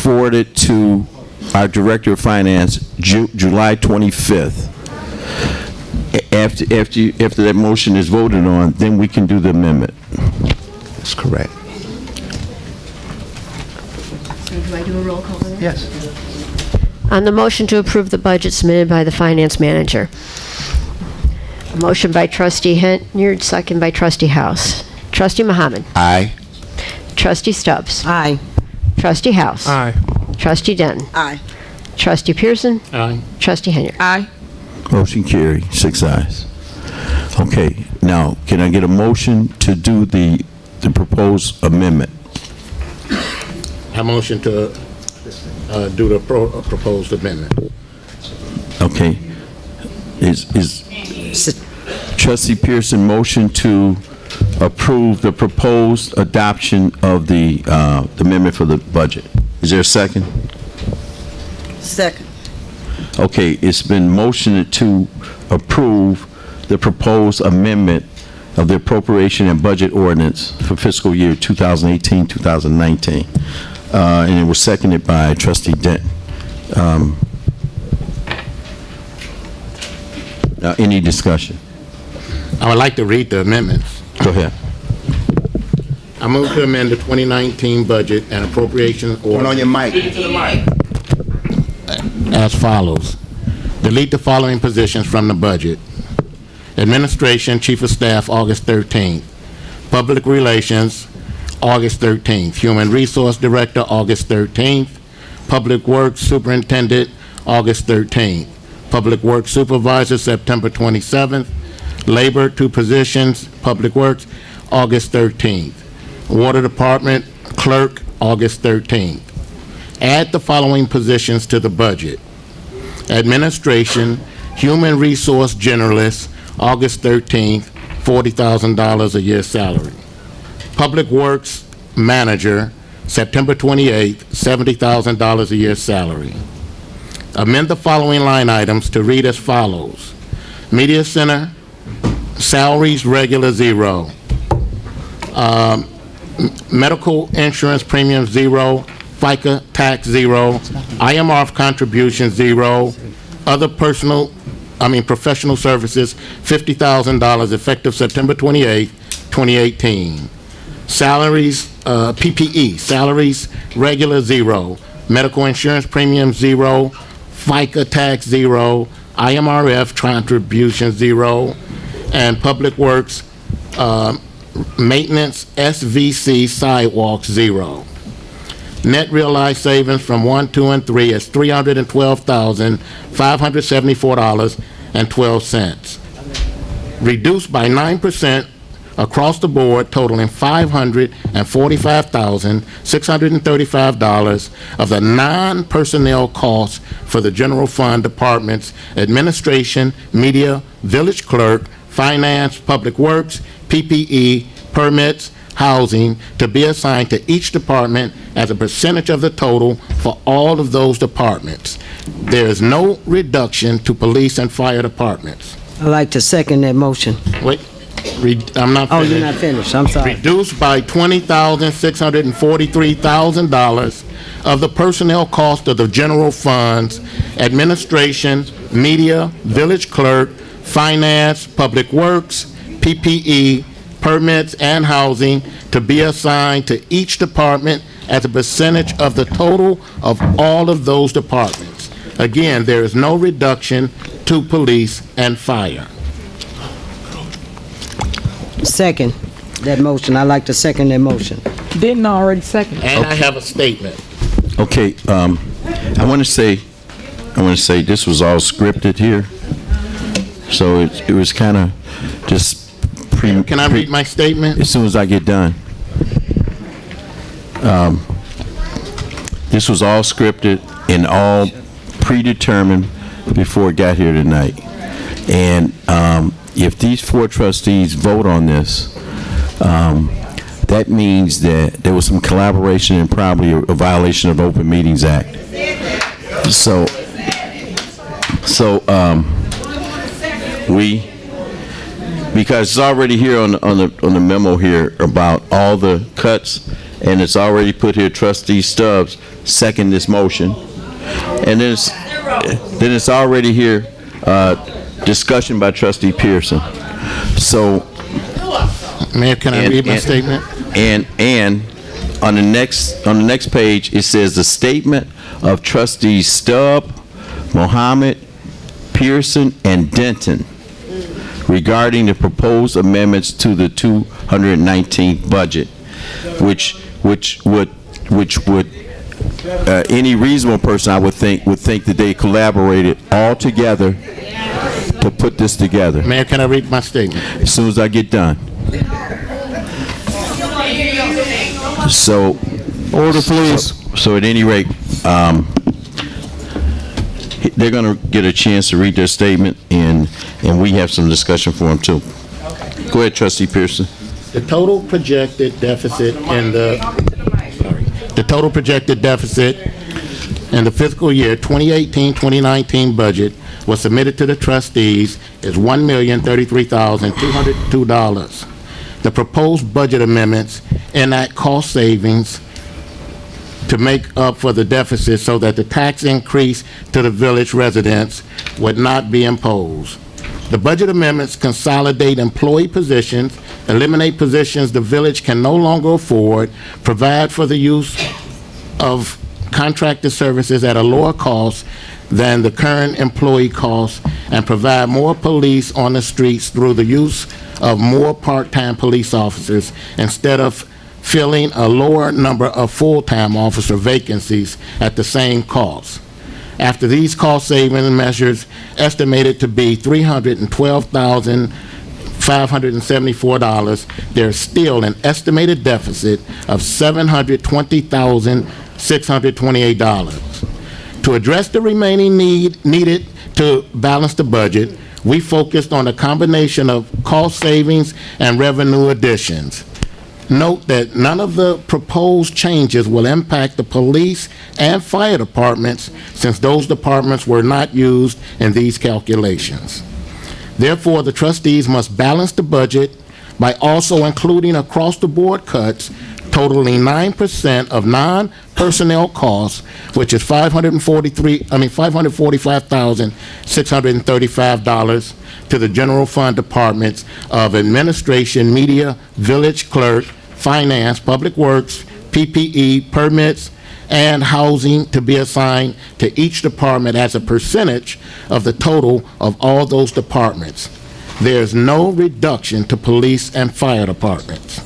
forwarded to our Director of Finance July 25th. After that motion is voted on, then we can do the amendment. That's correct. Do I do a roll call on that? Yes. On the motion to approve the budget submitted by the finance manager. A motion by Trustee Henyard, second by Trustee House. Trustee Muhammad. Aye. Trustee Stubbs. Aye. Trustee House. Aye. Trustee Denton. Aye. Trustee Pearson. Aye. Trustee Henyard. Aye. Motion carried, 6 ayes. Okay, now, can I get a motion to do the proposed amendment? I motion to do the proposed amendment. Okay. Is Trustee Pearson motion to approve the proposed adoption of the amendment for the budget? Is there a second? Second. Okay, it's been motioned to approve the proposed amendment of the appropriation and budget ordinance for fiscal year 2018-2019. And it was seconded by Trustee Dent. Any discussion? I would like to read the amendments. Go ahead. I move to amend the 2019 budget and appropriation ordinance. Turn on your mic. As follows. Delete the following positions from the budget. Administration, Chief of Staff, August 13th. Public Relations, August 13th. Human Resource Director, August 13th. Public Works Superintendent, August 13th. Public Works Supervisor, September 27th. Labor, 2 positions, Public Works, August 13th. Water Department Clerk, August 13th. Add the following positions to the budget. Administration, Human Resource Generalist, August 13th, $40,000 a year salary. Public Works Manager, September 28th, $70,000 a year salary. Amend the following line items to read as follows. Media Center, salaries regular, zero. Medical insurance premium, zero. FICA tax, zero. IMRF contribution, zero. Other professional services, $50,000 effective September 28th, 2018. Salaries, PPE, salaries regular, zero. Medical insurance premium, zero. FICA tax, zero. IMRF contribution, zero. And Public Works maintenance, SVC sidewalks, zero. Net realized savings from 1, 2, and 3 is $312,574.12. Reduced by 9% across the board, totaling $545,635 of the non-personnel costs for the general fund departments, administration, media, village clerk, finance, public works, PPE, permits, housing, to be assigned to each department as a percentage of the total for all of those departments. There is no reduction to police and fire departments. I'd like to second that motion. Wait, I'm not finished. Oh, you're not finished. I'm sorry. Reduced by $20,643,000 of the personnel cost of the general funds, administration, media, village clerk, finance, public works, PPE, permits, and housing, to be assigned to each department as a percentage of the total of all of those departments. Again, there is no reduction to police and fire. Second that motion. I'd like to second that motion. Didn't already second. And I have a statement. Okay, I want to say this was all scripted here. So it was kind of just Can I read my statement? As soon as I get done. This was all scripted and all predetermined before it got here tonight. And if these 4 trustees vote on this, that means that there was some collaboration and probably a violation of the Open Meetings Act. Because it's already here on the memo here about all the cuts, and it's already put here, Trustee Stubbs second this motion, and then it's already here, discussion by Trustee Pearson. So, Mayor, can I read my statement? And on the next page, it says the statement of Trustees Stubb, Mohammed, Pearson, and Denton regarding the proposed amendments to the 219th budget, which would any reasonable person, I would think that they collaborated all together to put this together. Mayor, can I read my statement? As soon as I get done. So, order, please. So at any rate, they're going to get a chance to read their statement, and we have some discussion for them too. Go ahead, Trustee Pearson. The total projected deficit in the fiscal year 2018-2019 budget was submitted to the trustees is $1,033,202. The proposed budget amendments enact cost savings to make up for the deficit so that the tax increase to the village residents would not be imposed. The budget amendments consolidate employee positions, eliminate positions the village can no longer afford, provide for the use of contracted services at a lower cost than the current employee costs, and provide more police on the streets through the use of more part-time police officers instead of filling a lower number of full-time officer vacancies at the same cost. After these cost-saving measures, estimated to be $312,574, there's still an estimated deficit of $720,628. To address the remaining need needed to balance the budget, we focused on a combination of cost savings and revenue additions. Note that none of the proposed changes will impact the police and fire departments, since those departments were not used in these calculations. Therefore, the trustees must balance the budget by also including across-the-board cuts totaling 9% of non-personnel costs, which is $545,635 to the general fund departments of administration, media, village clerk, finance, public works, PPE, permits, and housing to be assigned to each department as a percentage of the total of all those departments. There is no reduction to police and fire departments.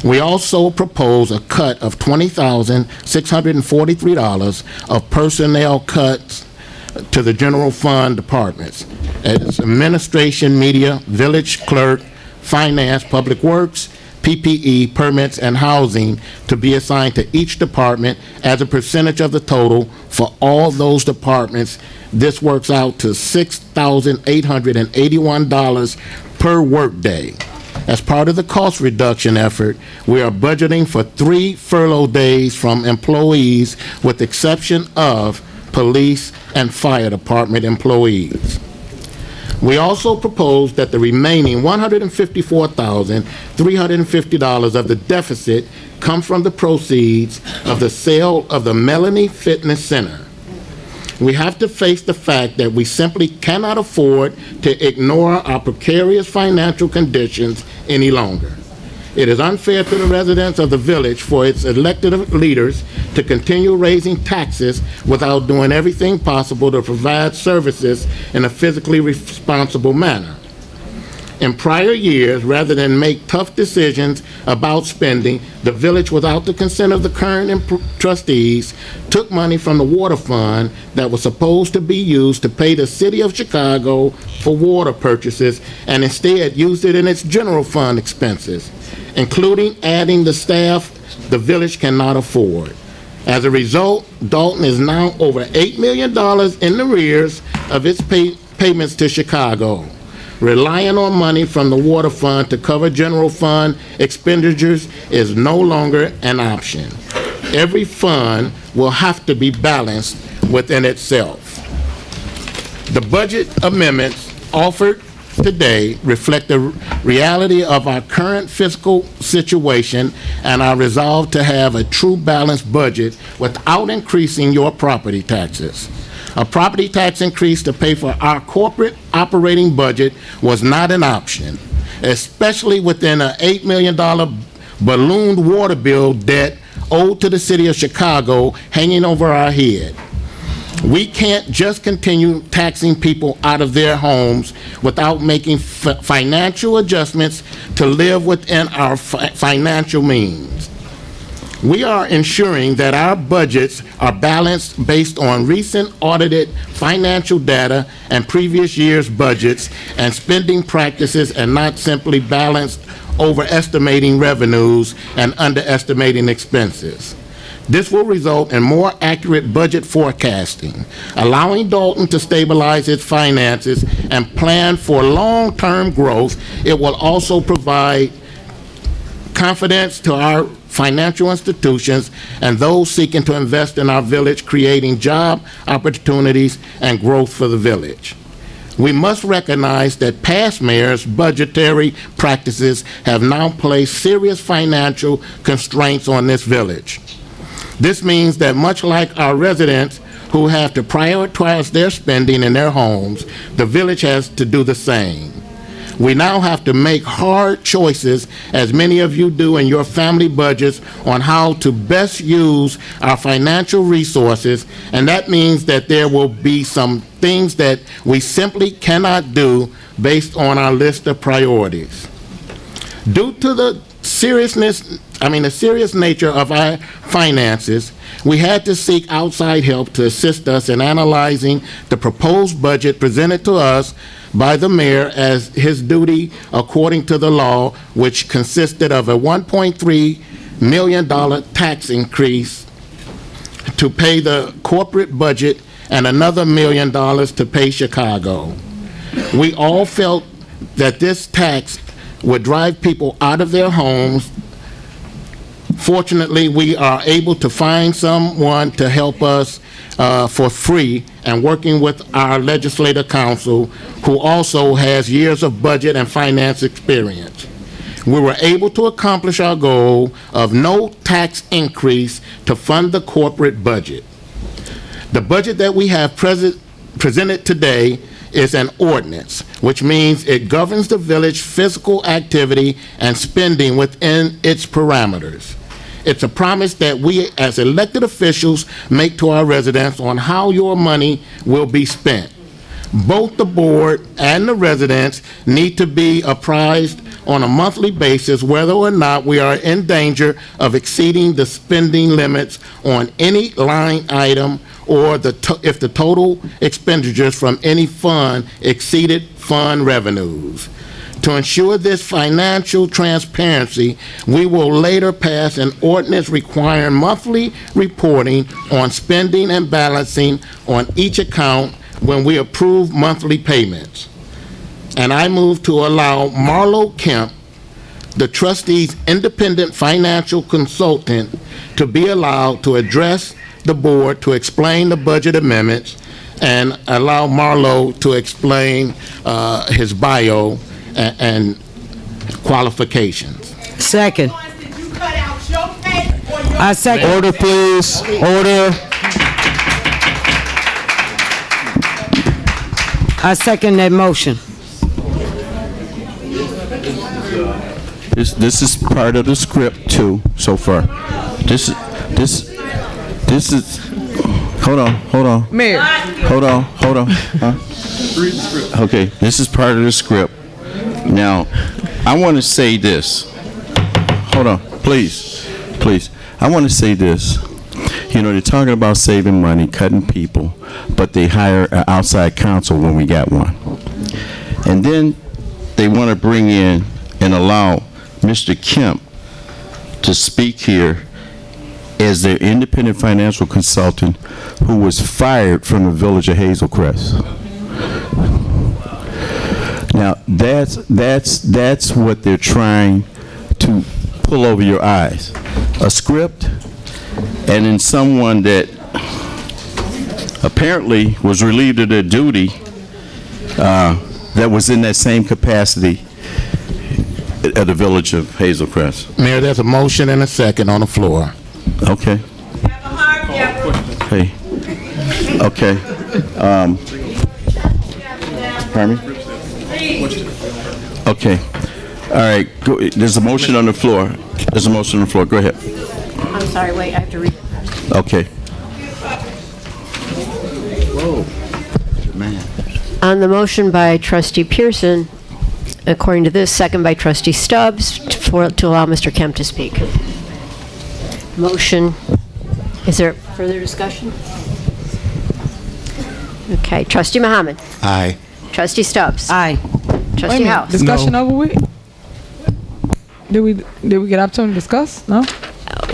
We also propose a cut of $20,643 of personnel cuts to the general fund departments as administration, media, village clerk, finance, public works, PPE, permits, and housing to be assigned to each department as a percentage of the total for all those departments. This works out to $6,881 per workday. As part of the cost reduction effort, we are budgeting for 3 furlough days from employees, with the exception of police and fire department employees. We also propose that the remaining $154,350 of the deficit come from the proceeds of the sale of the Melanie Fitness Center. We have to face the fact that we simply cannot afford to ignore our precarious financial conditions any longer. It is unfair to the residents of the village for its elected leaders to continue raising taxes without doing everything possible to provide services in a fiscally responsible manner. In prior years, rather than make tough decisions about spending, the village, without the consent of the current trustees, took money from the water fund that was supposed to be used to pay the city of Chicago for water purchases, and instead used it in its general fund expenses, including adding the staff the village cannot afford. As a result, Dalton is now over $8 million in arrears of its payments to Chicago. Relying on money from the water fund to cover general fund expenditures is no longer an option. Every fund will have to be balanced within itself. The budget amendments offered today reflect the reality of our current fiscal situation and our resolve to have a true balanced budget without increasing your property taxes. A property tax increase to pay for our corporate operating budget was not an option, especially within an $8 million ballooned water bill debt owed to the city of Chicago hanging over our head. We can't just continue taxing people out of their homes without making financial adjustments to live within our financial means. We are ensuring that our budgets are balanced based on recent audited financial data and previous year's budgets and spending practices, and not simply balanced overestimating revenues and underestimating expenses. This will result in more accurate budget forecasting, allowing Dalton to stabilize its finances and plan for long-term growth. It will also provide confidence to our financial institutions and those seeking to invest in our village, creating job opportunities and growth for the village. We must recognize that past mayors' budgetary practices have now placed serious financial constraints on this village. This means that, much like our residents who have to prioritize their spending in their homes, the village has to do the same. We now have to make hard choices, as many of you do in your family budgets, on how to best use our financial resources, and that means that there will be some things that we simply cannot do based on our list of priorities. Due to the serious nature of our finances, we had to seek outside help to assist us in analyzing the proposed budget presented to us by the mayor as his duty according to the law, which consisted of a $1.3 million tax increase to pay the corporate budget and another $1 million to pay Chicago. We all felt that this tax would drive people out of their homes Fortunately, we are able to find someone to help us for free, and working with our legislative counsel, who also has years of budget and finance experience. We were able to accomplish our goal of no tax increase to fund the corporate budget. The budget that we have presented today is an ordinance, which means it governs the village fiscal activity and spending within its parameters. It's a promise that we as elected officials make to our residents on how your money will be spent. Both the board and the residents need to be apprised on a monthly basis whether or not we are in danger of exceeding the spending limits on any line item, or if the total expenditures from any fund exceeded fund revenues. To ensure this financial transparency, we will later pass an ordinance requiring monthly reporting on spending and balancing on each account when we approve monthly payments. And I move to allow Marlo Kemp, the trustee's independent financial consultant, to be allowed to address the board to explain the budget amendments, and allow Marlo to explain his bio and qualifications. Second. I second. Order, please. Order. I second that motion. This is part of the script too, so far. This is, hold on. Mayor. Hold on. Huh? Okay, this is part of the script. Now, I want to say this. Hold on, please. I want to say this. You know, they're talking about saving money, cutting people, but they hire an outside counsel when we got one. And then they want to bring in and allow Mr. Kemp to speak here as their independent financial consultant who was fired from the village of Hazelcrest. Now, that's what they're trying to pull over your eyes. A script, and then someone that apparently was relieved of their duty that was in that same capacity at the village of Hazelcrest. Mayor, there's a motion and a second on the floor. Okay. Hey. Okay. Pardon me? Okay. All right. Go, there's a motion on the floor. Go ahead. I'm sorry, wait, I have to read it. Okay. Whoa. Man. On the motion by Trustee Pearson, according to this, second by Trustee Stubbs, to allow Mr. Kemp to speak. Motion. Is there further discussion? Okay. Trustee Muhammad. Aye. Trustee Stubbs. Aye. Trustee House. Discussion over with? Did we get opportunity to discuss? No?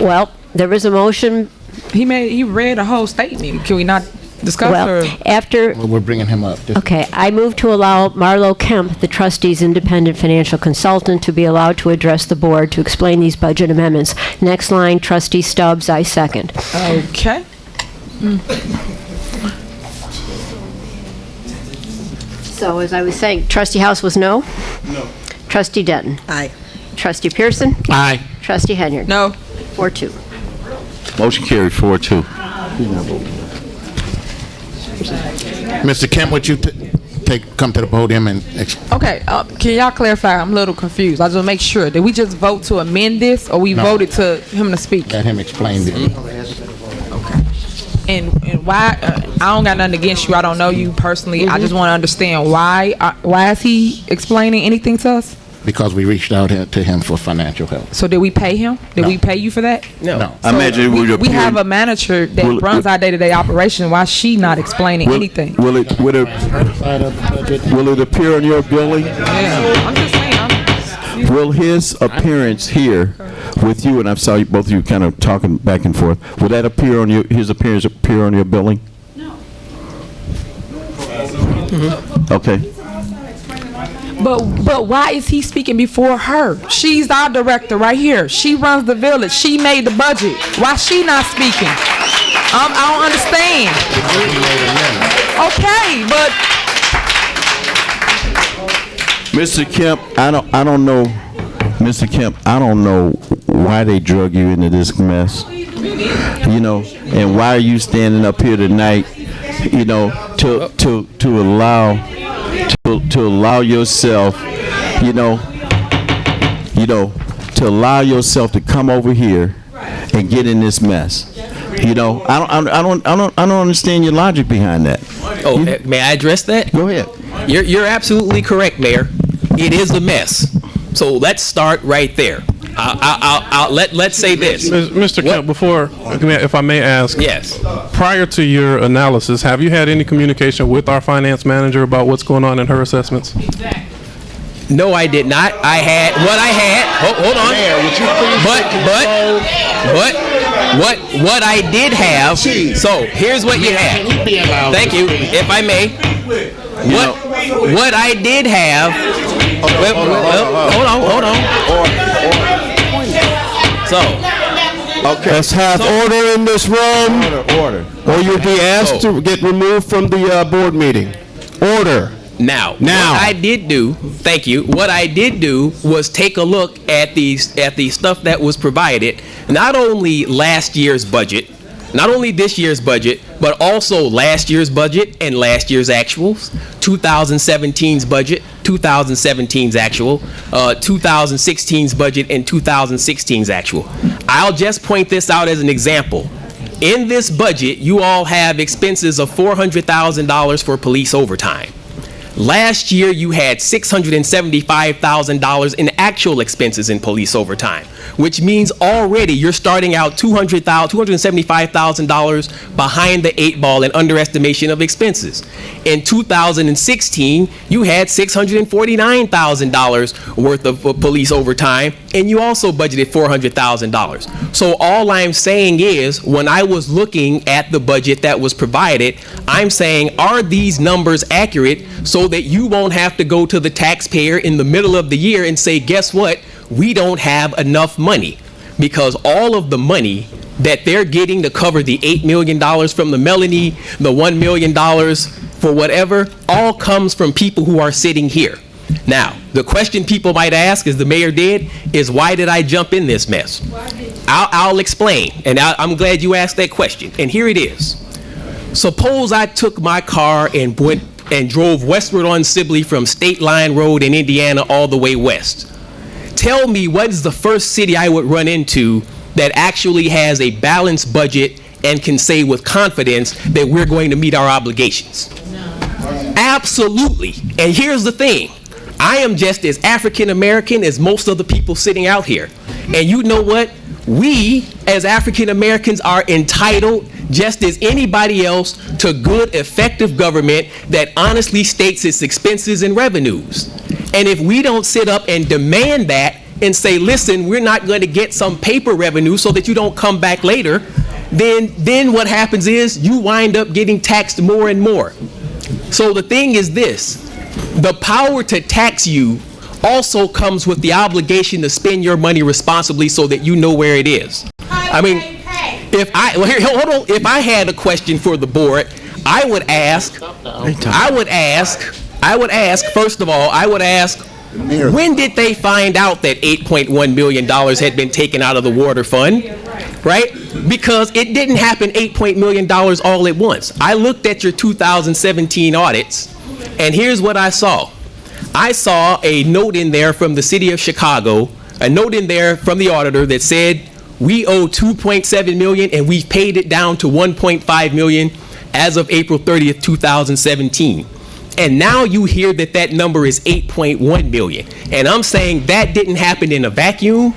Well, there was a motion. He read a whole statement. Can we not discuss? Well, we're bringing him up. Okay, I move to allow Marlo Kemp, the trustee's independent financial consultant, to be allowed to address the board to explain these budget amendments. Next line, Trustee Stubbs, I second. Okay. So as I was saying, Trustee House was no? No. Trustee Denton? Aye. Trustee Pearson? Aye. Trustee Henyard? No. 4-2. Motion carried 4-2. Mr. Kemp, would you come to the podium and Okay, can y'all clarify? I'm a little confused. I just want to make sure. Did we just vote to amend this, or we voted to him to speak? let him explain it? Okay. And why? I don't got nothing against you. I don't know you personally. I just want to understand why. Why is he explaining anything to us? Because we reached out to him for financial help. So did we pay him? Did we pay you for that? No. I imagine we have a manager that runs our day-to-day operation. Why is she not explaining anything? Will it appear on your billing? Yeah, I'm just saying. Will his appearance here with you, and I saw both of you kind of talking back and forth, will that appear on his appearance appear on your billing? No. Okay. But why is he speaking before her? She's our director right here. She runs the village. She made the budget. Why she not speaking? I don't understand. Okay, but Mr. Kemp, I don't know, Mr. Kemp, I don't know why they drug you into this mess, you know, and why are you standing up here tonight, you know, to allow yourself, to allow yourself to come over here and get in this mess. You know, I don't understand your logic behind that. Oh, may I address that? Go ahead. You're absolutely correct, Mayor. It is a mess. So let's start right there. Let's say this. Mr. Kemp, before, if I may ask. Yes. Prior to your analysis, have you had any communication with our finance manager about what's going on in her assessments? No, I did not. I had what I had. Hold on. Mayor, would you please What I did have. So here's what you have. Thank you. If I may. What I did have. Hold on. So. Okay. Let's have order in this room. Order. Or you'll be asked to get removed from the board meeting. Order. Now, what I did do, thank you, what I did do was take a look at the stuff that was provided, not only last year's budget, not only this year's budget, but also last year's budget and last year's actuals, 2017's budget, 2017's actual, 2016's budget, and 2016's actual. I'll just point this out as an example. In this budget, you all have expenses of $400,000 for police overtime. Last year, you had $675,000 in actual expenses in police overtime, which means already you're starting out $275,000 behind the eight ball in underestimation of expenses. In 2016, you had $649,000 worth of police overtime, and you also budgeted $400,000. So all I'm saying is, when I was looking at the budget that was provided, I'm saying, are these numbers accurate so that you won't have to go to the taxpayer in the middle of the year and say, guess what? We don't have enough money. Because all of the money that they're getting to cover the $8 million from the Melanie, the $1 million for whatever, all comes from people who are sitting here. Now, the question people might ask, as the mayor did, is why did I jump in this mess? I'll explain, and I'm glad you asked that question. And here it is. Suppose I took my car and went and drove westward on Sibley from State Line Road in Indiana all the way west. Tell me, what is the first city I would run into that actually has a balanced budget and can say with confidence that we're going to meet our obligations? Absolutely. And here's the thing. I am just as African American as most of the people sitting out here. And you know what? We, as African Americans, are entitled, just as anybody else, to good, effective government that honestly states its expenses and revenues. And if we don't sit up and demand that and say, listen, we're not going to get some paper revenue so that you don't come back later, then what happens is you wind up getting taxed more and more. So the thing is this, the power to tax you also comes with the obligation to spend your money responsibly so that you know where it is. I mean, if I had a question for the board, I would ask, first of all, when did they find out that $8.1 million had been taken out of the water fund, right? Because it didn't happen $8 million all at once. I looked at your 2017 audits, and here's what I saw. I saw a note in there from the city of Chicago, a note in there from the auditor that said, we owe $2.7 million and we've paid it down to $1.5 million as of April 30th, 2017. And now you hear that that number is $8.1 million. And I'm saying that didn't happen in a vacuum.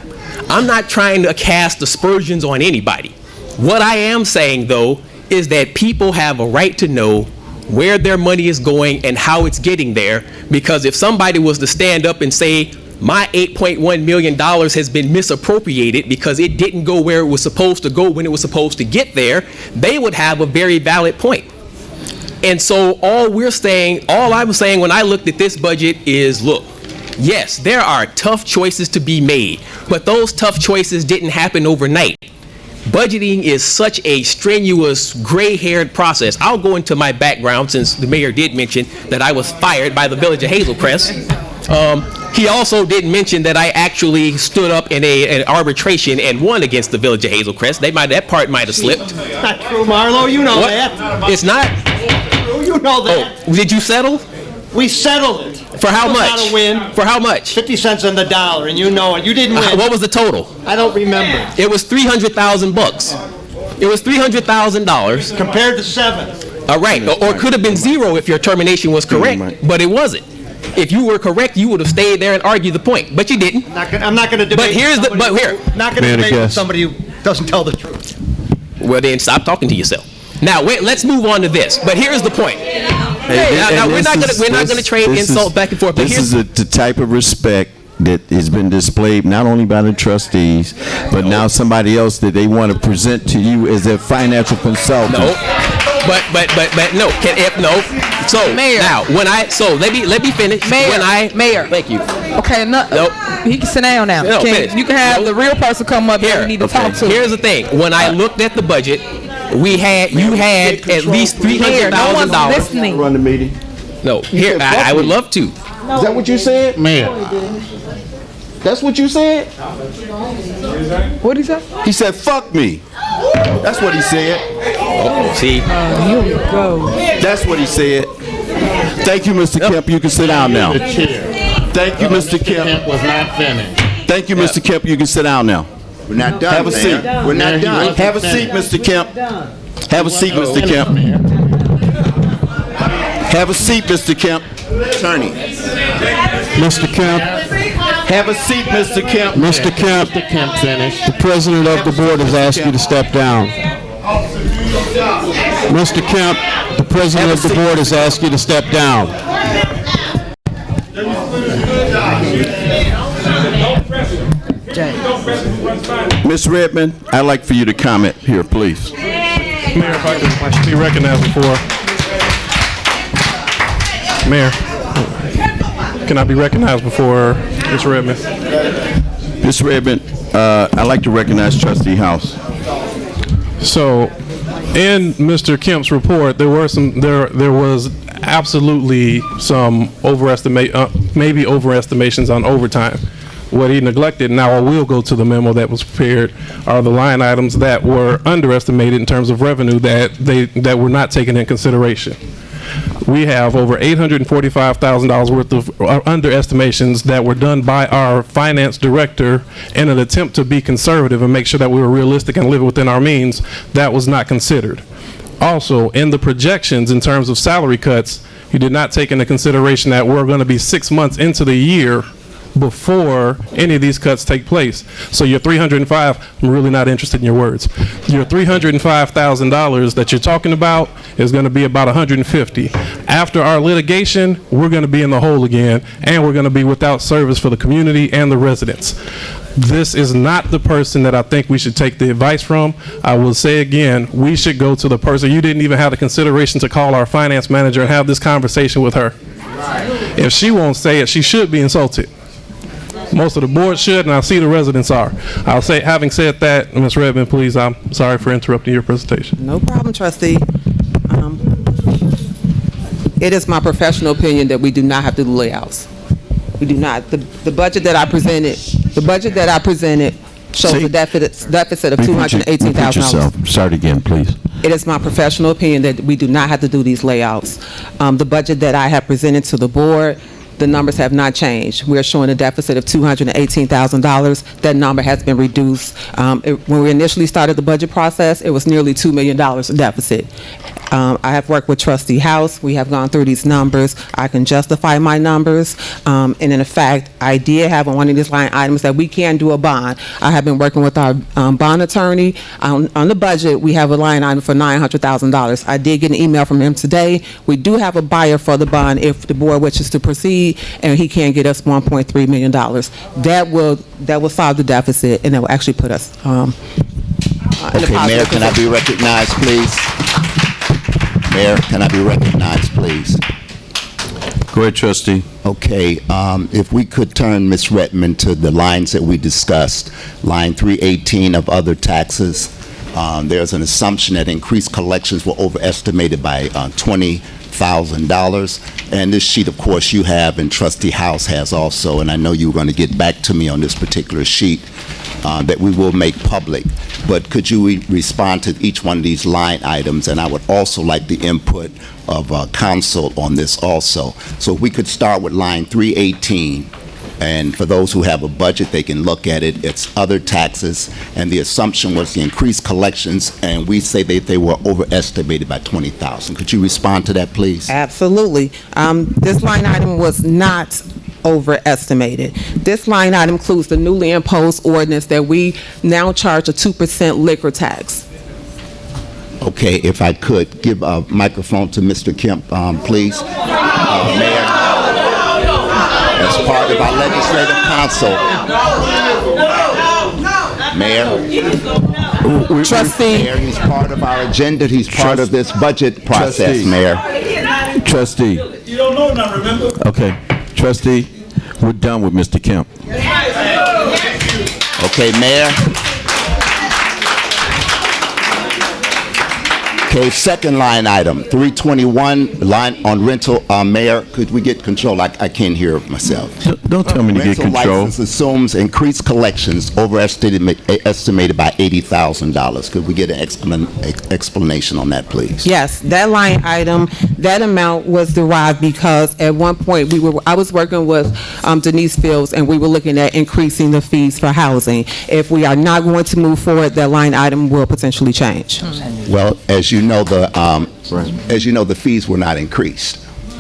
I'm not trying to cast aspersions on anybody. What I am saying, though, is that people have a right to know where their money is going and how it's getting there, because if somebody was to stand up and say, my $8.1 million has been misappropriated because it didn't go where it was supposed to go when it was supposed to get there, they would have a very valid point. And so all I'm saying when I looked at this budget is, look, Yes, there are tough choices to be made, but those tough choices didn't happen overnight. Budgeting is such a strenuous, gray-haired process. I'll go into my background, since the mayor did mention that I was fired by the village of Hazelcrest. He also didn't mention that I actually stood up in an arbitration and won against the village of Hazelcrest. That part might have slipped. Not true, Marlo. You know What? that. It's not? You know that. Oh, did you settle? We settled it. For how It was much? not a win. For how much? 50 cents on the dollar, and you know it. You didn't win. What was the total? I don't remember. It was $300,000. It was $300,000. Compared to 7. All right, or it could have been 0 if your termination was correct, but it wasn't. If you were correct, you would have stayed there and argued the point, but you didn't. I'm not going to debate. But here's the. But here. Not going to debate with somebody who doesn't tell the truth. Well, then stop talking to yourself. Now, wait. Let's move on to this. But here's the point. Now we're not going to trade insults back and forth. But This is the type of respect that has been displayed not only by the trustees, but now somebody else that they want to present to you as their financial consultant. No, but no. No. So Mayor. now let me finish. Mayor. Mayor. Thank you. Okay, no, he can sit down now. No, finish. You can have the real person come up here. We need to talk to. Here's the thing. When I looked at the budget, you had at least $300,000. No one's listening. Run the meeting. No, here I would love to. Is that what you said? Mayor. That's what you said? What did he say? He said, "Fuck me." That's what he said. Oh, see. Here we go. That's what he said. Thank you, Mr. Kemp. You can sit down now. The chair. Thank you, Mr. Kemp. Kemp was not finished. Thank you, Mr. Kemp. You can sit down now. We're not done, Have a seat. We're not done. Have a seat, Mr. Kemp. Have a seat, Mr. Kemp. Have a seat, Mr. Kemp. Attorney. Mr. Kemp, Have a seat, Mr. Kemp. Mr. Kemp, Mr. Kemp finished. the president of the board has asked you to step down. Mr. Kemp, the president of the board has asked you to step down. Ms. Redmond, I'd like for you to comment here, please. Mayor, if I could be recognized before. Mayor, can I be recognized before Ms. Redmond? Ms. Redmond, I'd like to recognize Trustee House. So, in Mr. Kemp's report, there was absolutely some maybe overestimations on overtime. What he neglected, now I will go to the memo that was prepared, are the line items that were underestimated in terms of revenue that were not taken in consideration. We have over $845,000 worth of underestimations that were done by our finance director in an attempt to be conservative and make sure that we were realistic and live within our means. That was not considered. Also, in the projections in terms of salary cuts, you did not take into consideration that we're going to be 6 months into the year before any of these cuts take place. So your $305, I'm really not interested in your words. Your $305,000 that you're talking about is going to be about $150. After our litigation, we're going to be in the hole again, and we're going to be without service for the community and the residents. This is not the person that I think we should take the advice from. I will say again, we should go to the person. You didn't even have the consideration to call our finance manager and have this conversation with her. If she won't say it, she should be insulted. Most of the board should, and I see the residents are. I'll say, having said that, Ms. Redmond, please, I'm sorry for interrupting your presentation. No problem, trustee. It is my professional opinion that we do not have to do layouts. We do not. The budget that I presented, shows a deficit of $218,000. Start again, please. It is my professional opinion that we do not have to do these layouts. The budget that I have presented to the board, the numbers have not changed. We're showing a deficit of $218,000. That number has been reduced. When we initially started the budget process, it was nearly $2 million deficit. I have worked with Trustee House. We have gone through these numbers. I can justify my numbers. And in fact, I did have on one of these line items that we can do a bond. I have been working with our bond attorney. On the budget, we have a line item for $900,000. I did get an email from him today. We do have a buyer for the bond if the board wishes to proceed, and he can get us $1.3 million. That will solve the deficit, and that will actually put us Okay, Mayor, can I be recognized, please? Mayor, can I be recognized, please? Go ahead, Trustee. Okay, if we could turn Ms. Redmond to the lines that we discussed, line 318 of other taxes, there's an assumption that increased collections were overestimated by $20,000. And this sheet, of course, you have and Trustee House has also, and I know you were going to get back to me on this particular sheet that we will make public. But could you respond to each one of these line items? And I would also like the input of counsel on this also. So if we could start with line 318. And for those who have a budget, they can look at it. It's other taxes, and the assumption was the increased collections, and we say that they were overestimated by $20,000. Could you respond to that, please? Absolutely. This line item was not overestimated. This line item includes the newly imposed ordinance that we now charge a 2% liquor tax. Okay, if I could give a microphone to Mr. Kemp, please. Mayor, as part of our legislative council. Mayor. Trustee. Mayor, he's part of our agenda. He's part of this budget process, Trustee. Mayor. Trustee. You don't know now, remember? Okay. Trustee, we're done with Mr. Kemp. Okay, Mayor. Okay, second line item, 321, line on rental. Mayor, could we get control? I can't hear myself. Don't tell me to get Rental control. license assumes increased collections overestimated by $80,000. Could we get an explanation on that, please? Yes, that line item, that amount was derived because at one point I was working with Denise Fields, and we were looking at increasing the fees for housing. If we are not going to move forward, that line item will potentially change. Well, as you know, the fees were not increased.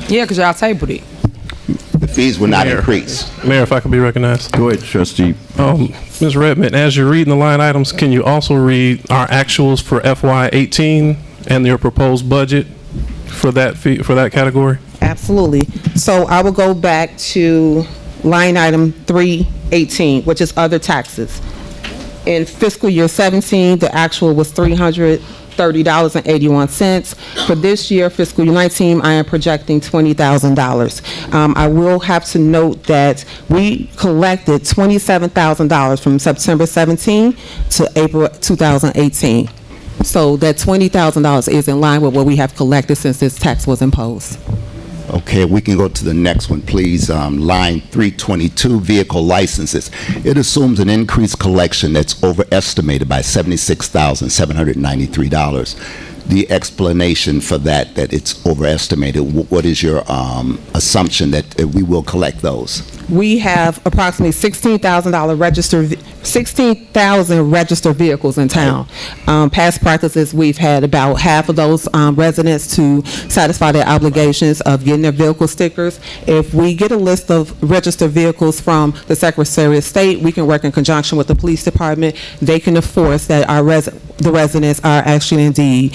Yeah, because y'all tabled it. The fees were not increased. Mayor, if I could be recognized. Go ahead, Trustee. Ms. Redmond, as you're reading the line items, can you also read our actuals for FY18 and your proposed budget for that fee, for that category? Absolutely. So I will go back to line item 318, which is other taxes. In fiscal year 17, the actual was $330.81. For this year, fiscal year 19, I am projecting $20,000. I will have to note that we collected $27,000 from September 17 to April 2018. So that $20,000 is in line with what we have collected since this tax was imposed. Okay, we can go to the next one, please. Line 322, vehicle licenses. It assumes an increased collection that's overestimated by $76,793. The explanation for that it's overestimated, what is your assumption that we will collect those? We have approximately 16,000 registered vehicles in town. Past practices, we've had about half of those residents to satisfy their obligations of getting their vehicle stickers. If we get a list of registered vehicles from the Secretary of State, we can work in conjunction with the police department. They can enforce that the residents are actually indeed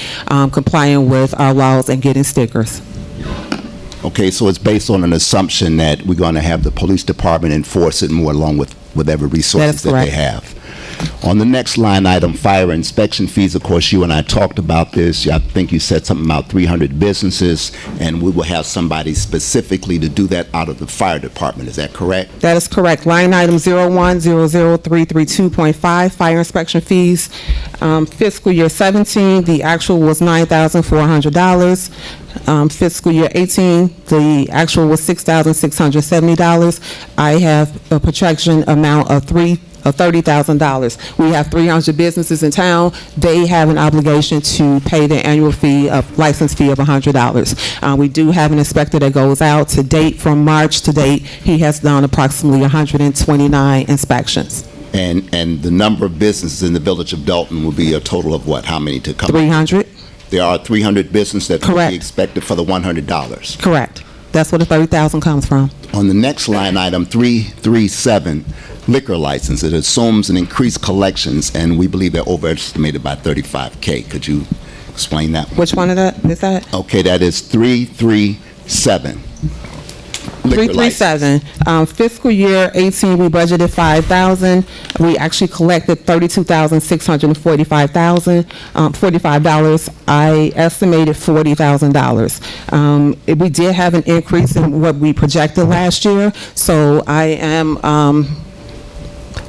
complying with our laws and getting stickers. Okay, so it's based on an assumption that we're going to have the police department enforce it more along with whatever resources that they have. On the next line item, fire inspection fees, of course, you and I talked about this. I think you said something about 300 businesses, and we will have somebody specifically to do that out of the fire department. Is that correct? That is correct. Line item 0100332.5, fire inspection fees. Fiscal year 17, the actual was $9,400. Fiscal year 18, the actual was $6,670. I have a projection amount of $30,000. We have 300 businesses in town. They have an obligation to pay the annual license fee of $100. We do have an inspector that goes out. To date, from March to date, he has done approximately 129 inspections. And the number of businesses in the village of Dalton will be a total of what? How many to come? 300. There are 300 businesses that will Correct. be expected for the $100. Correct. That's where the $30,000 comes from. On the next line item, 337, liquor license. It assumes an increased collections, and we believe they're overestimated by $35K. Could you explain that? Which one is that? Okay, that is 337. liquor license? 337. Fiscal year 18, we budgeted 5,000. We actually collected $32,645. I estimated $40,000. We did have an increase in what we projected last year, so I am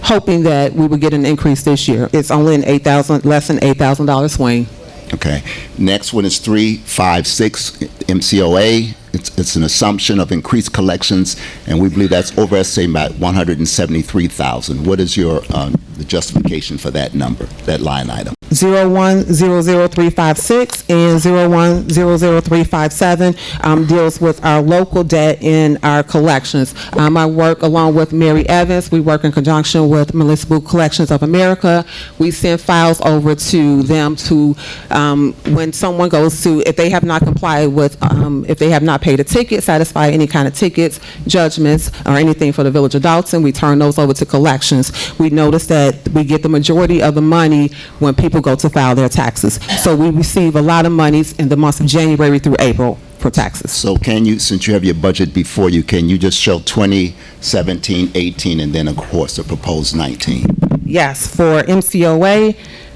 hoping that we will get an increase this year. It's only an less than $8,000 swing. Okay. Next one is 356 MCOA. It's an assumption of increased collections, and we believe that's overestimated by $173,000. What is your the justification for that number, that line item? 0100356 and 0100357 deals with our local debt and our collections. I work along with Mary Evans. We work in conjunction with Municipal Collections of America. We send files over to them to, when someone goes to, if they have not complied with, if they have not paid a ticket, satisfy any kind of tickets, judgments, or anything for the Village of Dalton, we turn those over to collections. We notice that we get the majority of the money when people go to file their taxes. So we receive a lot of monies in the months of January through April for taxes. So can you, since you have your budget before you, can you just show 2017, 18, and then of course the proposed 19? Yes, for MCOA,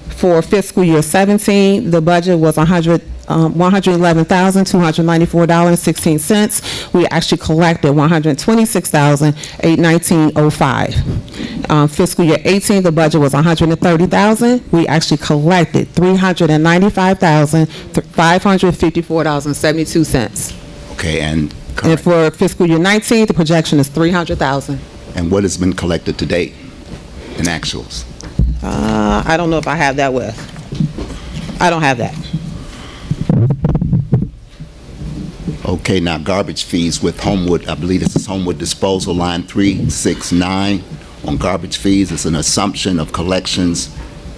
for fiscal year 17, the budget was $111,294.16. We actually collected $126,819.05. Fiscal year 18, the budget was $130,000. We actually collected $395,554.72. Okay, and for fiscal year 19, the projection is $300,000. And what has been collected to date in actuals? I don't know if I have that with. I don't have that. Okay, now garbage fees with Homewood, I believe this is Homewood Disposal, line 369 on garbage fees. It's an assumption of collections,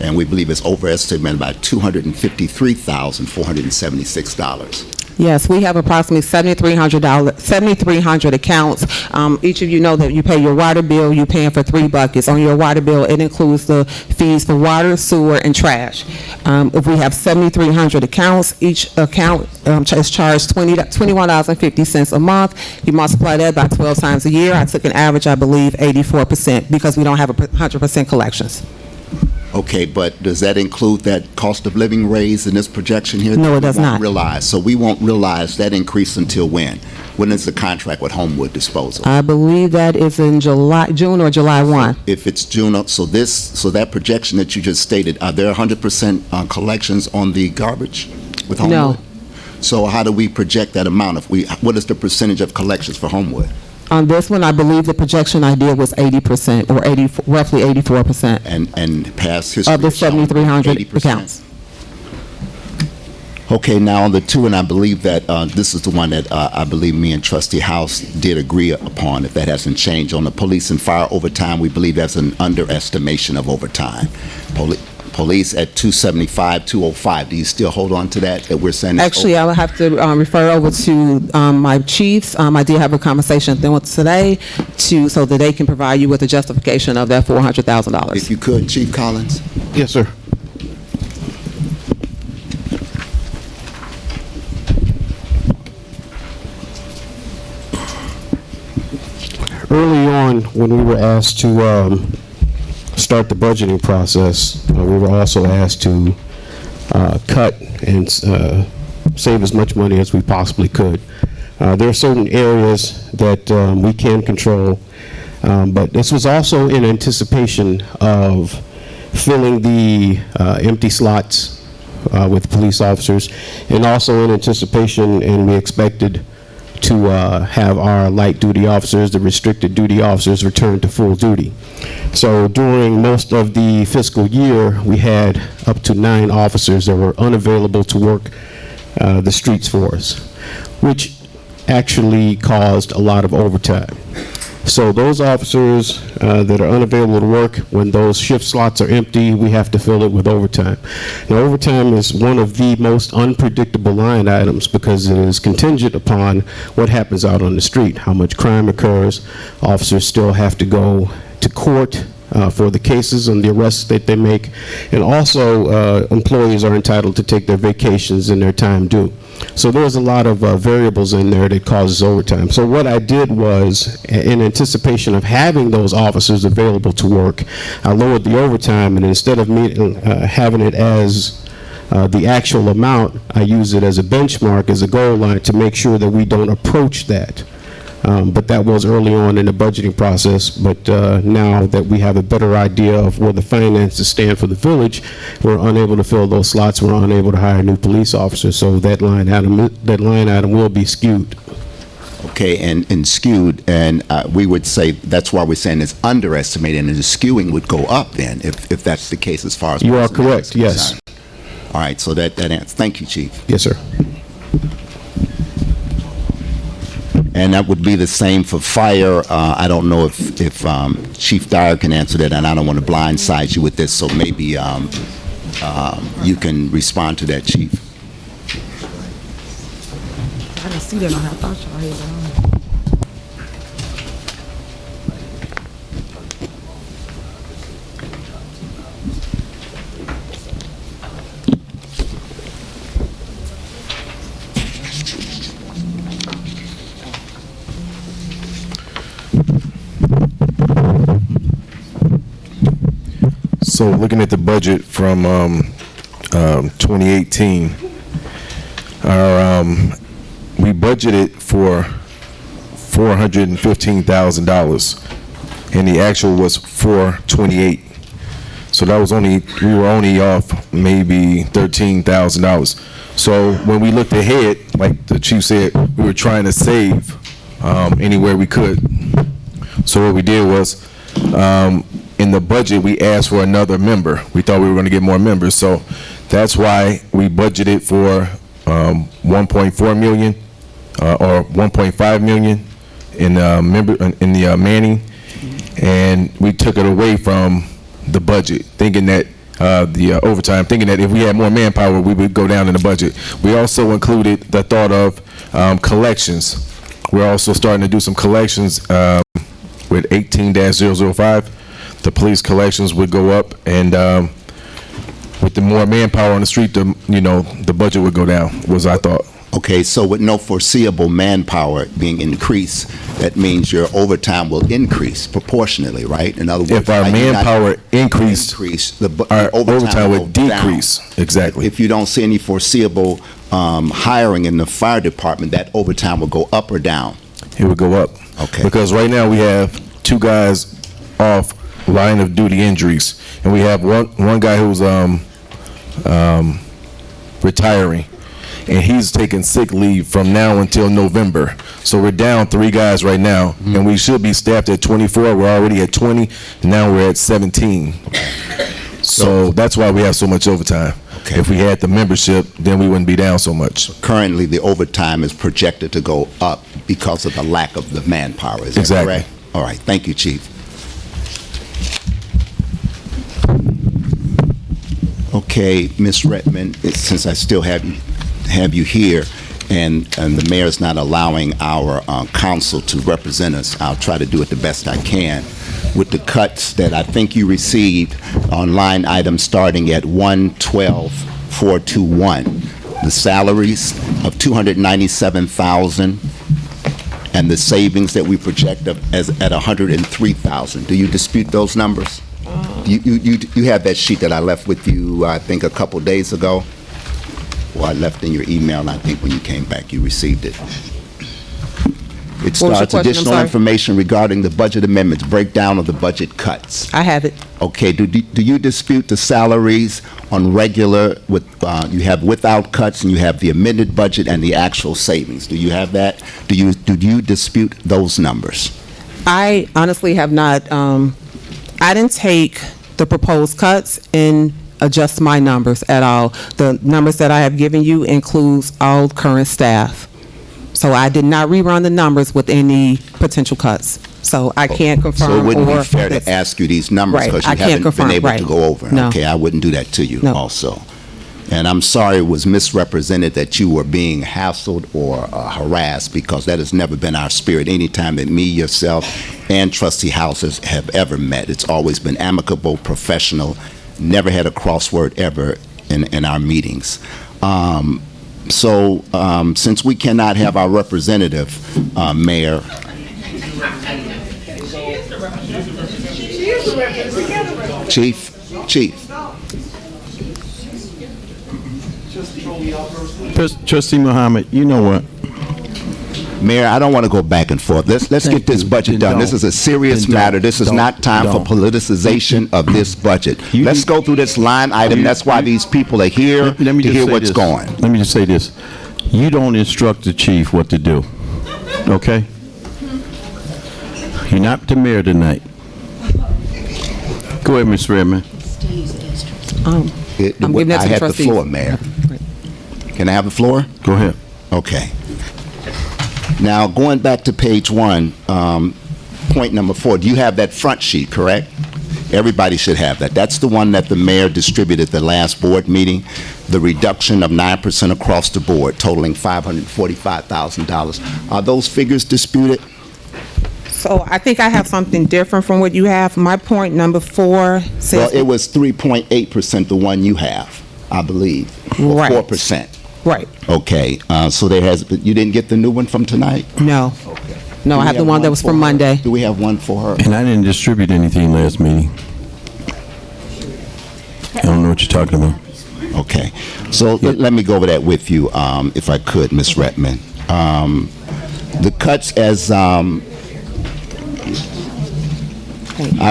and we believe it's overestimated by $253,476. Yes, we have approximately 7,300 accounts. Each of you know that you pay your water bill, you're paying for 3 buckets. On your water bill, it includes the fees for water, sewer, and trash. If we have 7,300 accounts, each account is charged $21.50 a month. You multiply that by 12 times a year. I took an average, I believe, 84%, because we don't have 100% collections. Okay, but does that include that cost of living raise in this projection here? No, it does not. So we won't realize that increase until when? When is the contract with Homewood Disposal? I believe that is in June or July 1. If it's June, so that projection that you just stated, are there 100% collections on the garbage with Homewood? No. So how do we project that amount? What is the percentage of collections for Homewood? On this one, I believe the projection I did was 80%, or roughly 84%. And past history of the 7,300 accounts. Okay, now on the 2, and I believe that this is the one that I believe me and Trustee House did agree upon, if that hasn't changed. On the police and fire overtime, we believe that's an underestimation of overtime. Police at 275, 205. Do you still hold on to that we're saying? Actually, I will have to refer over to my chiefs. I did have a conversation with them today so that they can provide you with a justification of that $400,000. If you could, Chief Collins. Yes, sir. Early on, when we were asked to start the budgeting process, we were also asked to cut and save as much money as we possibly could. There are certain areas that we can control, but this was also in anticipation of filling the empty slots with police officers, and also in anticipation, and we expected to have our light duty officers, the restricted duty officers, return to full duty. So during most of the fiscal year, we had up to 9 officers that were unavailable to work the streets for us, which actually caused a lot of overtime. So those officers that are unavailable to work, when those shift slots are empty, we have to fill it with overtime. Now, overtime is one of the most unpredictable line items because it is contingent upon what happens out on the street, how much crime occurs. Officers still have to go to court for the cases and the arrests that they make, and also employees are entitled to take their vacations and their time due. So there's a lot of variables in there that causes overtime. So what I did was, in anticipation of having those officers available to work, I lowered the overtime, and instead of having it as the actual amount, I use it as a benchmark, as a goal line, to make sure that we don't approach that. But that was early on in the budgeting process. But now that we have a better idea of where the finances stand for the village, we're unable to fill those slots. We're unable to hire new police officers. So that line item will be skewed. Okay, and skewed, and we would say that's why we're saying it's underestimated, and the skewing would go up then if that's the case as far as you are correct. Yes. All right, so that answers. Thank you, Chief. Yes, sir. And that would be the same for fire. I don't know if Chief Dyer can answer that, and I don't want to blindside you with this, so maybe you can respond to that, Chief. I didn't see that on her. I thought y'all had that on. So looking at the budget from 2018, we budgeted for $415,000, and the actual was $428,000. So that was we were only off maybe $13,000. So when we looked ahead, like the chief said, we were trying to save anywhere we could. So what we did was, in the budget, we asked for another member. We thought we were going to get more members, so that's why we budgeted for 1.4 million or 1.5 million in the Manning, and we took it away from the budget, thinking that the overtime, thinking that if we had more manpower, we would go down in the budget. We also included the thought of collections. We're also starting to do some collections with 18-005. The police collections would go up, and with the more manpower on the street, the budget would go down, was our thought. Okay, so with no foreseeable manpower being increased, that means your overtime will increase proportionately, right? In other words, if our manpower increased, our overtime would decrease. Down. Exactly. If you don't see any foreseeable hiring in the fire department, that overtime will go up or down? It would go up. Okay. Because right now we have 2 guys off line of duty injuries, and we have one guy who's retiring, and he's taking sick leave from now until November. So we're down 3 guys right now, and we should be staffed at 24. We're already at 20, and now we're at 17. So that's why we have so much overtime. Okay. If we had the membership, then we wouldn't be down so much. Currently, the overtime is projected to go up because of the lack of the manpower. Is that exactly correct? All right. Thank you, Chief. Okay, Ms. Redmond, since I still have you here, and the mayor's not allowing our council to represent us, I'll try to do it the best I can. With the cuts that I think you received on line items starting at 112,421, the salaries of $297,000, and the savings that we project at $103,000. Do you dispute those numbers? You have that sheet that I left with you, I think, a couple days ago. Well, I left in your email, and I think when you came back, you received it. It starts additional information regarding the budget amendments, breakdown of the budget cuts. I have it. Okay. Do you dispute the salaries on regular? You have without cuts, and you have the amended budget and the actual savings. Do you have that? Do you dispute those numbers? I honestly have not. I didn't take the proposed cuts and adjust my numbers at all. The numbers that I have given you includes all current staff. So I did not rerun the numbers with any potential cuts. So I can't confirm. So it wouldn't be fair to ask you these numbers because you haven't been able to go over. No. Okay, I wouldn't do that to you also. And I'm sorry it was misrepresented that you were being hassled or harassed, because that has never been our spirit. Anytime that me, yourself, and Trustee Houses have ever met, it's always been amicable, professional, never had a crossword ever in our meetings. So, since we cannot have our representative, Mayor, Chief. Trustee Muhammad, you know what? Mayor, I don't want to go back and forth. Let's get this budget done. This is a serious matter. This is not time for politicization of this budget. Let's go through this line item. That's why these people are here, to hear what's going. Let me just say this. You don't instruct the chief what to do, okay? You're not the mayor tonight. Go ahead, Ms. Redmond. I'm giving that I to had the trustees. floor, Mayor. Can I have the floor? Go ahead. Okay. Now, going back to page 1, point number 4, do you have that front sheet, correct? Everybody should have that. That's the one that the mayor distributed the last board meeting, the reduction of 9% across the board, totaling $545,000. Are those figures disputed? So I think I have something different from what you have. My point number 4 says... Well, it was 3.8%, the one you have, I believe, or Right. 4%. Right. Okay, so but you didn't get the new one from tonight? No. No, I have the one that was from Monday. Do we have one for her? And I didn't distribute anything last meeting. I don't know what you're talking about. Okay, so let me go over that with you, if I could, Ms. Redmond. The cuts as, I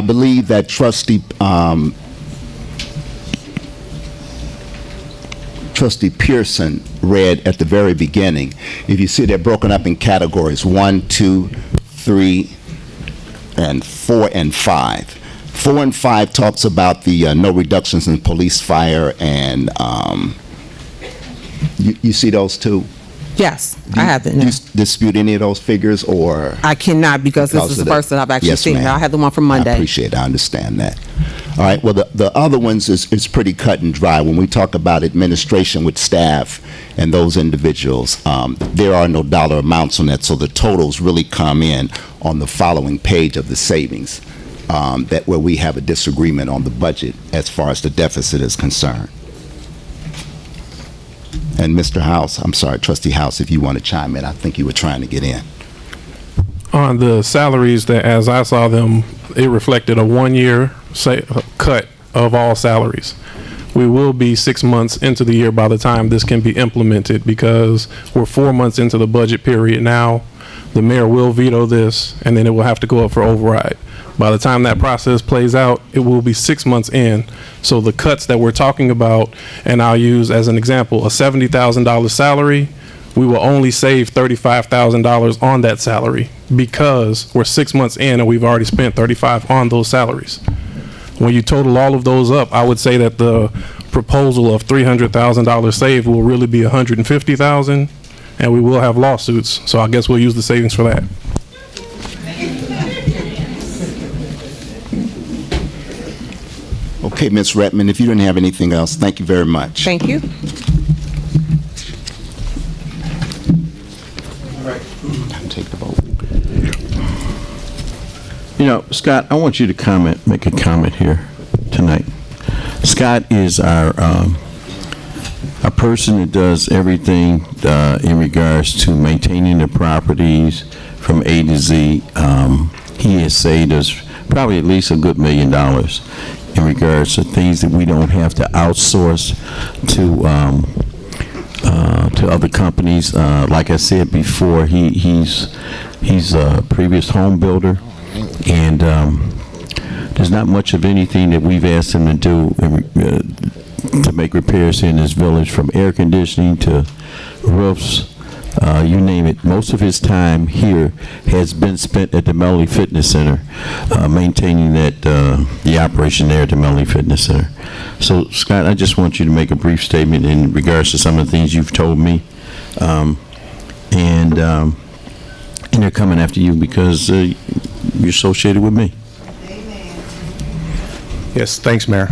believe that Trustee Pearson read at the very beginning. If you see, they're broken up in categories 1, 2, 3, and 4 and 5. 4 and 5 talks about the no reductions in police, fire, and you see those two? Yes, I have it. Do you dispute any of those figures, or? I cannot because this is the first that I've actually Yes, seen. ma'am. I had the one from Monday. I appreciate it. I understand that. All right. Well, the other ones is pretty cut and dry. When we talk about administration with staff and those individuals, there are no dollar amounts on that, so the totals really come in on the following page of the savings, that where we have a disagreement on the budget as far as the deficit is concerned. And Mr. House, I'm sorry, Trustee House, if you want to chime in, I think you were trying to get in. On the salaries, that as I saw them, it reflected a 1-year cut of all salaries. We will be 6 months into the year by the time this can be implemented, because we're 4 months into the budget period now. The mayor will veto this, and then it will have to go up for override. By the time that process plays out, it will be 6 months in. So the cuts that we're talking about, and I'll use as an example, a $70,000 salary, we will only save $35,000 on that salary because we're 6 months in and we've already spent $35,000 on those salaries. When you total all of those up, I would say that the proposal of $300,000 saved will really be $150,000, and we will have lawsuits. So I guess we'll use the savings for that. Okay, Ms. Redmond, if you didn't have anything else, thank you very much. Thank you. Take the vote. You know, Scott, I want you to make a comment here tonight. Scott is our a person that does everything in regards to maintaining the properties from A to Z. He has saved us probably at least a good $1 million in regards to things that we don't have to outsource to other companies. Like I said before, he's a previous home builder, and there's not much of anything that we've asked him to do to make repairs in this village, from air conditioning to roofs, you name it. Most of his time here has been spent at the Melody Fitness Center, maintaining the operation there at the Melody Fitness Center. So, Scott, I just want you to make a brief statement in regards to some of the things you've told me, and they're coming after you because you're associated with me. Yes, thanks, Mayor.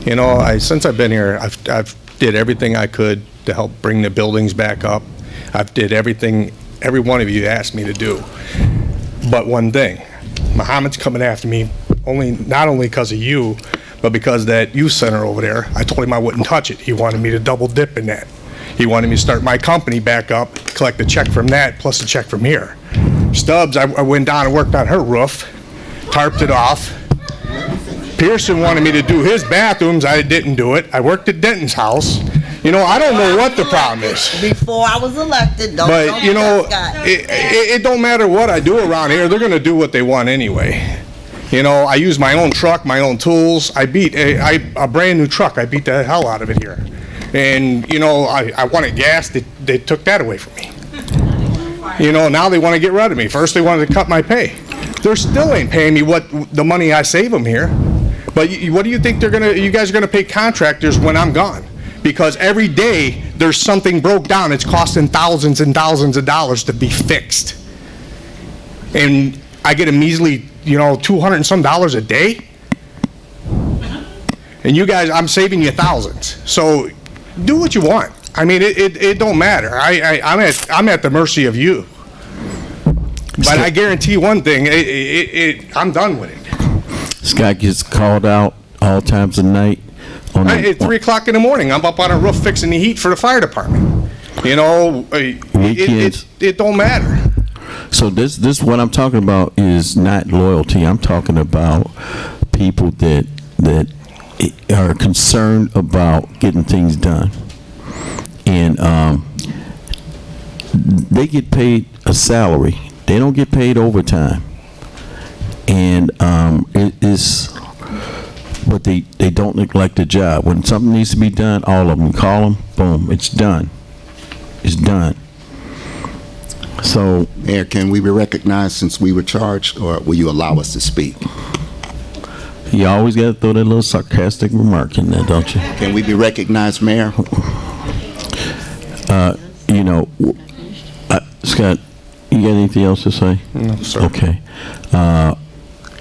You know, since I've been here, I've did everything I could to help bring the buildings back up. I've did everything every one of you asked me to do. But one thing, Muhammad's coming after me not only because of you, but because that youth center over there, I told him I wouldn't touch it. He wanted me to double dip in that. He wanted me to start my company back up, collect a check from that, plus a check from here. Stubbs, I went down and worked on her roof, tarped it off. Pearson wanted me to do his bathrooms. I didn't do it. I worked at Denton's house. You know, I don't know what the problem is. Before I was elected, But, you know, it don't matter what I do around here. They're going to do what they want anyway. You know, I use my own truck, my own tools. I beat a brand new truck. I beat the hell out of it here. And, you know, I wanted gas. They took that away from me. You know, now they want to get rid of me. First they wanted to cut my pay. They still ain't paying me what the money I save them here. But what do you think you guys are gonna pay contractors when I'm gone? Because every day there's something broke down. It's costing thousands and thousands of dollars to be fixed. And I get a measly, you know, $200 and some a day. And you guys, I'm saving you thousands. So do what you want. I mean, it don't matter. I'm at the mercy of you. But I guarantee one thing, I'm done with it. Scott gets called out all times of night. At 3 o'clock in the morning, I'm up on a roof fixing the heat for the fire department. You know, it don't matter. So this what I'm talking about is not loyalty. I'm talking about people that are concerned about getting things done. And they get paid a salary. They don't get paid overtime. And it is, but they don't neglect the job. When something needs to be done, all of them, call them, boom, it's done. It's done. So, Mayor, can we be recognized since we were charged, or will you allow us to speak? You always got to throw that little sarcastic remark in there, don't you? Can we be recognized, Mayor? You know, Scott, you got anything else to say? No, sir. Okay.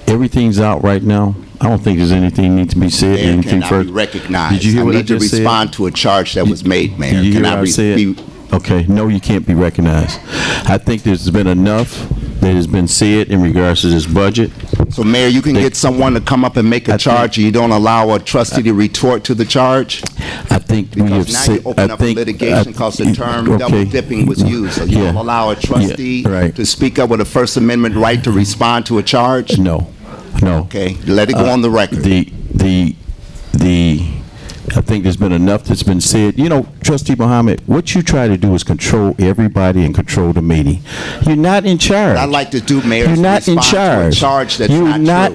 Everything's out right now. I don't think there's anything need to be said. Mayor, Anything can I further? be recognized? Did you hear what I need to just said? respond to a charge that was made, Mayor. Did you hear Can what I said? be Okay, no, you can't be recognized. I think there's been enough that has been said in regards to this budget. So, Mayor, you can get someone to come up and make a charge, and you don't allow a trustee to retort to the charge? I think we have Because now said. you open up litigation because the term double dipping was used. So you don't allow a trustee to speak up with a First Amendment right to respond to a charge? No. Okay, let it go on the record. I think there's been enough that's been said. You know, Trustee Muhammad, what you try to do is control everybody and control the meeting. You're not in charge. What I'd like to do, Mayor, You're is not in respond to a charge that's not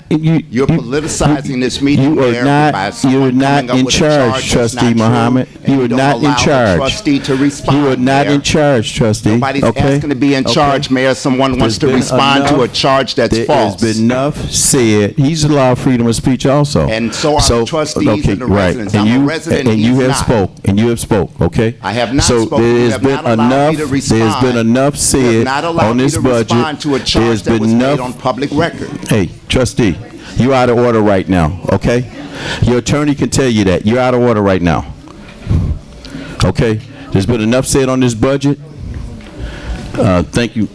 true. You're politicizing this meeting, Mayor, by someone coming up with a charge that's not Trustee true, Muhammad. and You are don't not in allow the charge. trustee to respond, You are not Mayor. in charge, Trustee. Nobody's okay? asking to be in charge, Mayor. Someone wants to respond to a charge that's false. There's been enough said. He's allowed freedom of speech also. And so are the trustees and the residents. I'm a resident, and you he's have not. spoke. And you have spoke. Okay. I have not so spoken. You there's have been not allowed enough. me to respond. There's been enough You said have not allowed on me this to budget. respond to a charge There's that been was enough. made on public record. Hey, trustee, you're out of order right now. Okay. Your attorney can tell you that you're out of order right now. Okay. There's been enough said on this budget. Thank you,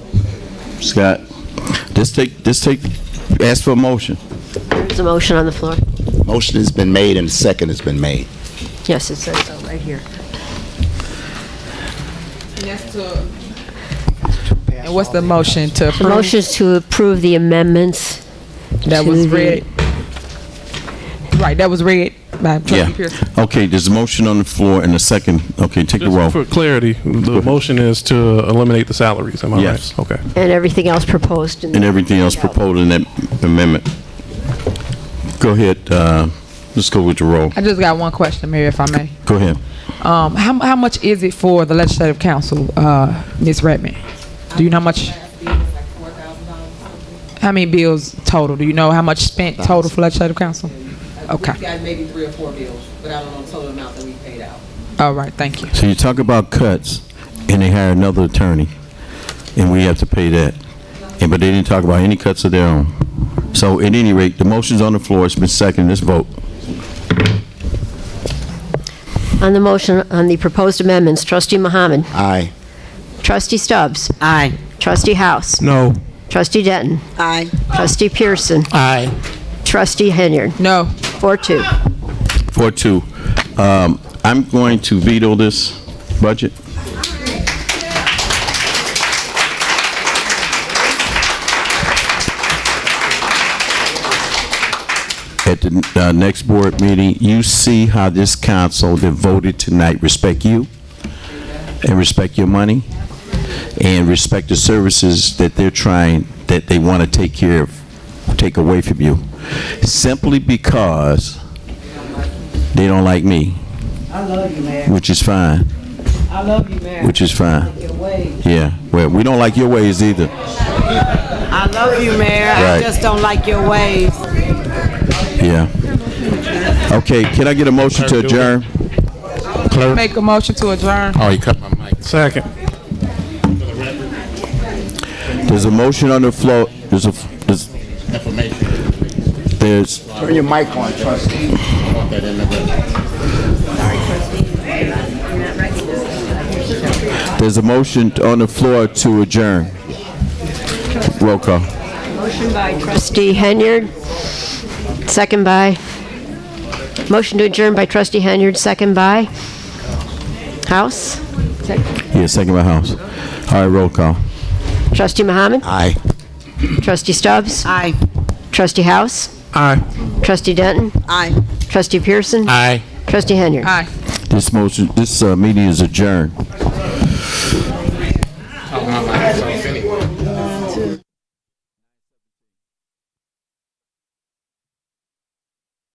Scott. Just ask for a motion. There's a motion on the floor. Motion has been made and a second has been made. Yes, it says so right here. And what's the motion to The approve? motion is to approve the amendments. That to was the- read. Right, that was read by Trustee Pearson. Okay, there's a motion on the floor and a second. Okay, take the roll. For clarity, the motion is to eliminate the salaries, am I Yes. right? Okay. And everything else proposed. And everything else proposed in that amendment. Go ahead. Let's go with the roll. I just got one question, Mayor, if I may. Go ahead. How much is it for the Legislative Council, Ms. Redmond? Do you know how much? How many bills total? Do you know how much spent total for Legislative Council? Okay. We've got maybe 3 or 4 bills, but I don't know the total amount that we paid out. All right, thank you. So you talk about cuts, and they hire another attorney, and we have to pay that. But they didn't talk about any cuts of their own. So at any rate, the motion's on the floor. It's been seconded. Let's vote. On the motion, on the proposed amendments, Trustee Muhammad. Aye. Trustee Stubbs. Aye. Trustee House. No. Trustee Denton. Aye. Trustee Pearson. Aye. Trustee Henyard. No. 4-2. 4-2. I'm going to veto this budget. At the next board meeting, you see how this council that voted tonight respect you and respect your money and respect the services that that they want to take care of, take away from you, simply because they don't like me. I love you, Mayor. Which is fine. I love you, Mayor. Which is fine. I like your ways. Yeah, well, we don't like your ways either. I love you, Mayor. I Right. just don't like your ways. Yeah. Okay, can I get a motion to adjourn? Clerk? Make a motion to adjourn. Oh, you cut my mic. Second. There's a motion on the floor. There's Turn your mic on, trustee. there's a motion on the floor to adjourn. Roll call. Motion by trustee Henyard, second by, motion to adjourn by trustee Henyard, second by House. Yeah, second by House. All right, roll call. Trustee Muhammad? Aye. Trustee Stubbs? Aye. Trustee House? Aye. Trustee Denton? Aye. Trustee Pearson? Aye. Trustee Henyard? Aye. This meeting is adjourned.